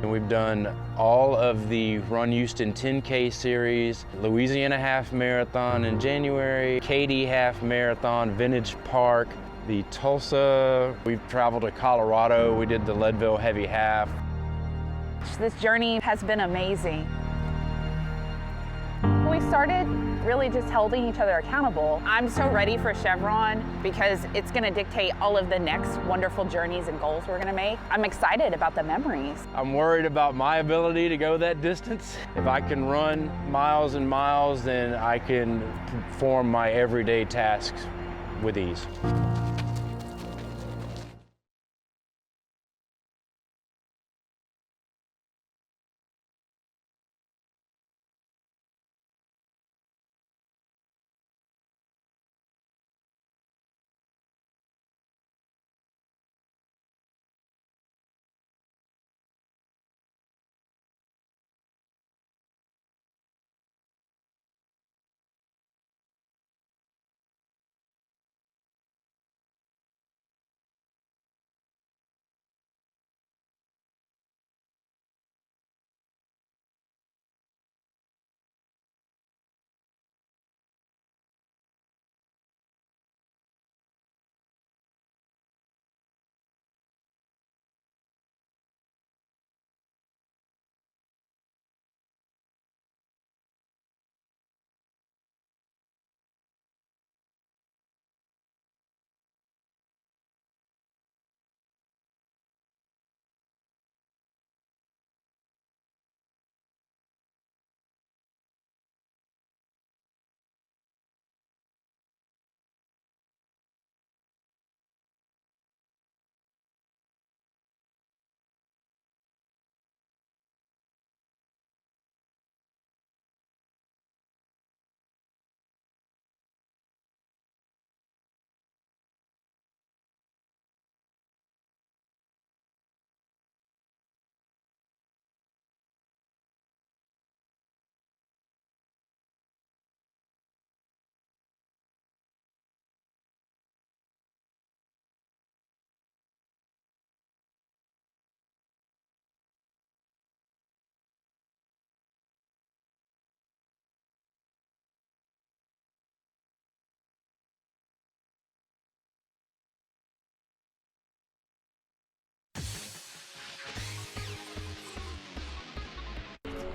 And we've done all of the Run Houston 10K series, Louisiana Half Marathon in January, Katy Half Marathon, Vintage Park, the Tulsa. We've traveled to Colorado. We did the Leadville Heavy Half. This journey has been amazing. We started really just holding each other accountable. I'm so ready for Chevron because it's going to dictate all of the next wonderful journeys and goals we're going to make. I'm excited about the memories. I'm worried about my ability to go that distance. If I can run miles and miles, then I can perform my everyday tasks with ease.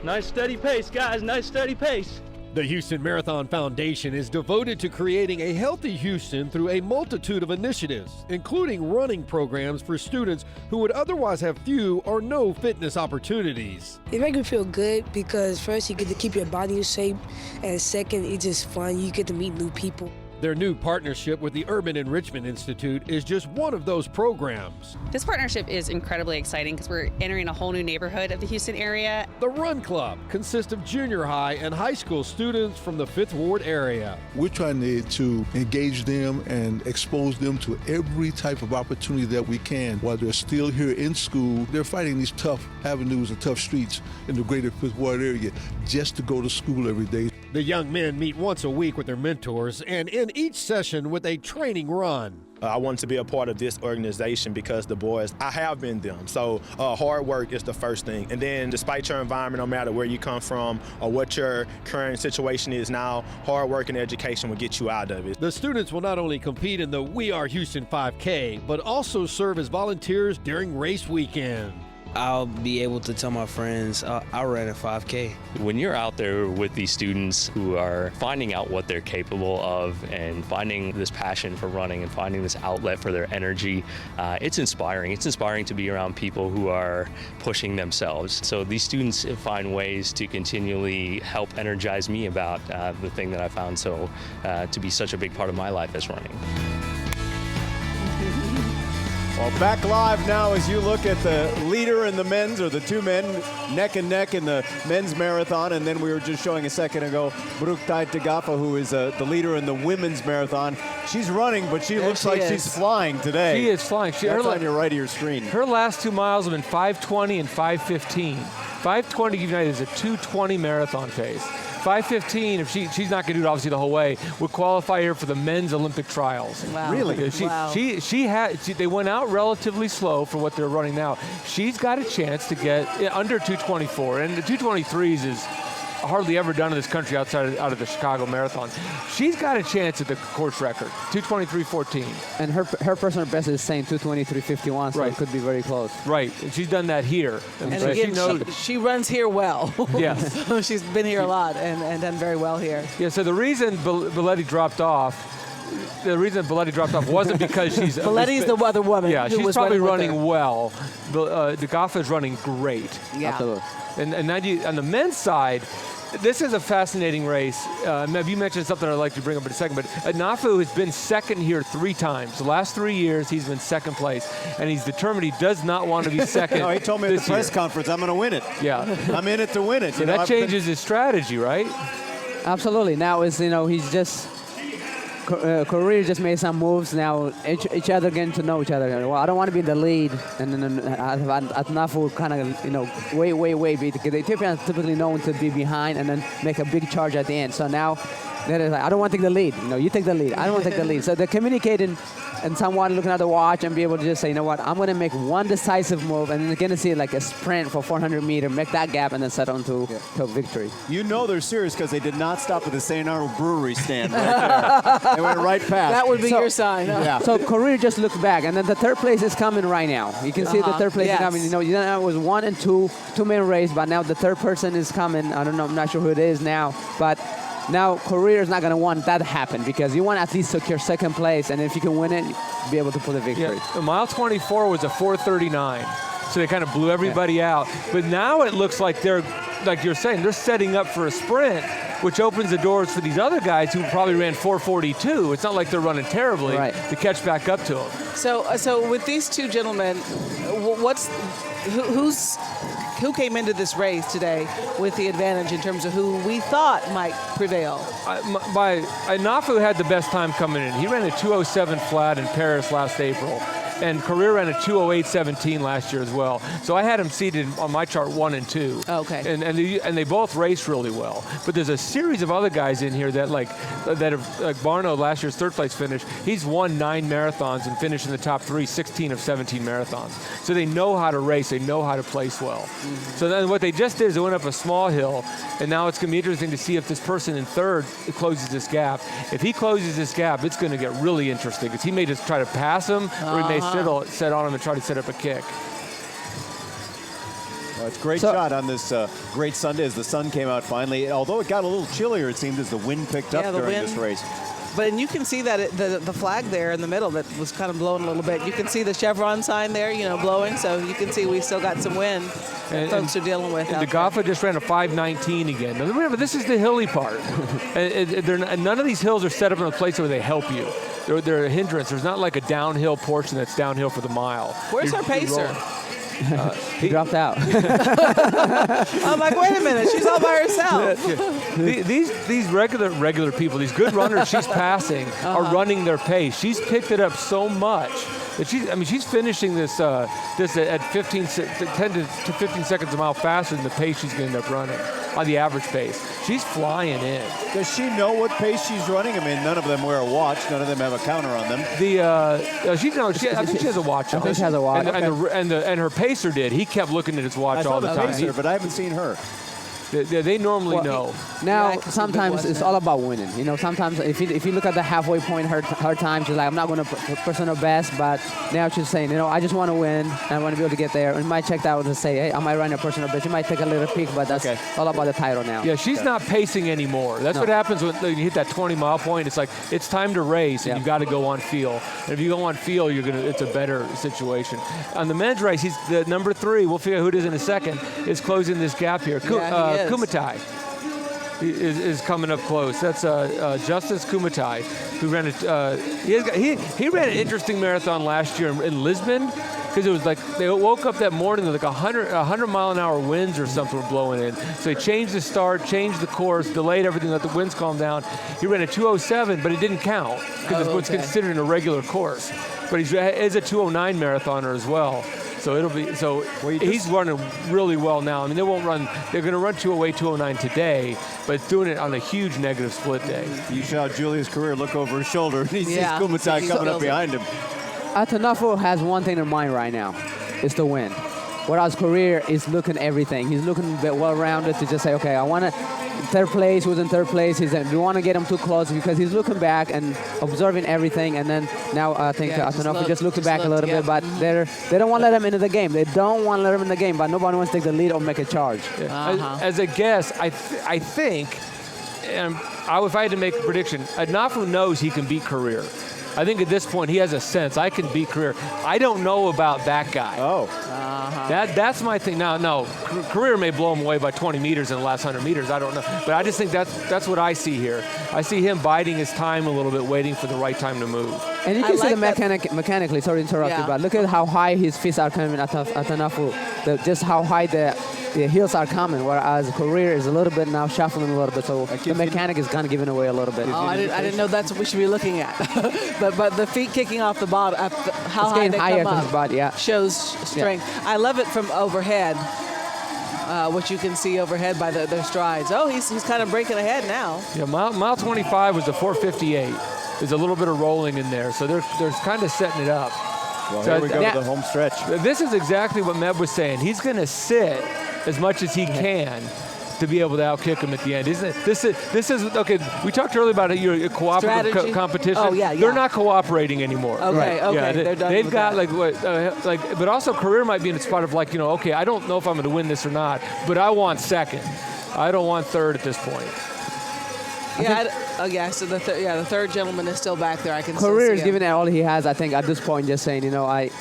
Nice steady pace, guys, nice steady pace. The Houston Marathon Foundation is devoted to creating a healthy Houston through a multitude of initiatives, including running programs for students who would otherwise have few or no fitness opportunities. It makes me feel good because first you get to keep your body in shape, and second, it's just fun. You get to meet new people. Their new partnership with the Urban Enrichment Institute is just one of those programs. This partnership is incredibly exciting because we're entering a whole new neighborhood of the Houston area. The Run Club consists of junior high and high school students from the 5th Ward area. We're trying to engage them and expose them to every type of opportunity that we can. While they're still here in school, they're fighting these tough avenues and tough streets in the greater 5th Ward area just to go to school every day. The young men meet once a week with their mentors and end each session with a training run. I wanted to be a part of this organization because the boys, I have been them. So hard work is the first thing. And then despite your environment, no matter where you come from or what your current situation is now, hard work and education will get you out of it. The students will not only compete in the We Are Houston 5K, but also serve as volunteers during race weekend. I'll be able to tell my friends I ran a 5K. When you're out there with these students who are finding out what they're capable of and finding this passion for running and finding this outlet for their energy, it's inspiring. It's inspiring to be around people who are pushing themselves. So these students find ways to continually help energize me about the thing that I found to be such a big part of my life as running. Well, back live now as you look at the leader in the men's, or the two men neck and neck in the men's marathon. And then we were just showing a second ago, Brooktide Tagafa, who is the leader in the women's marathon. She's running, but she looks like she's flying today. She is flying. That's on your right of your screen. Her last 2 miles have been 5:20 and 5:15. 5:20 United is a 2:20 marathon pace. 5:15, if she's not going to do it obviously the whole way, would qualify her for the men's Olympic trials. Wow. Really? They went out relatively slow for what they're running now. She's got a chance to get under 2:24, and the 2:23s is hardly ever done in this country out of the Chicago Marathon. She's got a chance at the course record, 2:23:14. And her personal best is saying 2:23:51, so it could be very close. Right, and she's done that here. And again, she runs here well. Yes. She's been here a lot and done very well here. Yeah, so the reason Belletti dropped off wasn't because she's... Belletti's the other woman. Yeah, who she's was probably running running well. De Gaffa is running great. Yeah. Absolutely. And on the men's side, this is a fascinating race. Meb, you mentioned something I'd like to bring up in a second, but Nafu has been second here 3 times. The last 3 years, he's been second place, and he's determined he does not want to be second. No, he told me at the press conference, I'm going to win it. Yeah. I'm in it to win it. So that changes his strategy, right? Absolutely. Now he's just... Korea just made some moves now, each other getting to know each other. Well, I don't want to be in the lead, and then Nafu kind of, way, because the Ethiopians are typically known to be behind and then make a big charge at the end. So now, they're like, I don't want to take the lead. You take the lead. I don't want to take the lead. So they're communicating and somewhat looking at the watch and be able to just say, you know what, I'm going to make one decisive move, and they're going to see like a sprint for 400 meters, make that gap, and then settle into to victory. You know they're serious because they did not stop at the St. Arnold Brewery stand right there. They went right past. That would be your sign. Huh? Yeah. So Korea just looked back, and then the third place is coming right now. You can see the third place is coming. It was 1 and 2, 2-man race, but now the third person is coming. I don't know, I'm not sure who it is now, but now Korea is not going to want that to happen because you want at least secure second place, and if you can win it, be able to pull the victory. Yeah. Mile 24 was a 4:39, so they kind of blew everybody out. But now it looks like they're, like you're saying, they're setting up for a sprint, which opens the doors for these other guys who probably ran 4:42. It's not like they're running terribly to catch back up to them. So with these two gentlemen, who came into this race today with the advantage in terms of who we thought might prevail? Nafu had the best time coming in. He ran a 2:07 flat in Paris last April. And Korea ran a 2:08:17 last year as well. So I had him seated on my chart 1 and 2. Okay. And they both raced really well. But there's a series of other guys in here that like Barno, last year's third place finish. He's won 9 marathons and finished in the top 3, 16 of 17 marathons. So they know how to race. They know how to place well. Mm-hmm. So then what they just did is they went up a small hill, and now it's going to be interesting to see if this person in third closes this gap. If he closes this gap, it's going to get really interesting because he may just try to pass him, or he may set on him and try to set up a kick. Well, it's a great shot on this great Sunday as the sun came out finally. Although it got a little chillier, it seemed, as the wind picked up during this race. But and you can see that the flag there in the middle that was kind of blowing a little bit. You can see the Chevron sign there, blowing. So you can see we still got some wind that folks are dealing with. And De Gaffa just ran a 5:19 again. Now remember, this is the hilly part. And none of these hills are set up in a place where they help you. They're a hindrance. There's not like a downhill portion that's downhill for the mile. Where's our pacer? He dropped out. I'm like, wait a minute, she's all by herself. These regular people, these good runners she's passing are running their pace. She's picked it up so much that she's finishing this at 10 to 15 seconds a mile faster than the pace she's going to end up running on the average pace. She's flying in. Does she know what pace she's running? I mean, none of them wear a watch. None of them have a counter on them. I think she has a watch on. I think she has a watch. And her pacer did. He kept looking at his watch all the time. Pacer, but I haven't seen her. They normally know. Now, sometimes it's all about winning. Sometimes if you look at the halfway point, her time, she's like, I'm not going to personal best, but now she's saying, I just want to win, and I want to be able to get there. And might check out to say, hey, I might run a personal best. You might take a little peek, but that's all about the title now. Yeah, she's not pacing anymore. That's what happens when you hit that 20-mile point. It's like, it's time to race, and you've got to go on feel. And if you go on feel, it's a better situation. On the men's race, he's the number 3. We'll figure out who it is in a second, is closing this gap here. Kumatai is coming up close. That's Justice Kumatai, who ran he ran an interesting marathon last year in Lisbon, because it was like they woke up that morning with like 100-mile-an-hour winds or something were blowing in. So they changed the start, changed the course, delayed everything, let the winds calm down. He ran a 2:07, but it didn't count because it's what's considered an irregular course. But he is a 2:09 marathoner as well. So he's running really well now. I mean, they're going to run 2:08, 2:09 today, but doing it on a huge negative split day. You saw Julia's career look over his shoulder, and he sees Kumatai coming up behind him. Atanafo has one thing in mind right now, is to win. Whereas career is looking everything. He's looking a bit well-rounded to just say, okay, I want to third place, who's in third place. Do you want to get him too close because he's looking back and observing everything. And then now I think I don't know if he just looked back a little bit, but they don't want to let him into the game. They don't want to let him in the game, but nobody wants to take the lead or make a charge. Yeah. As a guess, I think, and if I had to make a prediction, Nafu knows he can beat career. I think at this point he has a sense, I can beat career. I don't know about that guy. Oh. That's my thing. Now, no, career may blow him away by 20 meters in the last 100 meters. I don't know. But I just think that's what I see here. I see him biding his time a little bit, waiting for the right time to move. And you can see mechanically, sorry to interrupt you, but look at how high his feet are coming at Nafu. Just how high the heels are coming, whereas career is a little bit now shuffling a little bit, so the mechanic is kind of giving away a little bit. Oh, I didn't know that's what we should be looking at. but the feet kicking off the bottom, how high they come up, body, shows strength. Yeah. I love it from overhead, what you can see overhead by their strides. Oh, he's kind of breaking ahead now. Yeah, mile 25 was a 4:58. There's a little bit of rolling in there, so they're kind of setting it up. Well, here we go to the home stretch. This is exactly what Meb was saying. He's going to sit as much as he can to be able to outkick him at the end, isn't it? This is okay. We talked earlier about your cooperative competition. Oh yeah. They're not cooperating anymore. Okay, okay. Yeah, they're done. They've got but also career might be in a spot of okay, I don't know if I'm going to win this or not, but I want second. I don't want third at this point. Yeah, so the third gentleman is still back there. I can career still is see giving it all he has. I think at this point, just saying,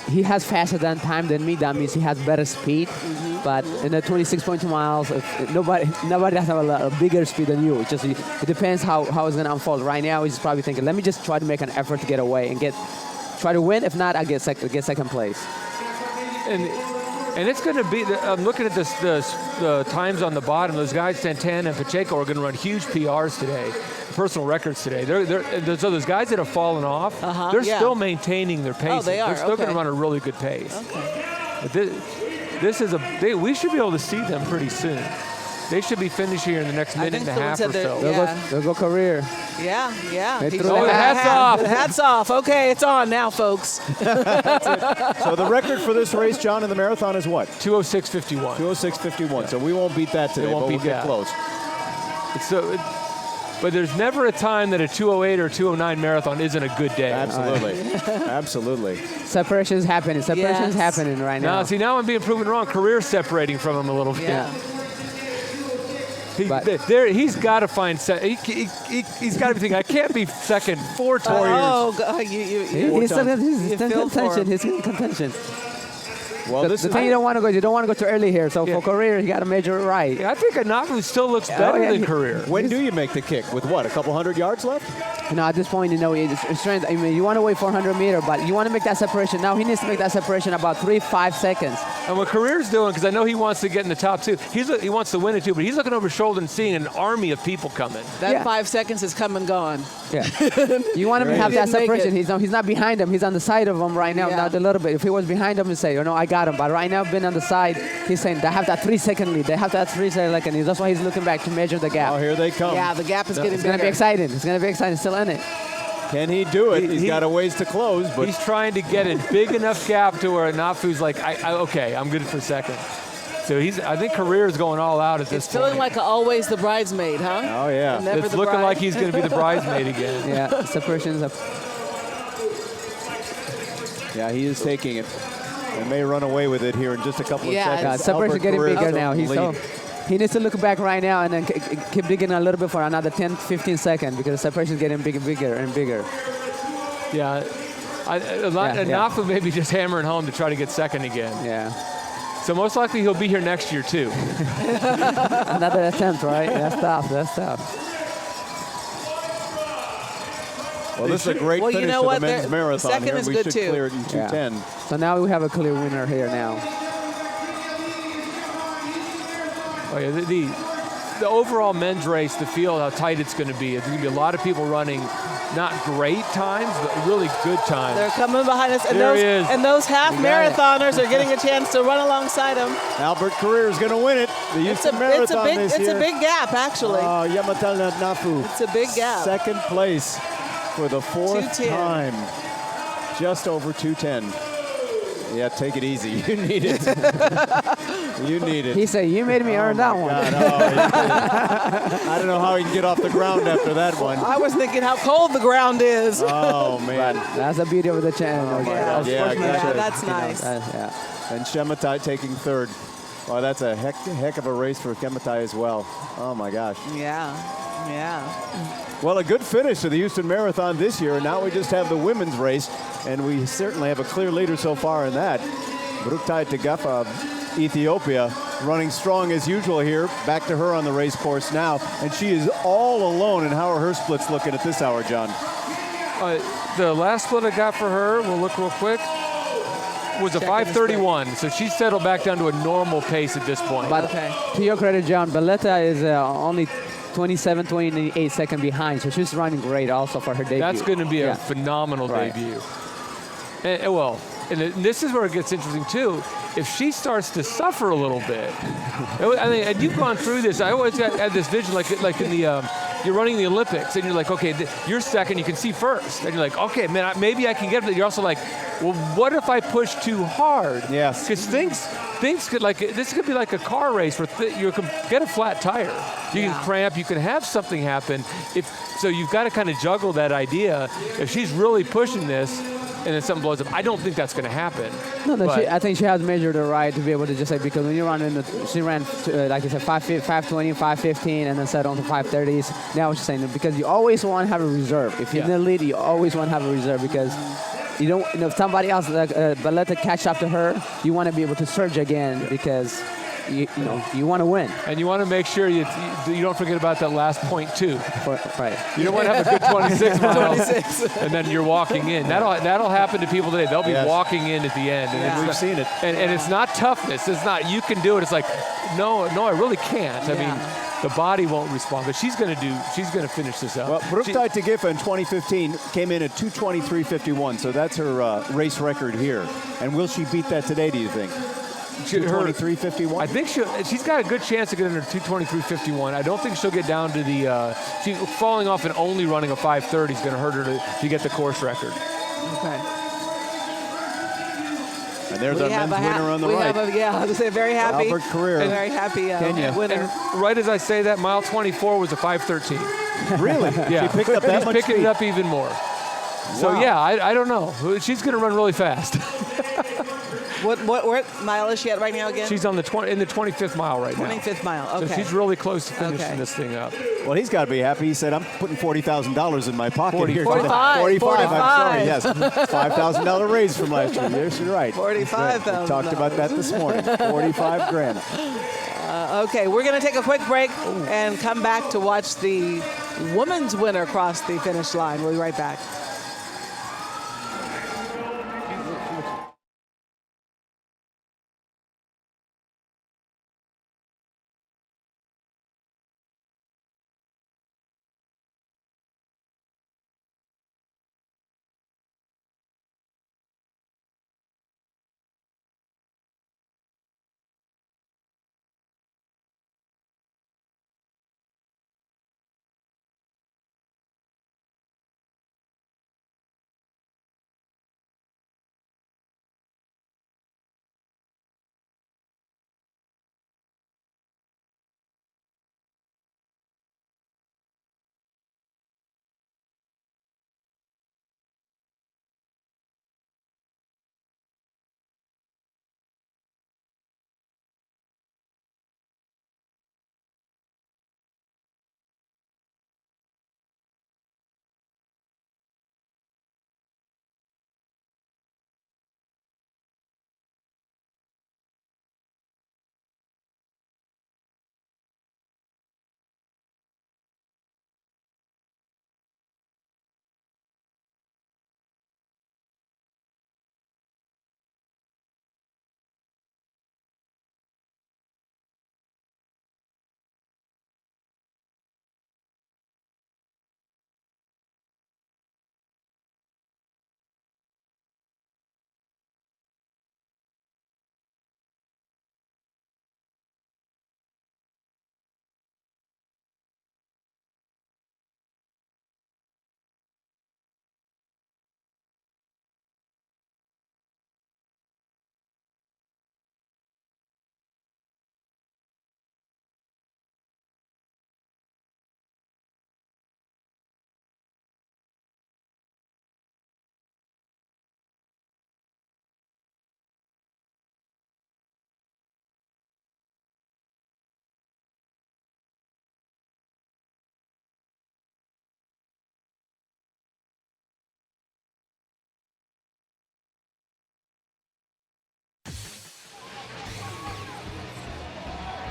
he has faster time than me. That means he has better speed. Mm-hmm. But in the 26.2 miles, nobody has a bigger speed than you. It depends how it's going to unfold. Right now, he's probably thinking, let me just try to make an effort to get away and try to win. If not, I get second place. And it's going to be, I'm looking at the times on the bottom. Those guys, Santana and Pacheco, are going to run huge PRs today, personal records today. So those guys that have fallen off, they're still maintaining their pace. Oh, they are. They're still going to run a really good pace. Okay. But we should be able to see them pretty soon. They should be finished here in the next minute and a half or so. They'll go career. Yeah. Hats off. Hats off. Okay, it's on now, folks. So the record for this race, John, in the marathon is what? 2:06:51. 2:06:51. Yeah. So we won't beat that today, but we'll get close. But there's never a time that a 2:08 or 2:09 marathon isn't a good day. Absolutely. Absolutely. Separation's happening. Separation's happening right now. Now I'm being proven wrong. Career's separating from him a little bit. Yeah. He's got to find. He's got to be thinking, I can't be second 4 times. Oh, God, he's in contention. Well, the thing you don't want to go too early here. So for career, you got to measure it right. Yeah, I think Anafu still looks better than career. When do you make the kick? With what? A couple 100 yards left? At this point, it's strength. I mean, you want to wait 400 meters, but you want to make that separation. Now he needs to make that separation about 3-5 seconds. And what career's doing, because I know he wants to get in the top 2. He wants to win it too, but he's looking over his shoulder and seeing an army of people coming. That 5 seconds is come and gone. Yeah. You want to have that separation. He's not behind him. He's on the side of him right now. Yeah. Not a little bit. If he was behind him, he'd say, I got him. But right now, being on the side, he's saying they have that 3-second lead. They have that 3-second lead. That's why he's looking back to measure the gap. Oh, here they come. Yeah, the gap is getting bigger. It's going to be exciting. It's going to be exciting. Still in it. Can he do it? He's got a ways to close, but he's trying to get a big enough gap to where Nafu's like, okay, I'm good for second. So I think career is going all out at this point. It's feeling like always the bridesmaid, huh? Oh, yeah. It's looking like he's going to be the bridesmaid again. Yeah, separation's up. Yeah, he is taking it. They may run away with it here in just a couple of seconds. Separation's getting bigger now. He needs to look back right now and then keep digging a little bit for another 10-15 seconds because the separation is getting bigger and bigger. Yeah. Nafu maybe just hammering home to try to get second again. Yeah. So most likely he'll be here next year too. Another attempt, right? That's tough. Well, this is a great finish for the men's marathon. Second here. is We good should too. clear it in 2:10. Yeah. So now we have a clear winner here now. Oh, yeah, the overall men's race, the field, how tight it's going to be. There's going to be a lot of people running not great times, but really good times. They're coming behind us. And those half marathoners are getting a chance to run alongside them. Albert Career is going to win it. The Houston Marathon this year. It's a big gap, actually. Yamatala Nafu. It's a big gap. Second place for the 4th time. Just over 2:10. Yeah, take it easy. You need it. You need it. He said, you made me earn that one. God, I don't know how he can get off the ground after that one. I was thinking how cold the ground is. Oh, man. That's the beauty of the channel. Yeah, that's nice. And Shematai taking third. Well, that's a heck of a race for Shematai as well. Oh, my gosh. Yeah. Well, a good finish to the Houston Marathon this year. And now we just have the women's race, and we certainly have a clear leader so far in that. Bruktai Tegafa of Ethiopia running strong as usual here. Back to her on the race course now, and she is all alone. And how are her splits looking at this hour, John? The last split I got for her, we'll look real quick, was a 5:31. So she's settled back down to a normal pace at this point. But to your credit, John, Belletta is only 27, 28 seconds behind, so she's running great also for her debut. That's going to be a phenomenal debut. And this is where it gets interesting too. If she starts to suffer a little bit, I mean, and you've gone through this. I always had this vision, like in the you're running the Olympics, and you're like, okay, you're second, you can see first, and you're like, okay, man, maybe I can get it. But you're also like, well, what if I push too hard? Yes. Because things could this could be like a car race where you can get a flat tire, you can cramp, you can have something happen. So you've got to kind of juggle that idea. If she's really pushing this, and then something blows up, I don't think that's going to happen. No, I think she has measured it right to be able to just say, because when you run she ran, like I said, 520, 515, and then set on to 530s. Now she's saying, because you always want to have a reserve. If you're in the lead, you always want to have a reserve, because you don't, if somebody else, like Belletta, catch up to her, you want to be able to surge again, because you want to win. And you want to make sure you don't forget about that last point too. Right. You don't want to have a good 26 miles, and then you're walking in. That'll happen to people today. They'll be walking in at the end. And we've seen it. And it's not toughness. It's not, you can do it. It's like, no, I really can't. I mean, the body won't respond, but she's going to finish this up. Well, Bruktai Tegafa in 2015 came in at 2:23.51, so that's her race record here. And will she beat that today, do you think? 2:23.51? I think she's got a good chance to get under 2:23.51. I don't think she'll get down to the, she's falling off and only running a 5:30 is going to hurt her to get the course record. Okay. And there's our men's winner on the right. I was very happy. Albert Carrera. Very happy Kenya. winner. And right as I say that, mile 24 was a 5:13. Really? Yeah. She picked up that much picking speed. it up even more. So I don't know. She's going to run really fast. What mile is she at right now again? She's on in the 25th mile right now. 25th mile, okay. So she's really close to finishing this thing up. Well, he's got to be happy. He said, I'm putting $40,000 in my pocket here. 45. 45, I'm sorry, yes. $5,000 raise from last year. Yes, you're right. 45,000. We talked about that this morning. 45 grand. Okay, we're going to take a quick break and come back to watch the women's winner cross the finish line. We'll be right back.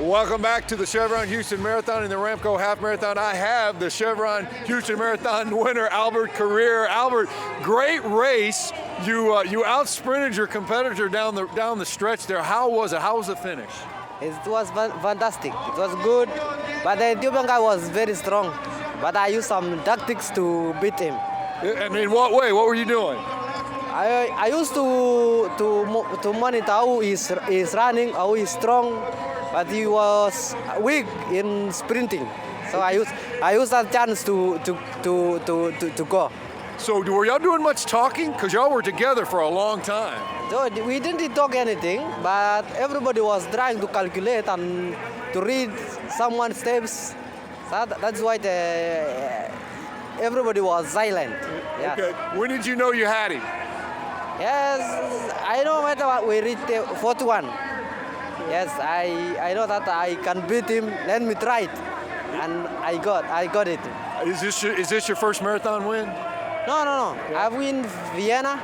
Welcome back to the Chevron Houston Marathon and the Aramco Half Marathon. I have the Chevron Houston Marathon winner, Albert Carrier. Albert, great race. You out-sprinted your competitor down the stretch there. How was it? How was the finish? It was fantastic. It was good, but the Ethiopian guy was very strong. But I used some tactics to beat him. And in what way? What were you doing? I used to monitor how he's running, how he's strong, but he was weak in sprinting. So I used that chance to go. So were y'all doing much talking? Because y'all were together for a long time. So we didn't talk anything, but everybody was trying to calculate and to read someone's steps. So that's why everybody was silent. Yes. Okay. When did you know you had him? Yes, I know what we reached 41. Yes, I know that I can beat him. Let me try it, and I got it. Is this your first marathon win? No. I win Vienna.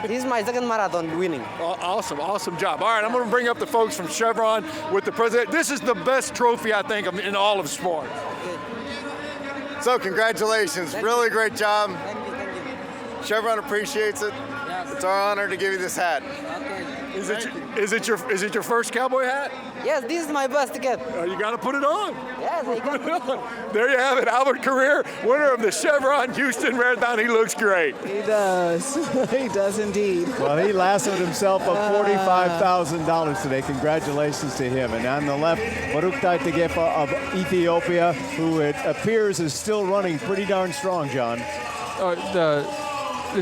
This is my second marathon winning. Awesome job. All right, I'm going to bring up the folks from Chevron with the president. This is the best trophy, I think, in all of sport. So congratulations, really great job. Thank you. Chevron appreciates it. Yes. It's our honor to give you this hat. Okay. Is it your first cowboy hat? Yes, this is my best ticket. You got to put it on. Yes, I got it. There you have it, Albert Carrier, winner of the Chevron Houston Marathon. He looks great. He does. He does indeed. Well, he lassoed himself of $45,000 today. Congratulations to him. And on the left, Untitled Chapter of Ethiopia, who it appears is still running pretty darn strong, John.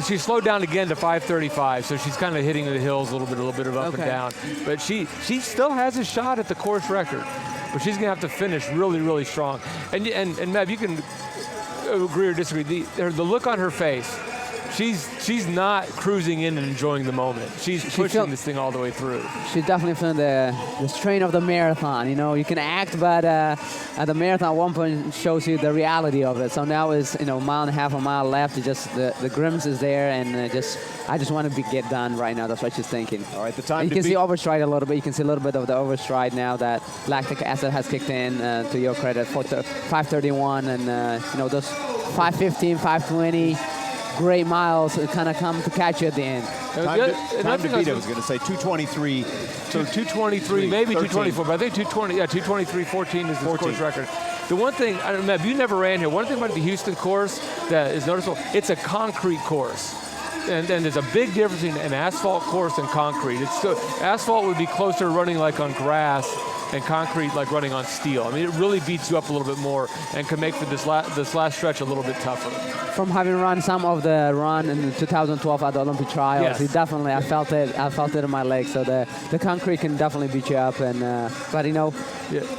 She slowed down again to 5:35, so she's kind of hitting the hills a little bit of up and down. But she still has a shot at the course record, but she's going to have to finish really strong. And Meb, you can agree or disagree. The look on her face, she's not cruising in and enjoying the moment. She's pushing this thing all the way through. She's definitely feeling the strain of the marathon. You know, you can act, but at the marathon, at one point shows you the reality of it. So now is a mile and a half, a mile left. It just the grimace is there, and I just want to get done right now. That's what she's thinking. All right, the time. You can see overstride a little bit. You can see a little bit of the overstride now that lactic acid has kicked in. To your credit, 5:31, and those 5:15, 5:20. Great miles kind of come to catch you at the end. Time to beat, I was going to say 2:23. So 2:23, maybe 2:24, but I think 2:23:14 is the course record. The one thing, Meb, you never ran here. One thing about the Houston course that is noticeable, it's a concrete course. And there's a big difference in an asphalt course and concrete. Asphalt would be closer running like on grass, and concrete like running on steel. I mean, it really beats you up a little bit more and can make for this last stretch a little bit tougher. From having run some of the run in 2012 at the Olympic trials, I felt it in my legs. So the concrete can definitely beat you up, but you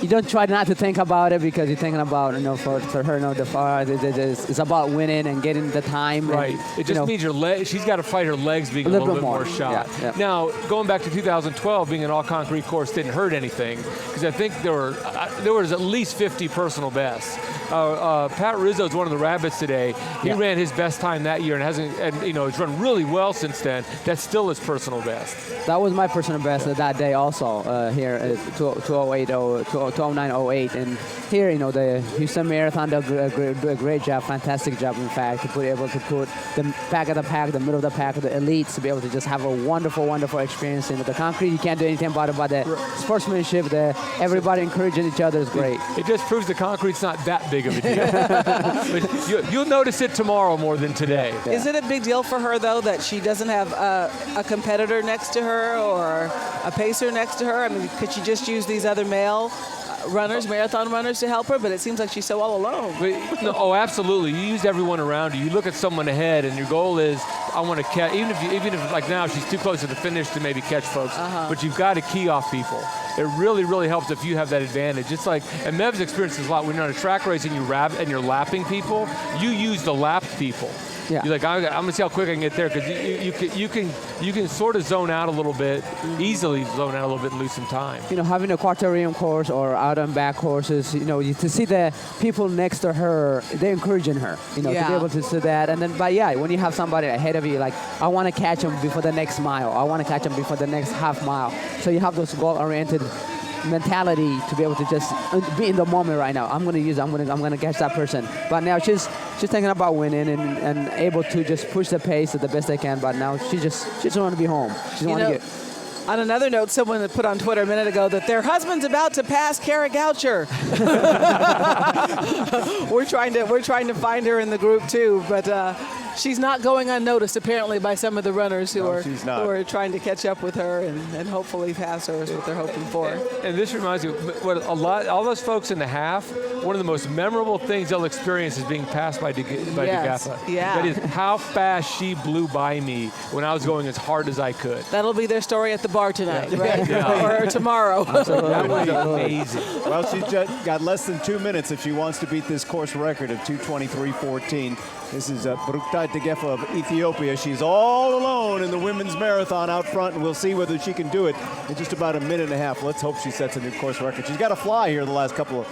don't try not to think about it because you're thinking about for her the far it's about winning and getting the time. Right. It just means your leg. She's got to fight her legs being a little bit more shot. Yeah. Now going back to 2012, being an all concrete course didn't hurt anything because I think there was at least 50 personal bests. Pat Rizzo's one of the rabbits today. He ran his best time that year and he's run really well since then. That's still his personal best. That was my personal best that day also here at 209.08. And here, the Houston Marathon did a great job, fantastic job, in fact, to be able to put the back of the pack, the middle of the pack, the elites to be able to just have a wonderful experience. In the concrete, you can't do anything about it, but the sportsmanship, everybody encouraging each other is great. It just proves the concrete's not that big of a deal. But you'll notice it tomorrow more than today. Yeah. Is it a big deal for her, though, that she doesn't have a competitor next to her or a pacer next to her? I mean, could she just use these other male marathon runners to help her? But it seems like she's so all alone. Absolutely. You use everyone around you. You look at someone ahead, and your goal is, I want to catch, even if like now she's too close to the finish to maybe catch folks, but you've got to key off people. It really helps if you have that advantage. It's like, and Meb's experience is a lot, when you're on a track race and you're lapping people, you use the lapped people. Yeah. You're like, I'm going to see how quick I can get there, because you can sort of zone out a little bit, easily zone out a little bit and lose some time. Having a quaternion course or out and back courses, to see the people next to her, they're encouraging her, to be able to see that. And then, when you have somebody ahead of you, like, I want to catch them before the next mile. I want to catch them before the next half mile. So you have those goal-oriented mentality to be able to just be in the moment right now. I'm gonna catch that person. But now she's thinking about winning and able to just push the pace the best they can. But now she just want to be home. She want to get. On another note, someone had put on Twitter a minute ago that their husband's about to pass Kara Goucher. We're trying to find her in the group too, but she's not going unnoticed apparently by some of the runners who are trying to catch up with her and hopefully pass her is what they're hoping for. And this reminds me, all those folks in the half, one of the most memorable things they'll experience is being passed by DeGaffa. Yeah. That is how fast she blew by me when I was going as hard as I could. That'll be their story at the bar tonight, right? Yeah. Or tomorrow. That would be amazing. Well, she's just got less than 2 minutes if she wants to beat this course record of 2:23.14. This is Brukta DeGaffa of Ethiopia. She's all alone in the women's marathon out front, and we'll see whether she can do it in just about a minute and a half. Let's hope she sets a new course record. She's got to fly here the last couple of.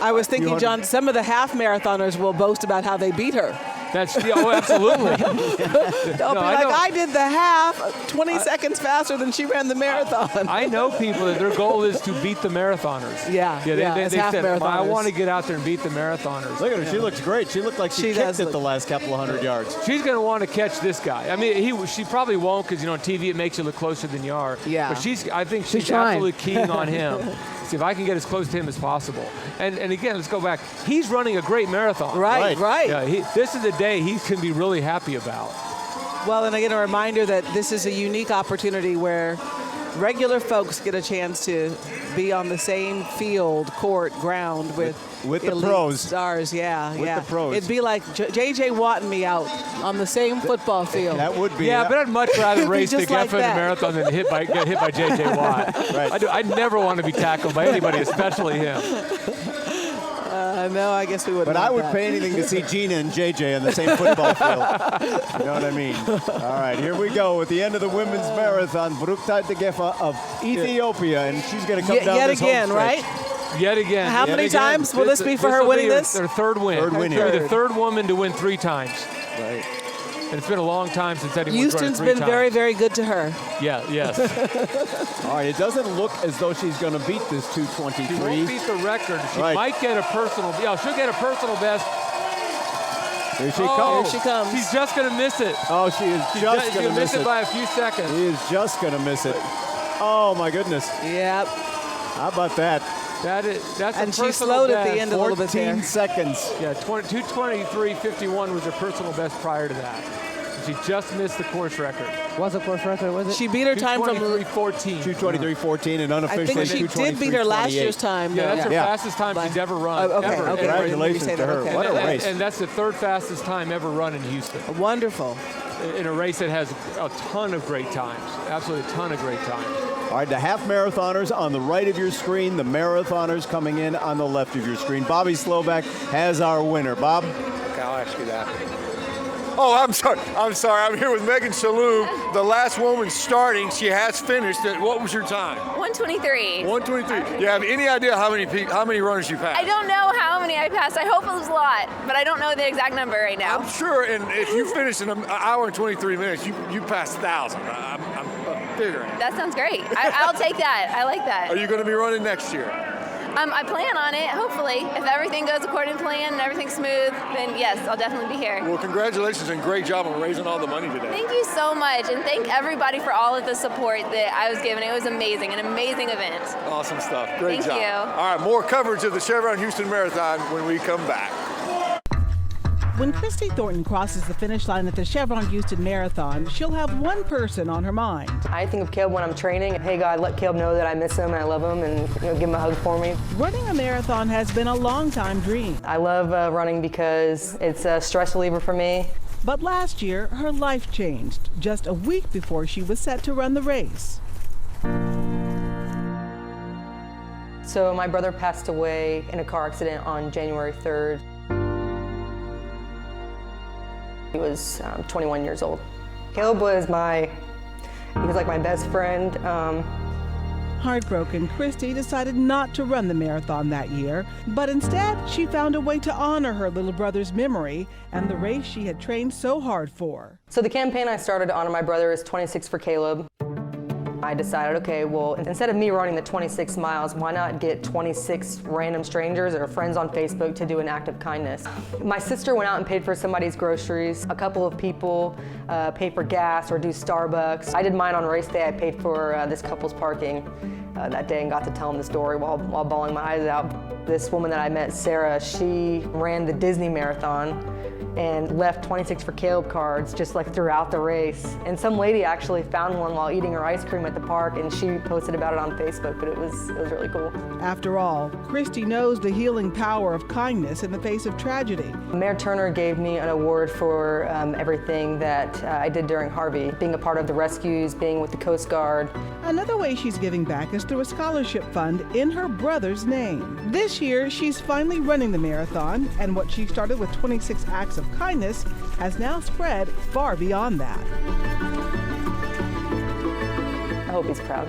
I was thinking, John, some of the half marathoners will boast about how they beat her. Absolutely. They'll be like, I did the half 20 seconds faster than she ran the marathon. I know people that their goal is to beat the marathoners. They said, I want to get out there and beat the marathoners. Look at her. She looks great. She looked like she kicked it the last couple of 100 yards. She's going to want to catch this guy. I mean, she probably won't because, on TV it makes you look closer than you are. Yeah. But I think she's absolutely keen on him. See if I can get as close to him as possible. And again, let's go back. He's running a great marathon. Right. Yeah, this is a day he can be really happy about. Well, and again, a reminder that this is a unique opportunity where regular folks get a chance to be on the same field, court, ground with the elite pros. Stars. The pros. It'd be like J.J. Watt and me out on the same football field. That would be. Yeah, but I'd much rather race just DeGaffa like in the marathon than get hit by J.J. Watt. Right. I never want to be tackled by anybody, especially him. No, I guess we wouldn't. But I would pay anything to see Gina and JJ on the same football field. You know what I mean? All right, here we go at the end of the women's marathon. Brukta DeGaffa of Ethiopia, and she's going to come down yet this again, home stretch. right? Yet again. How many times will this be for her winning this? Their third win. Third win She'll here. be the third woman to win 3 times. Right. And it's been a long time since anyone's run Houston's 3 been times. very, very good to her. Yeah, yes. All right, it doesn't look as though she's going to beat this 2:23. She won't beat the record. She might get a personal. Yeah, she'll get a personal best. Here she comes. Here she comes. She's just going to miss it. Oh, she is just going to miss it by a few seconds. She is just going to miss it. Oh, my goodness. Yep. How about that? That's and a she personal slowed best. at the end a little bit there. 14 seconds. Yeah, 2:23.51 was her personal best prior to that. She just missed the course record. What's the course record? Was it? She beat her time from 2:23.14. 2:23.14 and unofficially I think she did beat her last year's time. Yeah, that's her fastest time she's ever run. Okay. Congratulations to her. Okay. What a race. And that's the third fastest time ever run in Houston. Wonderful. In a race that has a ton of great times. Absolutely a ton of great times. All right, the half marathoners on the right of your screen, the marathoners coming in on the left of your screen. Bobby Slowback has our winner. Bob? Okay, I'll ask you that. Oh, I'm sorry. I'm here with Megan Shalhoub, the last woman starting. She has finished. What was your time? 1:23. 1:23. You have any idea how many runners you passed? I don't know how many I passed. I hope it was a lot, but I don't know the exact number right now. I'm sure, and if you finish in an hour and 23 minutes, you passed 1,000. I'm figuring. That sounds great. I'll take that. I like that. Are you going to be running next year? I plan on it, hopefully. If everything goes according to plan and everything's smooth, then yes, I'll definitely be here. Well, congratulations and great job on raising all the money today. Thank you so much, and thank everybody for all of the support that I was given. It was amazing, an amazing event. Awesome stuff. Great job. Thank you. All right, more coverage of the Chevron Houston Marathon when we come back. When Christy Thornton crosses the finish line at the Chevron Houston Marathon, she'll have one person on her mind. I think of Caleb when I'm training. Hey, God, let Caleb know that I miss him and I love him, and give him a hug for me. Running a marathon has been a long-time dream. I love running because it's a stress reliever for me. But last year, her life changed just a week before she was set to run the race. So my brother passed away in a car accident on January 3rd. He was 21 years old. Caleb was like my best friend. Heartbroken, Christy decided not to run the marathon that year, but instead she found a way to honor her little brother's memory and the race she had trained so hard for. So the campaign I started to honor my brother is 26 for Caleb. I decided, okay, well, instead of me running the 26 miles, why not get 26 random strangers or friends on Facebook to do an act of kindness? My sister went out and paid for somebody's groceries. A couple of people paid for gas or do Starbucks. I did mine on race day. I paid for this couple's parking that day and got to tell them the story while bawling my eyes out. This woman that I met, Sarah, she ran the Disney Marathon and left 26 for Caleb cards just like throughout the race. And some lady actually found one while eating her ice cream at the park, and she posted about it on Facebook, but it was really cool. After all, Christy knows the healing power of kindness in the face of tragedy. Mayor Turner gave me an award for everything that I did during Harvey, being a part of the rescues, being with the Coast Guard. Another way she's giving back is through a scholarship fund in her brother's name. This year, she's finally running the marathon, and what she started with 26 acts of kindness has now spread far beyond that. I hope he's proud.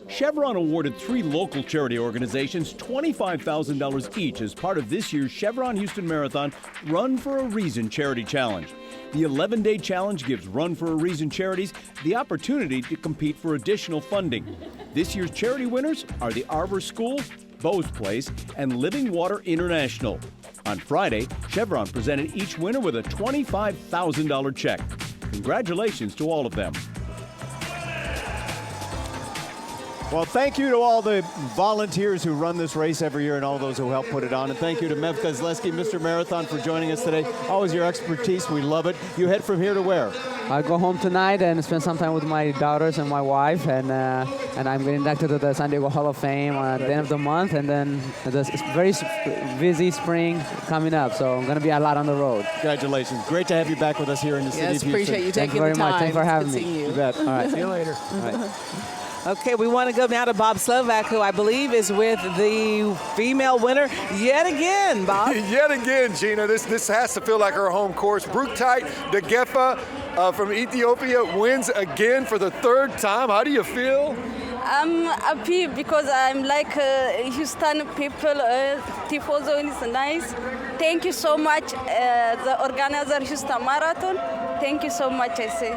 Chevron awarded 3 local charity organizations $25,000 each as part of this year's Chevron Houston Marathon Run for a Reason charity challenge. The 11-day challenge gives Run for a Reason charities the opportunity to compete for additional funding. This year's charity winners are the Arbor School, Bose Place, and Living Water International. On Friday, Chevron presented each winner with a $25,000 check. Congratulations to all of them. Well, thank you to all the volunteers who run this race every year and all those who help put it on. And thank you to Meb Keflezighi, Mr. Marathon, for joining us today. Always your expertise. We love it. You head from here to where? I go home tonight and spend some time with my daughters and my wife, and I'm getting inducted to the San Diego Hall of Fame at the end of the month, and then there's very busy spring coming up, so I'm going to be a lot on the road. Congratulations. Great to have you back with us here in the city of Houston. Yes, appreciate you taking the time. Thank you very much. Thanks for having me. You bet. All right. See you later. All right. Okay, we want to go now to Bob Slovak, who I believe is with the female winner yet again, Bob. Yet again, Gina. This has to feel like her home course. Brooktite Degefa from Ethiopia wins again for the 3rd time. How do you feel? I'm happy because I'm like Houston people. Tifozo is nice. Thank you so much, the organizer Houston Marathon. Thank you so much, I say.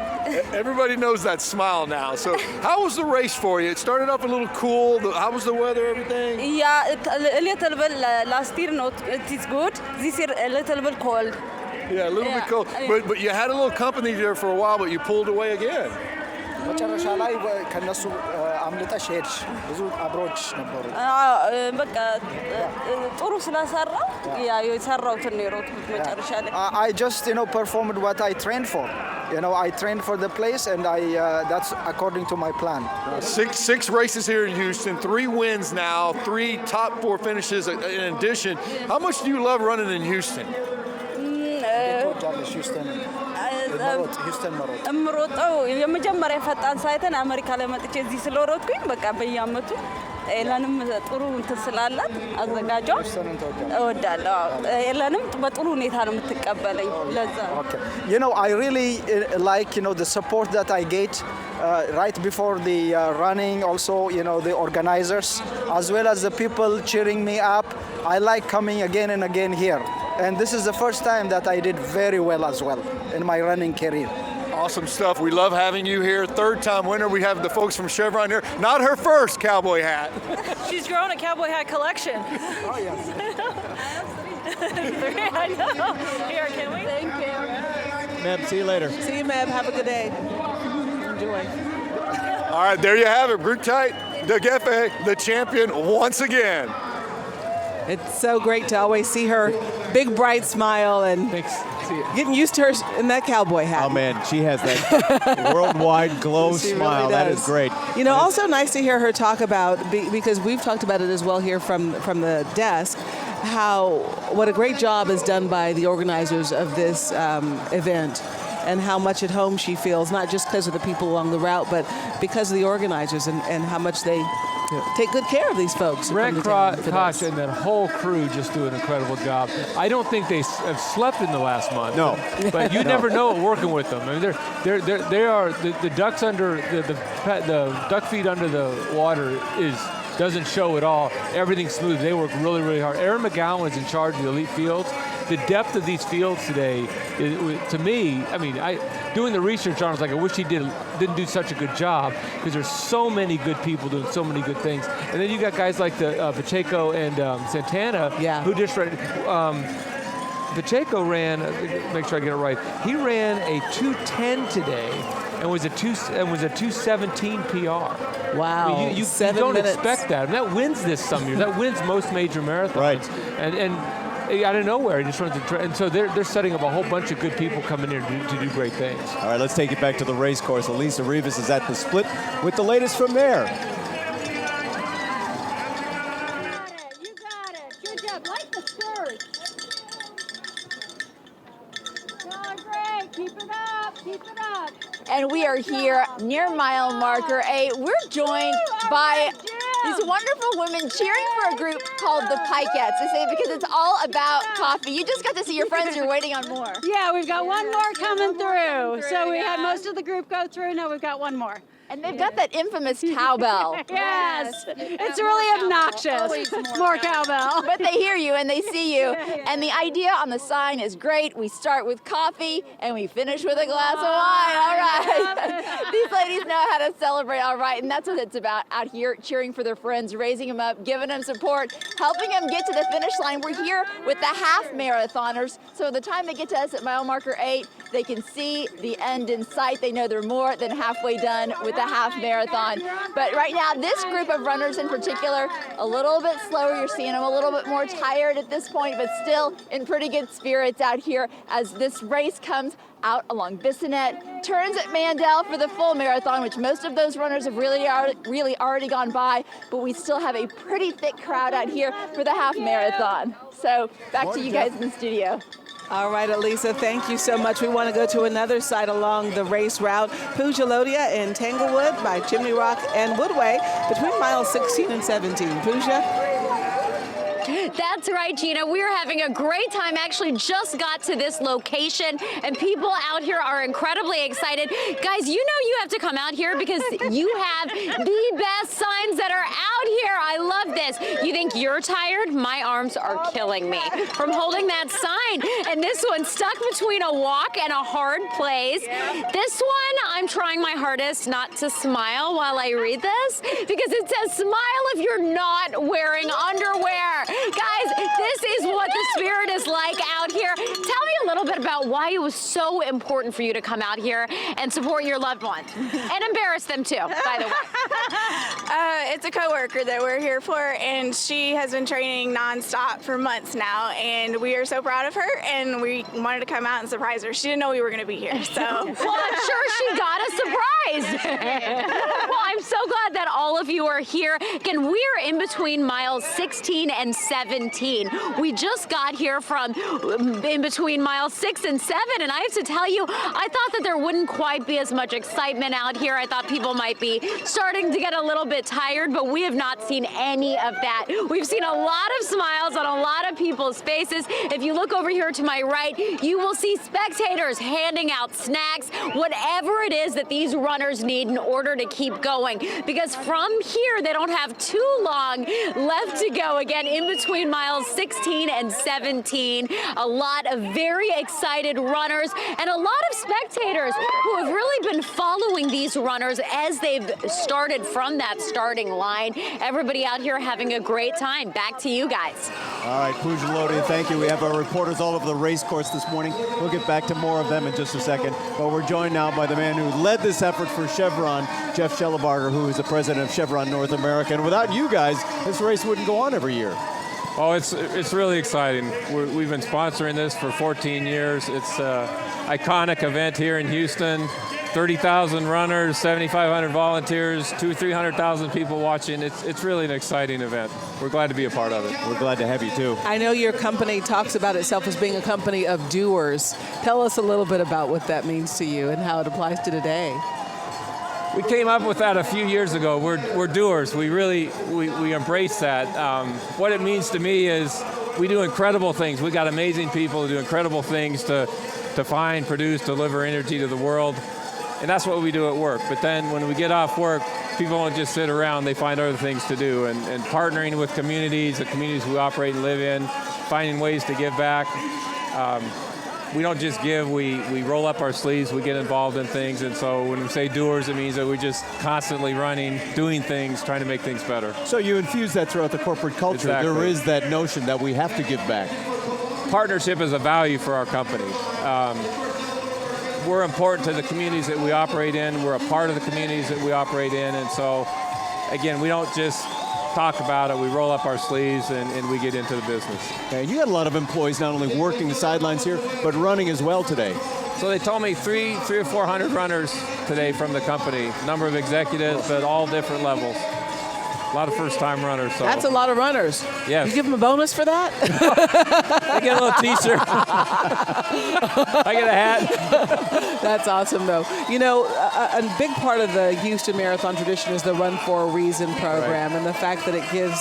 Everybody knows that smile now. So how was the race for you? It started off a little cool. How was the weather, everything? Yeah, a little bit last year, it is good. This year, a little bit cold. Yeah, a little bit cold. But you had a little company there for a while, but you pulled away again. መጨረሻ ላይ ከነሱ አምልጠሽ ሄድሽ። ብዙ አብሮች ነበሩ። በቃ ጥሩ ስለሰራው ያ የሰራውትን ነው የሮጥኩት መጨረሻ ላይ። I just performed what I trained for. I trained for the place, and that's according to my plan. Six races here in Houston, 3 wins now, 3 top 4 finishes in addition. How much do you love running in Houston? እምሮጠው የመጀመሪያ ፈጣን ሳይተን አሜሪካ ላይ መጥቼ እዚህ ስለሮጥኩኝ በቃ በየአመቱ ኤላንም ጥሩ እንትን ስላላት አዘጋጇ እወዳለሁ። ኤላንም በጥሩ ሁኔታ ነው የምትቀበለኝ ለዛ You know, I really like, the support that I get right before the running, also, the organizers, as well as the people cheering me up. I like coming again and again here. And this is the first time that I did very well as well in my running career. Awesome stuff. We love having you here. Third-time winner. We have the folks from Chevron here. Not her first cowboy hat. She's grown a cowboy hat collection. Oh, yes. I know. Here, can we? Thank you. Meb, see you later. See you, Meb. Have a good day. Enjoy. All right, there you have it. Untitled, the champion once again. It's so great to always see her big, bright smile and getting used to her in that cowboy hat. Oh, man, she has that worldwide glow smile. Really that is great. Also nice to hear her talk about, because we've talked about it as well here from the desk, what a great job is done by the organizers of this event, and how much at home she feels, not just because of the people along the route, but because of the organizers and how much they take good care of these folks. Red Koch and that whole crew just do an incredible job. I don't think they have slept in the last month. No. But you never know it working with them. I mean, they are the ducks under the duck feed under the water doesn't show at all. Everything's smooth. They work really, really hard. Aaron McGowan is in charge of the elite fields. The depth of these fields today, to me, I mean, doing the research on it, I was like, I wish he didn't do such a good job, because there's so many good people doing so many good things. And then you got guys like the Pacheco and Santana, who just ran. Pacheco ran, make sure I get it right. He ran a 2:10 today, and was a 2:17 PR. Wow! I mean, you don't expect that. And that wins this some years. That wins most major marathons. Right. And out of nowhere, he just runs and so they're setting up a whole bunch of good people coming here to do great things. All right, let's take it back to the race course. Elisa Rivas is at the split with the latest from there. You got it. Good job. Like the spirit. Great. Keep it up. Keep it up. And we are here near mile marker 8. We're joined by these wonderful women cheering for a group called the Pikettes. They say because it's all about coffee. You just got to see your friends. You're waiting on more. Yeah, we've got one more coming through. So we had most of the group go through. Now we've got one more. And they've got that infamous cowbell. Yes. It's really obnoxious. More cowbell. But they hear you and they see you. And the idea on the sign is great. We start with coffee and we finish with a glass of wine. All right. These ladies know how to celebrate. All right. And that's what it's about out here, cheering for their friends, raising them up, giving them support, helping them get to the finish line. We're here with the half marathoners. So by the time they get to us at mile marker 8, they can see the end in sight. They know they're more than halfway done with the half marathon. But right now, this group of runners in particular, a little bit slower. You're seeing them a little bit more tired at this point, but still in pretty good spirits out here as this race comes out along Bissonnet, turns at Mandel for the full marathon, which most of those runners have really already gone by, but we still have a pretty thick crowd out here for the half marathon. So back to you guys in the studio. All right, Elisa, thank you so much. We want to go to another site along the race route, Pooja-Lodia and Tanglewood by Chimney Rock and Woodway between miles 16 and 17. Pooja? That's right, Gina. We're having a great time. Actually just got to this location, and people out here are incredibly excited. Guys, you know you have to come out here because you have the best signs that are out here. I love this. You think you're tired? My arms are killing me from holding that sign. And this one's stuck between a walk and a hard place. This one, I'm trying my hardest not to smile while I read this because it says, smile if you're not wearing underwear. Guys, this is what the spirit is like out here. Tell me a little bit about why it was so important for you to come out here and support your loved ones and embarrass them too, by the way. It's a coworker that we're here for, and she has been training nonstop for months now, and we are so proud of her, and we wanted to come out and surprise her. She didn't know we were going to be here, so. Well, I'm sure she got a surprise. Well, I'm so glad that all of you are here. Again, we're in between miles 16 and 17. We just got got here from in between miles 6 and 7, and I have to tell you, I thought that there wouldn't quite be as much excitement out here. I thought people might be starting to get a little bit tired, but we have not seen any of that. We've seen a lot of smiles on a lot of people's faces. If you look over here to my right, you will see spectators handing out snacks, whatever it is that these runners need in order to keep going. Because from here, they don't have too long left to go. Again, in between miles 16 and 17, a lot of very excited runners and a lot of spectators who have really been following these runners as they've started from that starting line. Everybody out here having a great time. Back to you guys. All right, Pujalodi, thank you. We have our reporters all over the race course this morning. We'll get back to more of them in just a second. But we're joined now by the man who led this effort for Chevron, Jeff Schellebarger, who is the president of Chevron North America. And without you guys, this race wouldn't go on every year. Oh, it's really exciting. We've been sponsoring this for 14 years. It's an iconic event here in Houston. 30,000 runners, 7,500 volunteers, 200,000 or 300,000 people watching. It's really an exciting event. We're glad to be a part of it. We're glad to have you too. I know your company talks about itself as being a company of doers. Tell us a little bit about what that means to you and how it applies to today. We came up with that a few years ago. We're doers. We embrace that. What it means to me is we do incredible things. We got amazing people who do incredible things to find, produce, deliver energy to the world. And that's what we do at work. But then when we get off work, people don't just sit around, they find other things to do. And partnering with communities, the communities we operate and live in, finding ways to give back. We don't just give, we roll up our sleeves, we get involved in things. And so when we say doers, it means that we're just constantly running, doing things, trying to make things better. So you infuse that throughout the corporate culture. Exactly. There is that notion that we have to give back. Partnership is a value for our company. We're important to the communities that we operate in. We're a part of the communities that we operate in. And so, again, we don't just talk about it. We roll up our sleeves and we get into the business. And you got a lot of employees not only working the sidelines here, but running as well today. So they told me 300 or 400 runners today from the company. Number of executives at all different levels. A lot of first-time runners. So. That's a lot of runners. Yes. You give them a bonus for that? I get a little T-shirt. I get a hat. That's awesome, though. You know, a big part of the Houston Marathon tradition is the Run for a Reason program, and the fact that it gives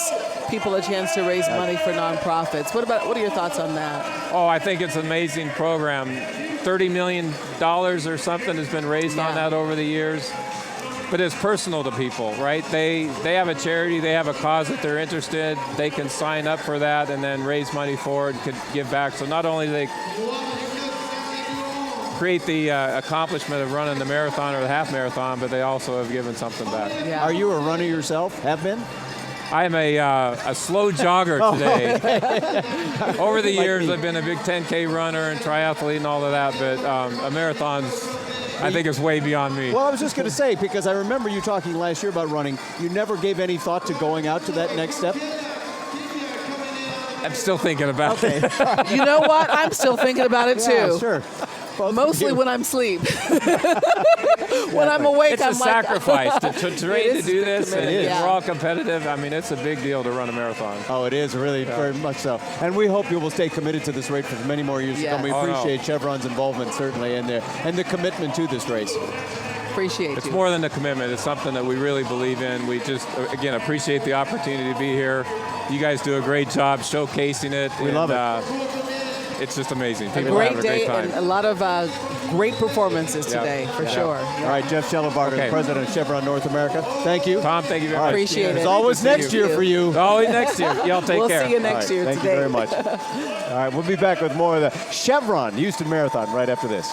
people a chance to raise money for nonprofits. What are your thoughts on that? Oh, I think it's an amazing program. $30 million or something has been raised on that over the years. But it's personal to people, right? They have a charity, they have a cause that they're interested, they can sign up for that and then raise money for it, could give back. So not only do they create the accomplishment of running the marathon or the half marathon, but they also have given something back. Yeah. Are you a runner yourself? Have been? I am a slow jogger today. Over the years, I've been a big 10K runner and triathlete and all of that, but a marathon's, I think it's way beyond me. Well, I was just going to say, because I remember you talking last year about running, you never gave any thought to going out to that next step? I'm still thinking about it. You know what? I'm still thinking about it, too. Yeah, sure. Mostly when I'm asleep. When I'm awake, it's I'm a sacrifice to train to do this, and yeah. we're all competitive. I mean, it's a big deal to run a marathon. Oh, it is, really, very much so. And we hope you will stay committed to this race for many more years to come. We appreciate Chevron's involvement, certainly, and the commitment to this race. Appreciate It's more than a commitment. It's something that we really believe in. We just, again, appreciate the opportunity to be here. You guys do a great job showcasing it. We love it. It's just amazing. People a great have a day great time. and a lot of great performances today, for sure. All right, Jeff Schellebarger, the president of Chevron North America. Thank you. Tom, thank you very much. Appreciate it. There's always next year for you. Always next year. Y'all take care. We'll see you next year Thank today. you very much. All right, we'll be back with more of the Chevron Houston Marathon right after this.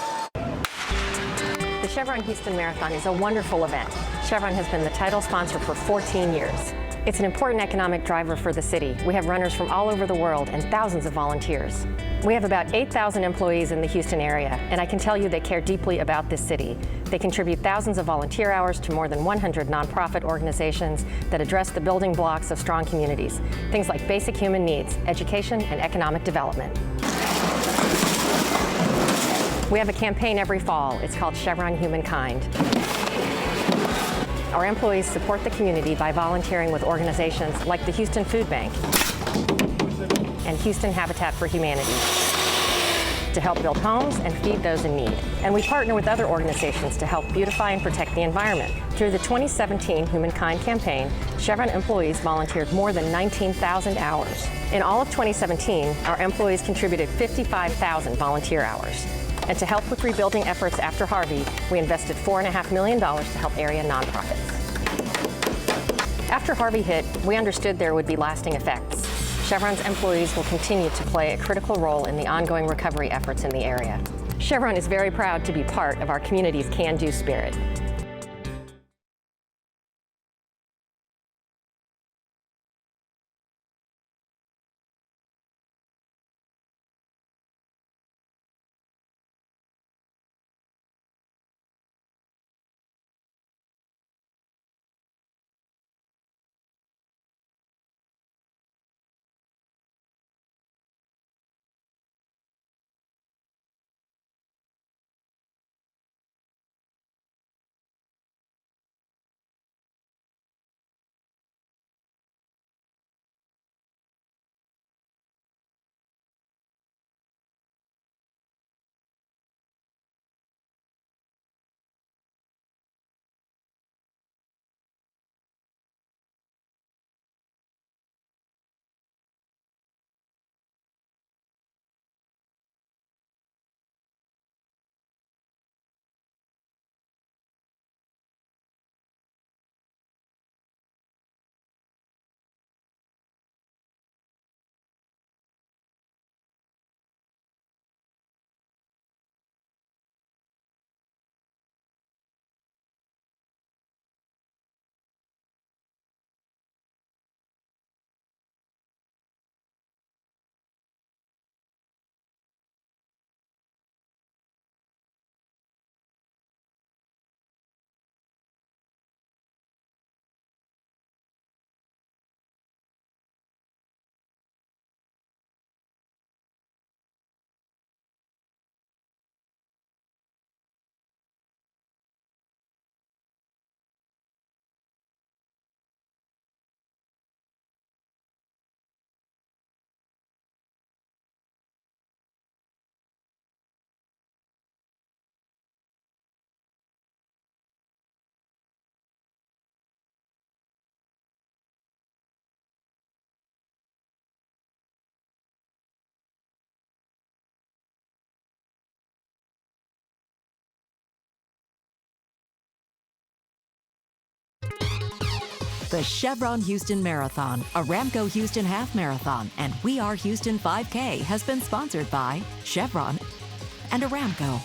The Chevron Houston Marathon is a wonderful event. Chevron has been the title sponsor for 14 years. It's an important economic driver for the city. We have runners from all over the world and thousands of volunteers. We have about 8,000 employees in the Houston area, and I can tell you they care deeply about this city. They contribute thousands of volunteer hours to more than 100 nonprofit organizations that address the building blocks of strong communities, things like basic human needs, education, and economic development. We have a campaign every fall. It's called Chevron Humankind. Our employees support the community by volunteering with organizations like the Houston Food Bank, and Houston Habitat for Humanity to help build homes and feed those in need. And we partner with other organizations to help beautify and protect the environment. Through the 2017 Humankind campaign, Chevron employees volunteered more than 19,000 hours. In all of 2017, our employees contributed 55,000 volunteer hours. And to help with rebuilding efforts after Harvey, we invested $4.5 million to help area nonprofits. After Harvey hit, we understood there would be lasting effects. Chevron's employees will continue to play a critical role in the ongoing recovery efforts in the area. Chevron is very proud to be part of our community's can-do spirit. The Chevron Houston Marathon, Aramco Houston Half Marathon, and We Are Houston 5K has been sponsored by Chevron and Aramco.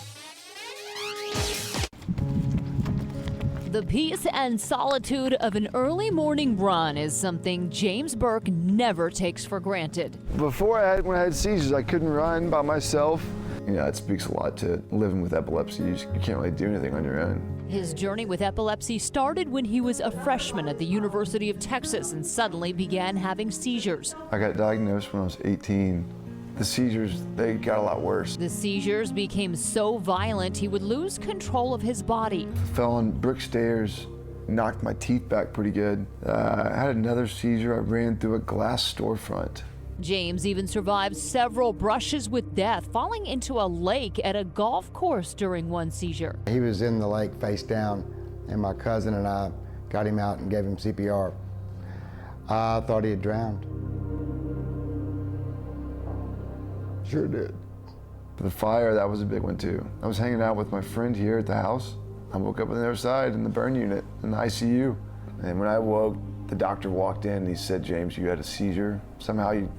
The peace and solitude of an early morning run is something James Burke never takes for granted. Before, when I had seizures, I couldn't run by myself. You know, it speaks a lot to living with epilepsy. You can't really do anything on your own. His journey with epilepsy started when he was a freshman at the University of Texas and suddenly began having seizures. I got diagnosed when I was 18. The seizures, they got a lot worse. The seizures became so violent he would lose control of his body. I fell on brick stairs, knocked my teeth back pretty good. I had another seizure. I ran through a glass storefront. James even survived several brushes with death, falling into a lake at a golf course during one seizure. He was in the lake face down, and my cousin and I got him out and gave him CPR. I thought he had drowned. Sure did. The fire, that was a big one too. I was hanging out with my friend here at the house. I woke up on the other side in the burn unit in the ICU. And when I woke, the doctor walked in and he said, "James, you had a seizure. Somehow you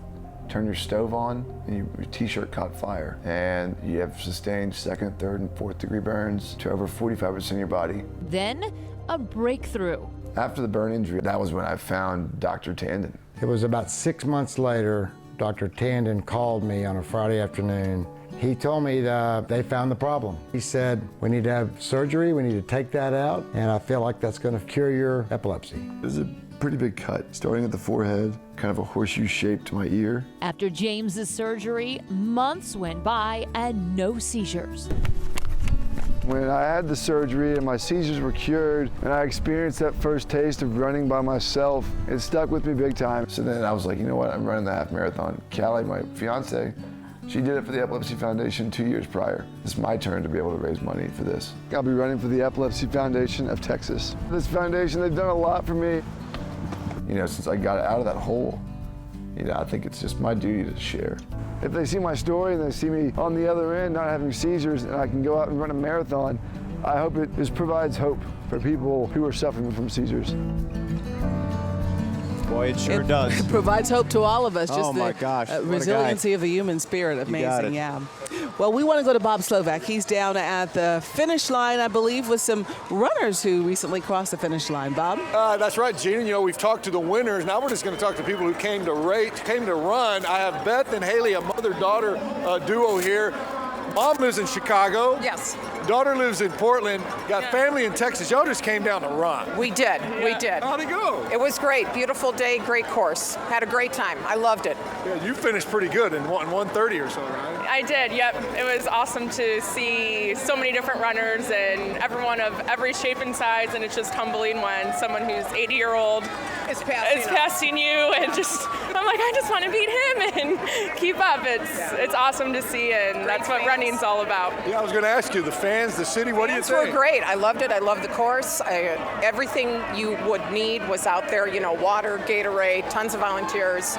turned your stove on and your t-shirt caught fire. And you have sustained second, third, and fourth degree burns to over 45% of your body." Then a breakthrough. After the burn injury, that was when I found Dr. Tiernan. It was about 6 months later, Dr. Tiernan called me on a Friday afternoon. He told me that they found the problem. He said, "We need to have surgery, we need to take that out, and I feel like that's going to cure your epilepsy." It was a pretty big cut, starting at the forehead, kind of a horseshoe shape to my ear. After James's surgery, months went by and no seizures. When I had the surgery and my seizures were cured and I experienced that first taste of running by myself, it stuck with me big time. So then I was like, you know what, I'm running the half marathon. Callie, my fiance, she did it for the Epilepsy Foundation 2 years prior. It's my turn to be able to raise money for this. I'll be running for the Epilepsy Foundation of Texas. This foundation, they've done a lot for me. You know, since I got out of that hole, you know, I think it's just my duty to share. If they see my story and they see me on the other end not having seizures and I can go out and run a marathon, I hope it just provides hope for people who are suffering from seizures. Boy, it sure does. It provides hope to all of us. Just Oh my gosh, what a resiliency guy. of the human spirit. You got Amazing, it. yeah. Well, we want to go to Bob Slovak. He's down at the finish line, I believe, with some runners who recently crossed the finish line. Bob? That's right, Gina. You know, we've talked to the winners. Now we're just going to talk to people who came to run. I have Beth and Haley, a mother-daughter duo here. Mom lives in Chicago. Yes. Daughter lives in Portland. Got family in Texas. Y'all just came down to run. We did. We did. How'd it go? It was great. Beautiful day, great course. Had a great time. I loved it. Yeah, you finished pretty good in 1:30 or so, right? I did, yep. It was awesome to see so many different runners and everyone of every shape and size, and it's just humbling when someone who's 80-year-old is passing you, and just, I'm like, I just want to beat him and keep up. It's awesome to see, and that's what running's all about. Yeah, I was going to ask you, the fans, the city, what do you Fans were think? great. I loved it. I loved the course. Everything you would need was out there. You know, water, Gatorade, tons of volunteers,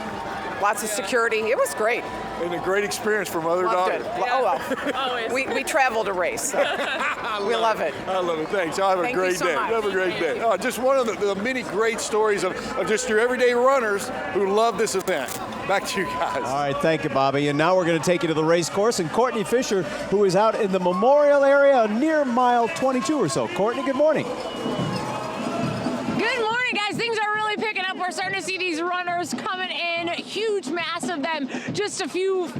lots of security. It was great. And a great experience for Loved mother-daughter. it. Oh, well. we travel to race. So. We love it. I love it. Thanks. Y'all have a Thank you great so day. much. Have a great day. Just one of the many great stories of just your everyday runners who love this event. Back to you guys. All right, thank you, Bobby. And now we're going to take you to the race course and Courtney Fischer, who is out in the memorial area near mile 22 or so. Courtney, good morning. Good morning, guys. Things are really picking up. We're starting to see these runners coming in, huge mass of them. Just a few,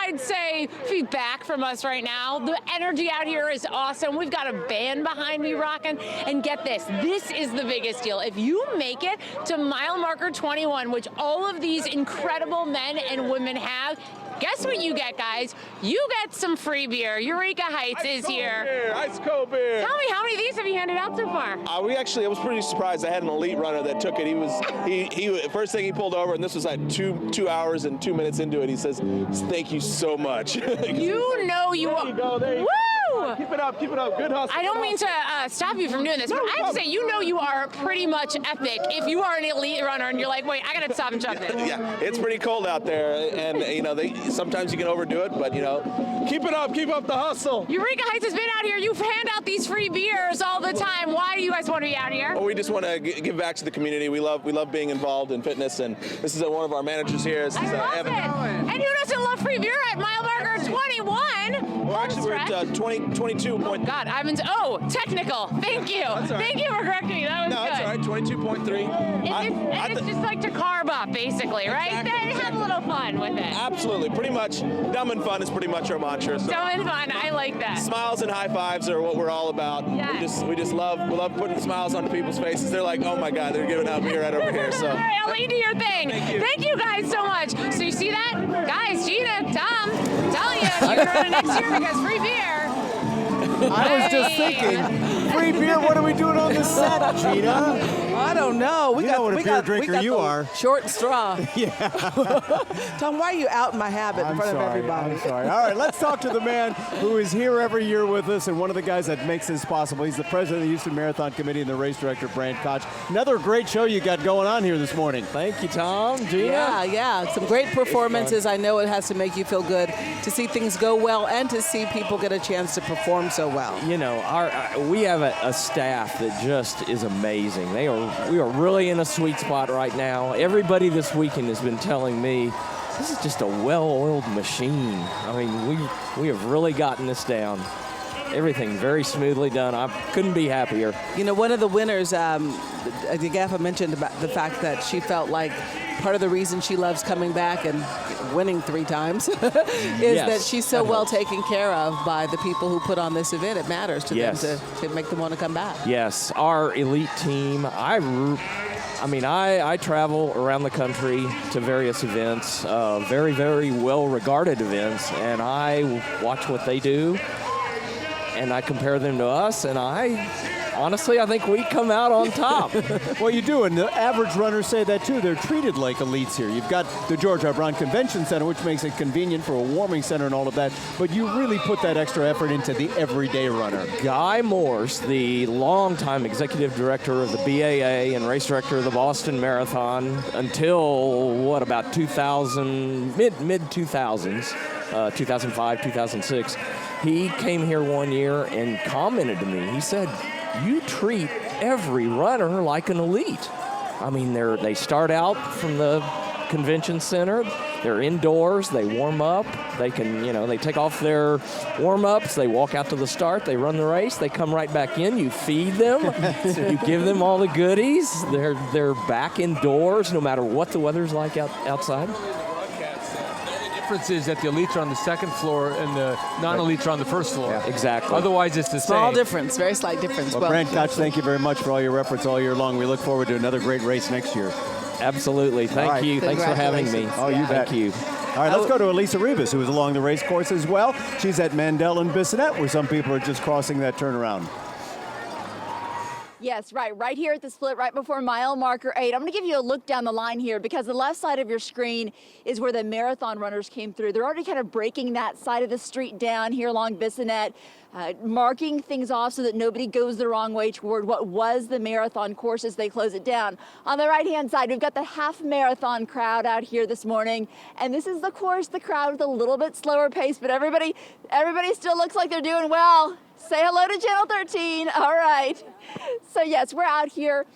I'd say, feet back from us right now. The energy out here is awesome. We've got a band behind me rocking. And get this is the biggest deal. If you make it to mile marker 21, which all of these incredible men and women have, guess what you get, guys? You get some free beer. Eureka Heights is here. Ice cold beer. Tell me, how many of these have you handed out so far? I was pretty surprised. I had an elite runner that took it. He first thing he pulled over, and this was like 2 hours and 2 minutes into it. He says, "Thank you so much." You know you are. There you Woo! go. Keep it up. Good hustle. I don't mean to stop you from doing this, but I have to say, you know you are pretty much epic if you are an elite runner and you're like, wait, I got to stop and jump this. Yeah, it's pretty cold out there, and sometimes you can overdo it, but keep it up. Keep up the hustle. Eureka Heights has been out here. You hand out these free beers all the time. Why do you guys want to be out here? Well, we just want to give back to the community. We love being involved in fitness, and this is one of our managers here. This is Evan. And who doesn't love free beer at mile marker 21? Well, actually, we're at 22. God, technical. Thank you. That's all right. Thank you for correcting me. That was No, good. that's all right. 22.3. It's just like to carb up, basically, right? Exactly. Then have a little fun with it. Absolutely. Pretty much, dumb and fun is pretty much our mantra. So. Dumb and fun. I like that. Smiles and high fives are what we're all about. Yes. We just love putting smiles on people's faces. They're like, oh my God, they're giving out beer right over here. So. All right, I'll let you do your thing. Thank you guys so much. So you see that? Guys, Gina, Tom, I'm telling you, you're going to run next year because free beer. I was just thinking, free beer, what are we doing on this set, Gina? I don't know. You know what a beer drinker you are. Short straw. Yeah. Tom, why are you out in my habit in front of everybody? I'm sorry. All right, let's talk to the man who is here every year with us and one of the guys that makes this possible. He's the president of the Houston Marathon Committee and the race director, Brant Koch. Another great show you got going on here this morning. Thank you, Tom, Gina. Yeah. Some great performances. I know it has to make you feel good to see things go well and to see people get a chance to perform so well. You know, we have a staff that just is amazing. We are really in a sweet spot right now. Everybody this weekend has been telling me this is just a well-oiled machine. I mean, we have really gotten this down. Everything very smoothly done. I couldn't be happier. You know, one of the winners, Gaffa mentioned about the fact that she felt like part of the reason she loves coming back and winning 3 times is that she's so well taken care of by the people who put on this event. It matters to them to make them want to come back. Yes, our elite team. I travel around the country to various events, very, very well-regarded events, and I watch what they do. and I compare them to us, and honestly, I think we come out on top. Well, you do, and the average runners say that too. They're treated like elites here. You've got the George R. Brown Convention Center, which makes it convenient for a warming center and all of that, but you really put that extra effort into the everyday runner. Guy Morse, the longtime executive director of the BAA and race director of the Boston Marathon until, about 2000, mid-2000s, 2005, 2006, he came here one year and commented to me. He said, "You treat every runner like an elite." I mean, they start out from the convention center. They're indoors. They warm up. They can, they take off their warm-ups. They walk out to the start. They run the race. They come right back in. You feed them. You give them all the goodies. They're back indoors no matter what the weather's like outside. The difference is that the elites are on the second floor and the non-elites are on the first floor. Yeah, exactly. Otherwise, it's the same. Small difference, very slight difference. Well, Brant Koch, thank you very much for all your efforts all year long. We look forward to another great race next year. Absolutely. Thank you. Thanks for having me. Oh, you bet. Thank you. All right, let's go to Elisa Rivas, who is along the race course as well. She's at Mandel and Bissonnet, where some people are just crossing that turnaround. Yes, right here at the split, right before mile marker 8. I'm going to give you a look down the line here because the left side of your screen is where the marathon runners came through. They're already kind of breaking that side of the street down here along Bissonnet, marking things off so that nobody goes the wrong way toward what was the marathon course as they close it down. On the right-hand side, we've got the half marathon crowd out here this morning, and this is the course, the crowd with a little bit slower pace, but everybody still looks like they're doing well. Say hello to Channel 13. All right. So yes, we're out here.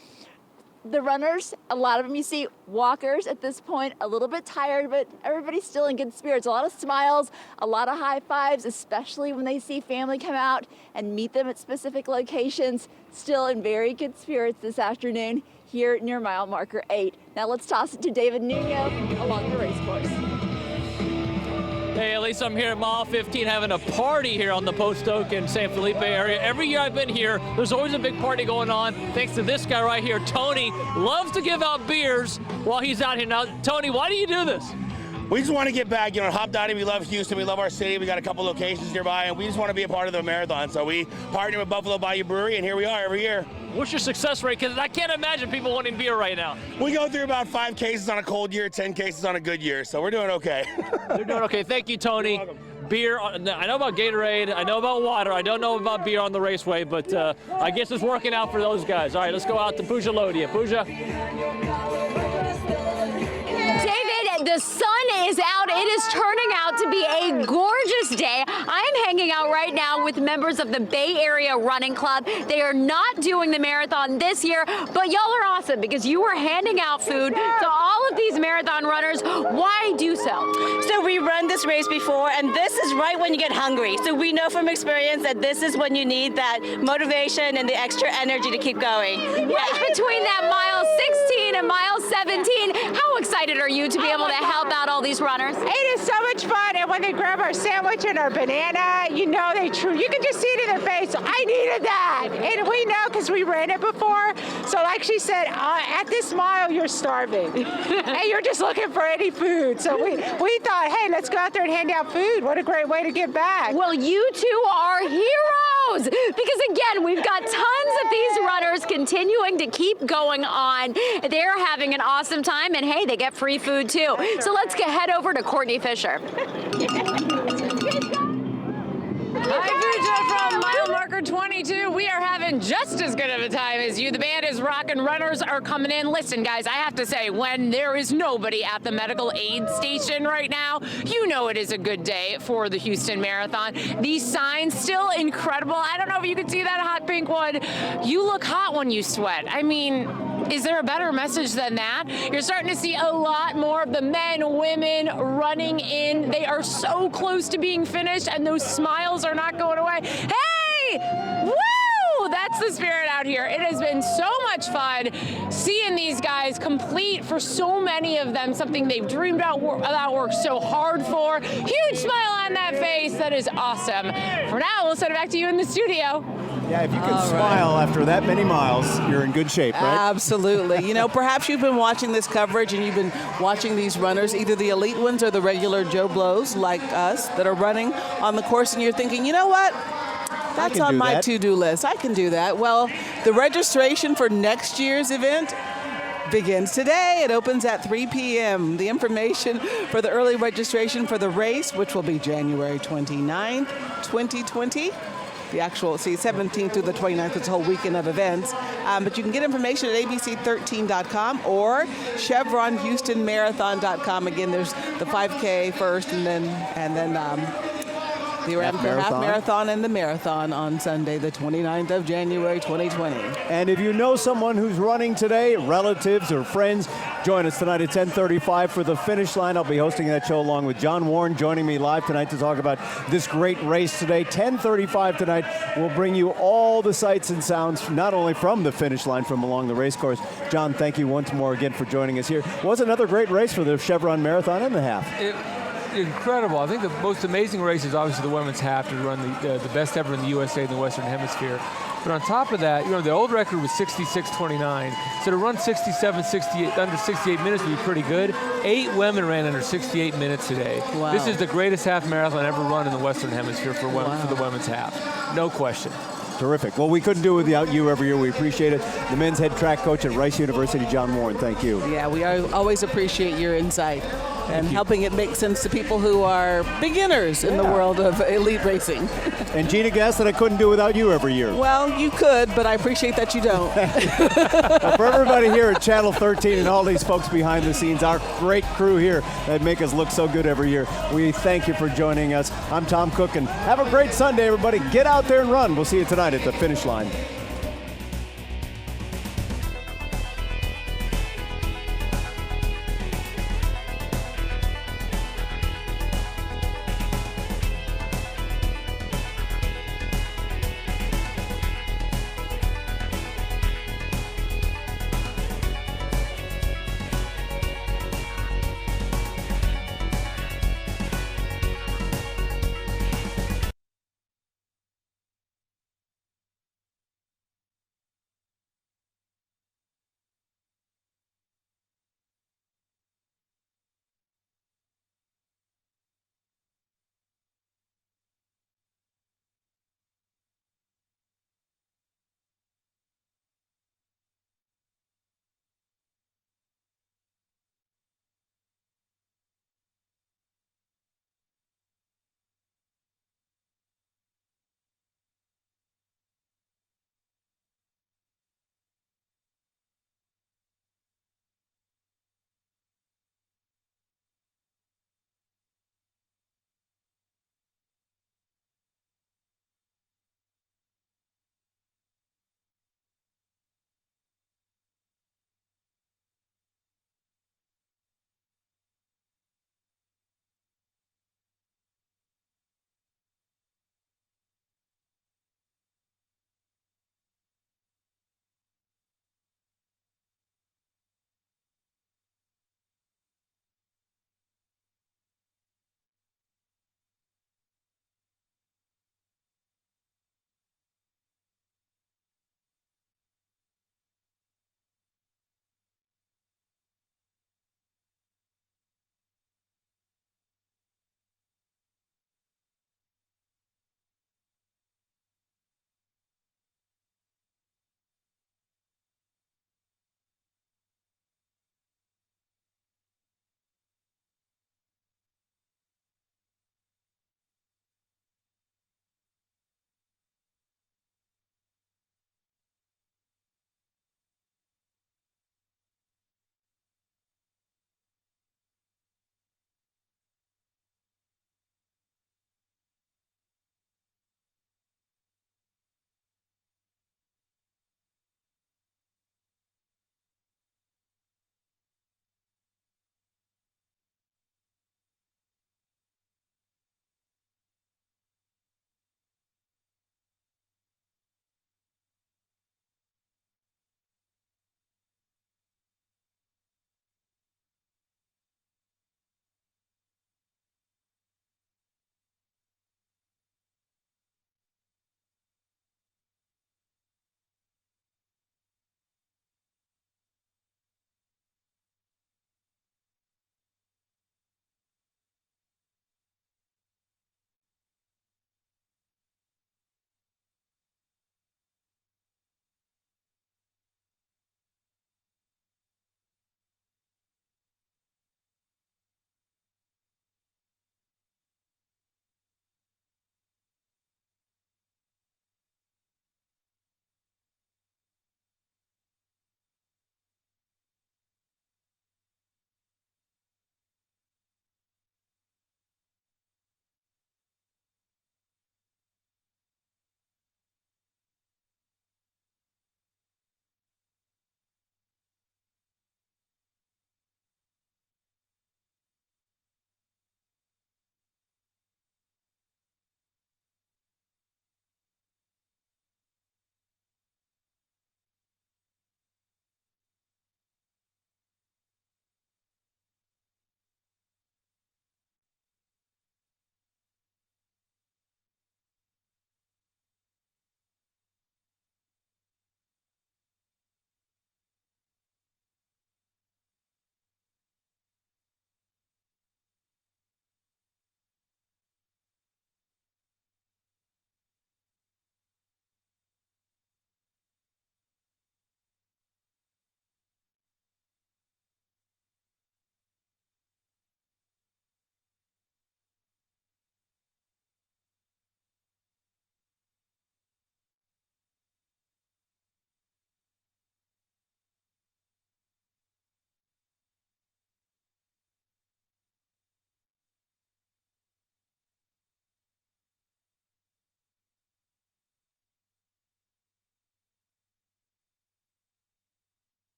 The runners, a lot of them you see walkers at this point, a little bit tired, but everybody's still in good spirits. A lot of smiles, a lot of high fives, especially when they see family come out and meet them at specific locations. Still in very good spirits this afternoon here near mile marker 8. Now let's toss it to David Nuno along the race course. Hey, Elisa, I'm here at mile 15 having a party here on the Post Oak and San Felipe area. Every year I've been here, there's always a big party going on. Thanks to this guy right here, Tony, loves to give out beers while he's out here. Now, Tony, why do you do this? We just want to get back, Hop Dotty, we love Houston, we love our city, we got a couple locations nearby, and we just want to be a part of the marathon. So we partner with Buffalo Bayou Brewery, and here we are every year. What's your success rate? Because I can't imagine people wanting beer right now. We go through about 5 cases on a cold year, 10 cases on a good year, so we're doing okay. You're doing okay. Thank you, Tony. Beer, I know about Gatorade, I know about water, I don't know about beer on the raceway, but I guess it's working out for those guys. All right, let's go out to Pooja Lodia. Pooja? David, the sun is out. It is turning out to be a gorgeous day. I am hanging out right now with members of the Bay Area Running Club. They are not doing the marathon this year, but y'all are awesome because you were handing out food to all of these marathon runners. Why do so? So we run this race before, and this is right when you get hungry. So we know from experience that this is when you need that motivation and the extra energy to keep going. Right between that mile 16 and mile 17, how excited are you to be able to help out all these runners? It is so much fun, and when they grab our sandwich and our banana, you can just see it in their face. I needed that, and we know because we ran it before. So like she said, at this mile, you're starving, and you're just looking for any food. So we thought, hey, let's go out there and hand out food. What a great way to give back. Well, you two are heroes, because again, we've got tons of these runners continuing to keep going on. They're having an awesome time, and hey, they get free food too. So let's head over to Courtney Fischer. Hi, Pooja from mile marker 22. We are having just as good of a time as you. The band is rocking. Runners are coming in. Listen, guys, I have to say, when there is nobody at the medical aid station right now, you know it is a good day for the Houston Marathon. These signs still incredible. I don't know if you can see that hot pink one. You look hot when you sweat. I mean, is there a better message than that? You're starting to see a lot more of the men, women running in. They are so close to being finished, and those smiles are not going away. Hey! Woo! That's the spirit out here. It has been so much fun seeing these guys complete, for so many of them, something they've dreamed about, worked so hard for. Huge smile on that face. That is awesome. For now, we'll send it back to you in the studio. Yeah, if you can smile after that many miles, you're in good shape, right? Absolutely. Perhaps you've been watching this coverage and you've been watching these runners, either the elite ones or the regular Joe Blows like us that are running on the course, and you're thinking, you know what? That's on my to-do list. I can do that. Well, the registration for next year's event begins today. It opens at 3 p.m. The information for the early registration for the race, which will be January 29th, 2020. The actual, 17th through the 29th, it's a whole weekend of events. But you can get information at abc13.com or chevronhoustonmarathon.com. Again, there's the 5K first, and then the Aramco Half Marathon and the Marathon on Sunday, the 29th of January, 2020. And if you know someone who's running today, relatives or friends, join us tonight at 10:35 for the finish line. I'll be hosting that show along with John Warren, joining me live tonight to talk about this great race today. 10:35 tonight. We'll bring you all the sights and sounds, not only from the finish line, from along the race course. John, thank you once more again for joining us here. It was another great race for the Chevron Marathon and the half. Incredible. I think the most amazing race is obviously the women's half, to run the best ever in the USA in the Western Hemisphere. But on top of that, the old record was 66:29. So to run 67, 68, under 68 minutes would be pretty good. 8 women ran under 68 minutes today. Wow. This is the greatest half marathon ever run in the Western Hemisphere for the women's half. No question. Terrific. Well, we couldn't do it without you every year. We appreciate it. The men's head track coach at Rice University, John Warren, thank you. Yeah, we always appreciate your insight and helping it make sense to people who are beginners in the world of elite racing. And Gina Gass, that I couldn't do without you every year. Well, you could, but I appreciate that you don't. For everybody here at Channel 13 and all these folks behind the scenes, our great crew here that make us look so good every year, we thank you for joining us. I'm Tom Cook, and have a great Sunday, everybody. Get out there and run. We'll see you tonight at the finish line.